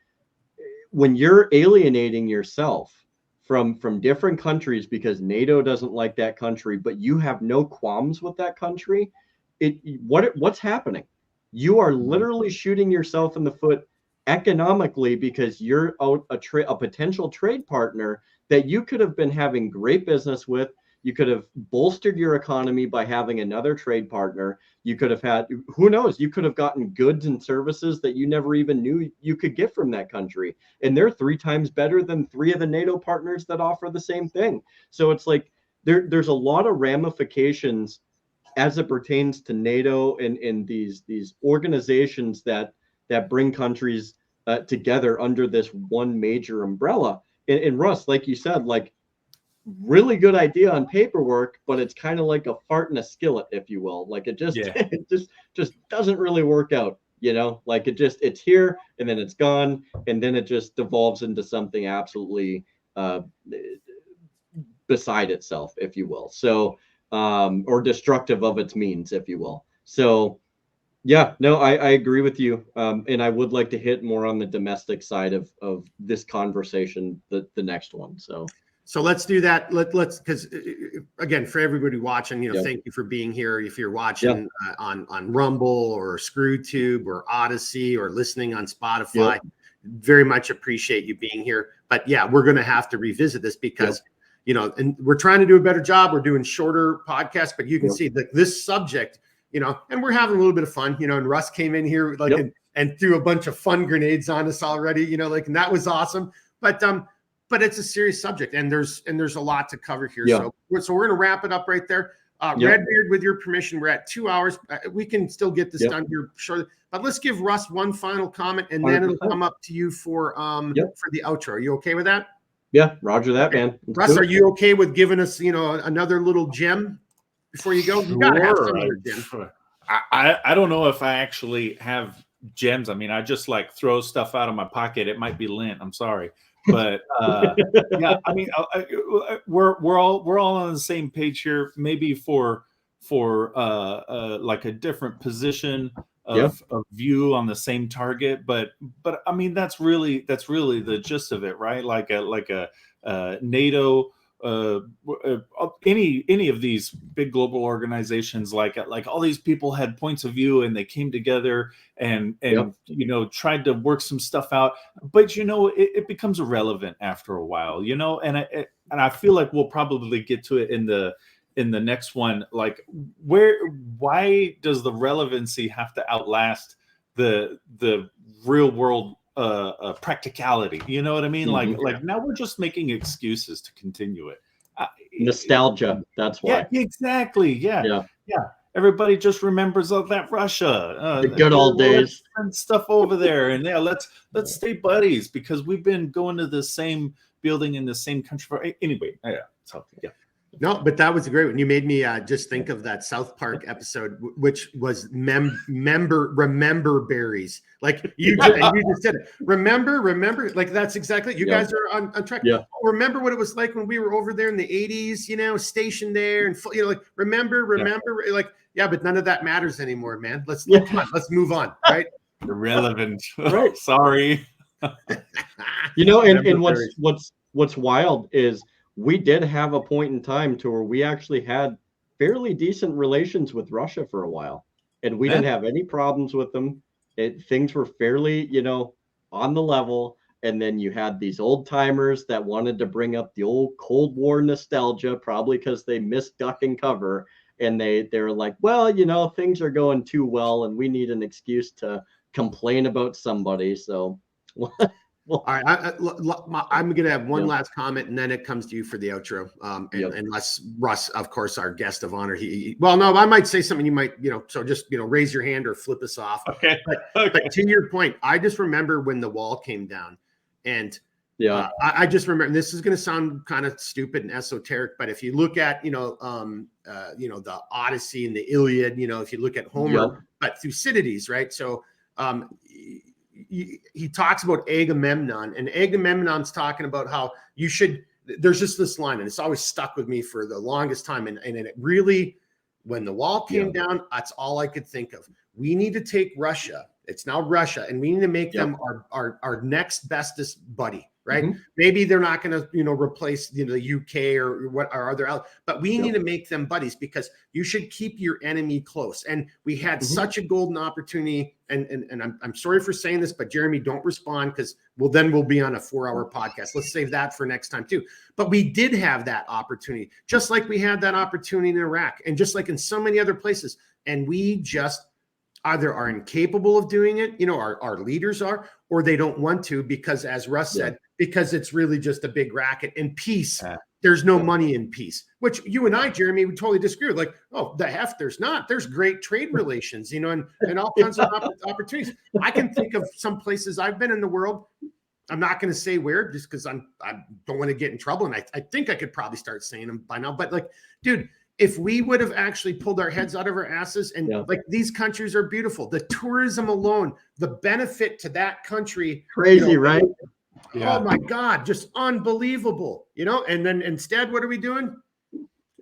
when you're alienating yourself from different countries because NATO doesn't like that country, but you have no qualms with that country, what's happening? You are literally shooting yourself in the foot economically because you're a potential trade partner that you could have been having great business with. You could have bolstered your economy by having another trade partner. You could have had, who knows, you could have gotten goods and services that you never even knew you could get from that country. And they're 3 times better than 3 of the NATO partners that offer the same thing. So it's like there's a lot of ramifications as it pertains to NATO and these organizations that bring countries together under this one major umbrella. And Russ, like you said, like, really good idea on paperwork, but it's kind of like a fart in a skillet, if you will. Like it just it just doesn't really work out, you know, like it's here and then it's gone, and then it just devolves into something absolutely beside itself, if you will. So or destructive of its means, if you will. So yeah, no, I agree with you. And I would like to hit more on the domestic side of this conversation, the next one. So let's do that. Let's, because again, for everybody watching, you know, thank you for being here. If you're watching on Rumble or ScrewTube or Odyssey or listening on Spotify, very much appreciate you being here. But yeah, we're going to have to revisit this because, you know, and we're trying to do a better job. We're doing shorter podcasts, but you can see that this subject, you know, and we're having a little bit of fun, you know, and Russ came in here like and threw a bunch of fun grenades on us already, you know, like, and that was awesome. But it's a serious subject, and there's a lot to cover here. So we're going to wrap it up right there. Redbeard, with your permission, we're at 2 hours. We can still get this done here shortly, but let's give Russ one final comment, and then it'll come up to you for the outro. Are you okay with that? Yeah, Roger that, man. Russ, are you okay with giving us, you know, another little gem before you go? You gotta have some other gem. I don't know if I actually have gems. I mean, I just like throw stuff out of my pocket. It might be lint. I'm sorry. But yeah, I mean, we're all on the same page here. Maybe for like a different position of view on the same target, but I mean that's really the gist of it, right? Like a NATO, any of these big global organizations, like all these people had points of view and they came together and you know, tried to work some stuff out, but you know, it becomes irrelevant after a while, you know, and I feel like we'll probably get to it in the next one. Like, why does the relevancy have to outlast the real world practicality? You know what I mean? Like now we're just making excuses to continue it. Nostalgia, that's why. Yeah, exactly. Yeah. Everybody just remembers of that Russia, the good old days, and stuff over there, and let's stay buddies because we've been going to the same building in the same country for anyway. No, but that was a great one. You made me just think of that South Park episode, which was remember berries. Like you just said it. Remember, like that's exactly. You guys are on track. Yeah. Remember what it was like when we were over there in the 80s, you know, stationed there, and you know, like remember, like but none of that matters anymore, man. Let's move on, right? Irrelevant. Right. Sorry. You know, and what's wild is we did have a point in time to where we actually had fairly decent relations with Russia for a while, and we didn't have any problems with them. Things were fairly, you know, on the level. And then you had these old timers that wanted to bring up the old Cold War nostalgia, probably because they missed duck and cover. And they were like, well, you know, things are going too well, and we need an excuse to complain about somebody. So all right, I'm going to have one last comment, and then it comes to you for the outro. Unless Russ, of course, our guest of honor, well, no, I might say something you might, you know, so just, you know, raise your hand or flip us off. Okay. But to your point, I just remember when the wall came down, and I just remember, and this is going to sound kind of stupid and esoteric, but if you look at, you know, the Odyssey and the Iliad, you know, if you look at Homer, but Thucydides, right? So, he talks about Agamemnon, and Agamemnon's talking about how you should, there's just this line, and it's always stuck with me for the longest time. And it really, when the wall came down, that's all I could think of. We need to take Russia. It's now Russia, and we need to make them our next bestest buddy. right? Mhm. Maybe they're not going to, replace, the UK or what our other, but we need to make them buddies, because you should keep your enemy close. And we had such a golden opportunity. And I'm sorry for saying this, but Jeremy, don't respond, because we'll be on a 4-hour podcast. Let's save that for next time too. But we did have that opportunity, just like we had that opportunity in Iraq, and just like in so many other places. And we just either are incapable of doing it, our leaders are, or they don't want to, because, as Russ said, because it's really just a big racket. And peace, there's no money in peace, which you and I, Jeremy, would totally disagree with. Like, oh, the F, there's not. There's great trade relations, and all kinds of opportunities. I can think of some places I've been in the world. I'm not going to say where, just because I don't want to get in trouble. And I think I could probably start saying them by now. But, like, dude, if we would have actually pulled our heads out of our asses, and like, these countries are beautiful. The tourism alone, the benefit to that country. Crazy, right? Oh my God, just unbelievable. And then instead, what are we doing?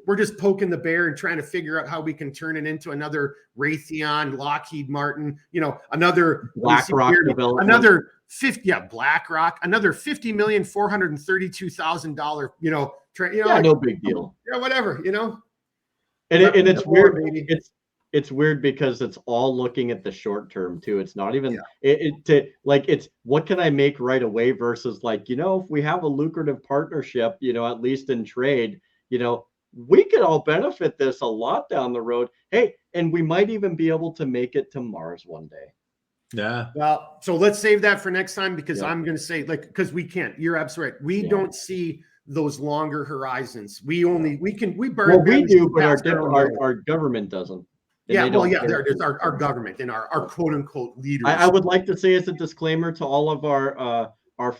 We're just poking the bear and trying to figure out how we can turn it into another Raytheon, Lockheed Martin, another BlackRock development. another BlackRock, another $50,432,000, no big deal. Whatever, And it's weird. Baby. It's weird because it's all looking at the short term too. It's not even it's what can I make right away versus, like, if we have a lucrative partnership, at least in trade, we could all benefit this a lot down the road. Hey, and we might even be able to make it to Mars one day. Yeah. Well, so let's save that for next time, because I'm going to say, like, because we can't. You're absolutely right. We don't see those longer horizons. We burn. Well, we do, but our government doesn't. There's our government and our quote unquote leaders. I would like to say, as a disclaimer to all of our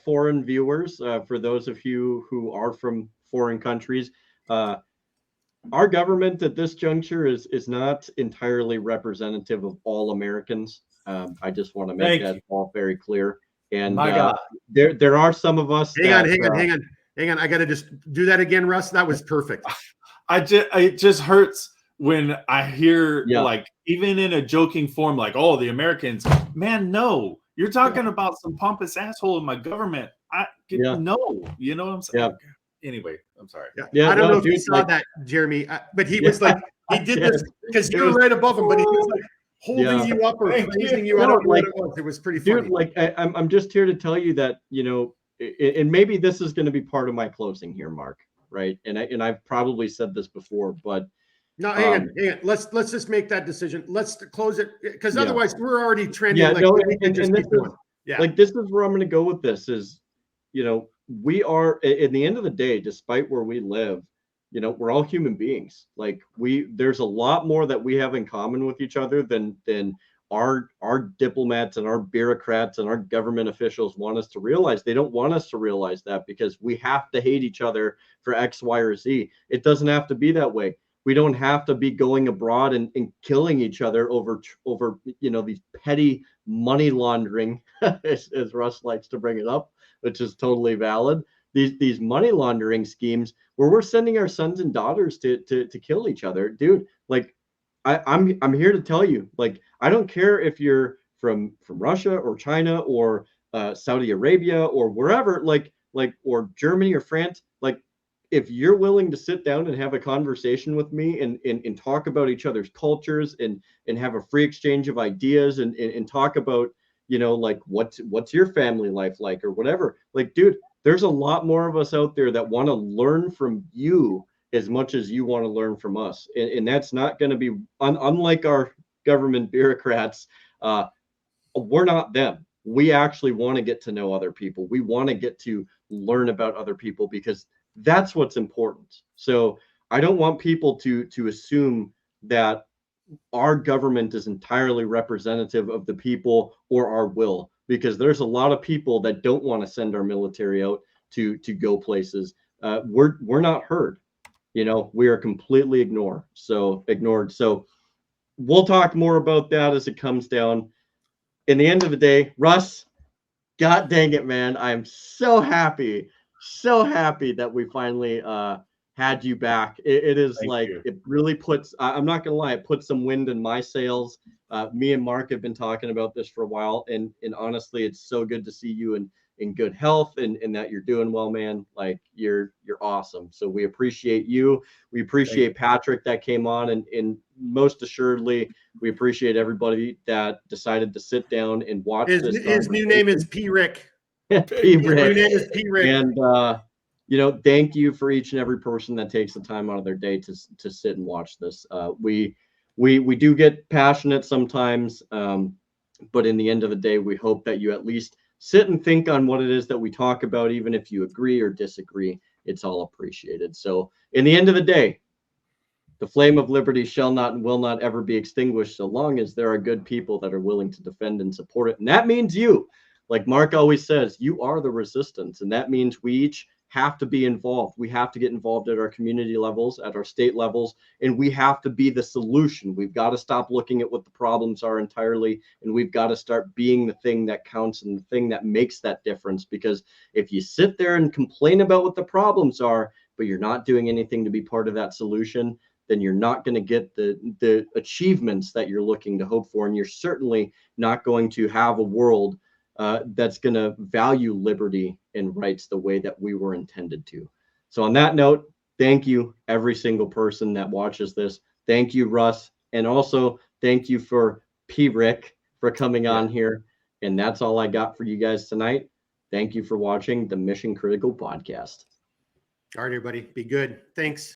foreign viewers, for those of you who are from foreign countries, our government at this juncture is not entirely representative of all Americans. I just want to make that all very clear. And my God, there are some of us. Hang on. I got to just do that again, Russ. That was perfect. It just hurts when I hear, like, even in a joking form, like, oh, the Americans, man, no, you're talking about some pompous asshole in my government. No, you know what I'm saying? Anyway, I'm sorry. I don't know if you saw that, Jeremy, but he was like, he did this because you were right above him, but he was like holding you up or praising you. I don't know what it was. It was pretty funny. Dude, like, I'm just here to tell you that, and maybe this is going to be part of my closing here, Mark, right? And I've probably said this before, but no, hang on. Let's just make that decision. Let's close it, because otherwise we're already trending. Like this is where I'm going to go with this. Is, we are, at the end of the day, despite where we live, we're all human beings. Like, there's a lot more that we have in common with each other than our diplomats and our bureaucrats and our government officials want us to realize. They don't want us to realize that, because we have to hate each other for X, Y, or Z. It doesn't have to be that way. We don't have to be going abroad and killing each other over these petty money laundering, as Russ likes to bring it up, which is totally valid. These money laundering schemes where we're sending our sons and daughters to kill each other, dude. Like, I'm here to tell you, like, I don't care if you're from Russia or China or Saudi Arabia or wherever, like or Germany or France. Like, if you're willing to sit down and have a conversation with me and talk about each other's cultures and have a free exchange of ideas and talk about, like, what's your family life like or whatever, like, dude, there's a lot more of us out there that want to learn from you as much as you want to learn from us. And that's not going to be, unlike our government bureaucrats, we're not them. We actually want to get to know other people. We want to get to learn about other people, because that's what's important. So I don't want people to assume that our government is entirely representative of the people or our will, because there's a lot of people that don't want to send our military out to go places. We're not heard. We are completely ignored. So we'll talk more about that as it comes down. In the end of the day, Russ, God dang it, man, I'm so happy that we finally had you back. It is it really puts, I'm not gonna lie, it puts some wind in my sails. Me and Mark have been talking about this for a while, and honestly, it's so good to see you in good health and that you're doing well, man. Like you're awesome. So we appreciate you. We appreciate Patrick that came on, and most assuredly, we appreciate everybody that decided to sit down and watch this. His new name is P. Rick. P. His new Rick. name is P. Rick. And you know, thank you for each and every person that takes the time out of their day to sit and watch this. We do get passionate sometimes, but in the end of the day, we hope that you at least sit and think on what it is that we talk about, even if you agree or disagree. It's all appreciated. So in the end of the day, the flame of liberty shall not and will not ever be extinguished so long as there are good people that are willing to defend and support it. And that means you. Like Mark always says, you are the resistance. And that means we each have to be involved. We have to get involved at our community levels, at our state levels, and we have to be the solution. We've got to stop looking at what the problems are entirely, and we've got to start being the thing that counts and the thing that makes that difference. Because if you sit there and complain about what the problems are, but you're not doing anything to be part of that solution, then you're not going to get the achievements that you're looking to hope for. And you're certainly not going to have a world that's going to value liberty and rights the way that we were intended to. So on that note, thank you, every single person that watches this. Thank you, Russ. And also thank you for P. Rick for coming on here. And that's all I got for you guys tonight. Thank you for watching the Mission Critical Podcast. All right, everybody. Be good. Thanks.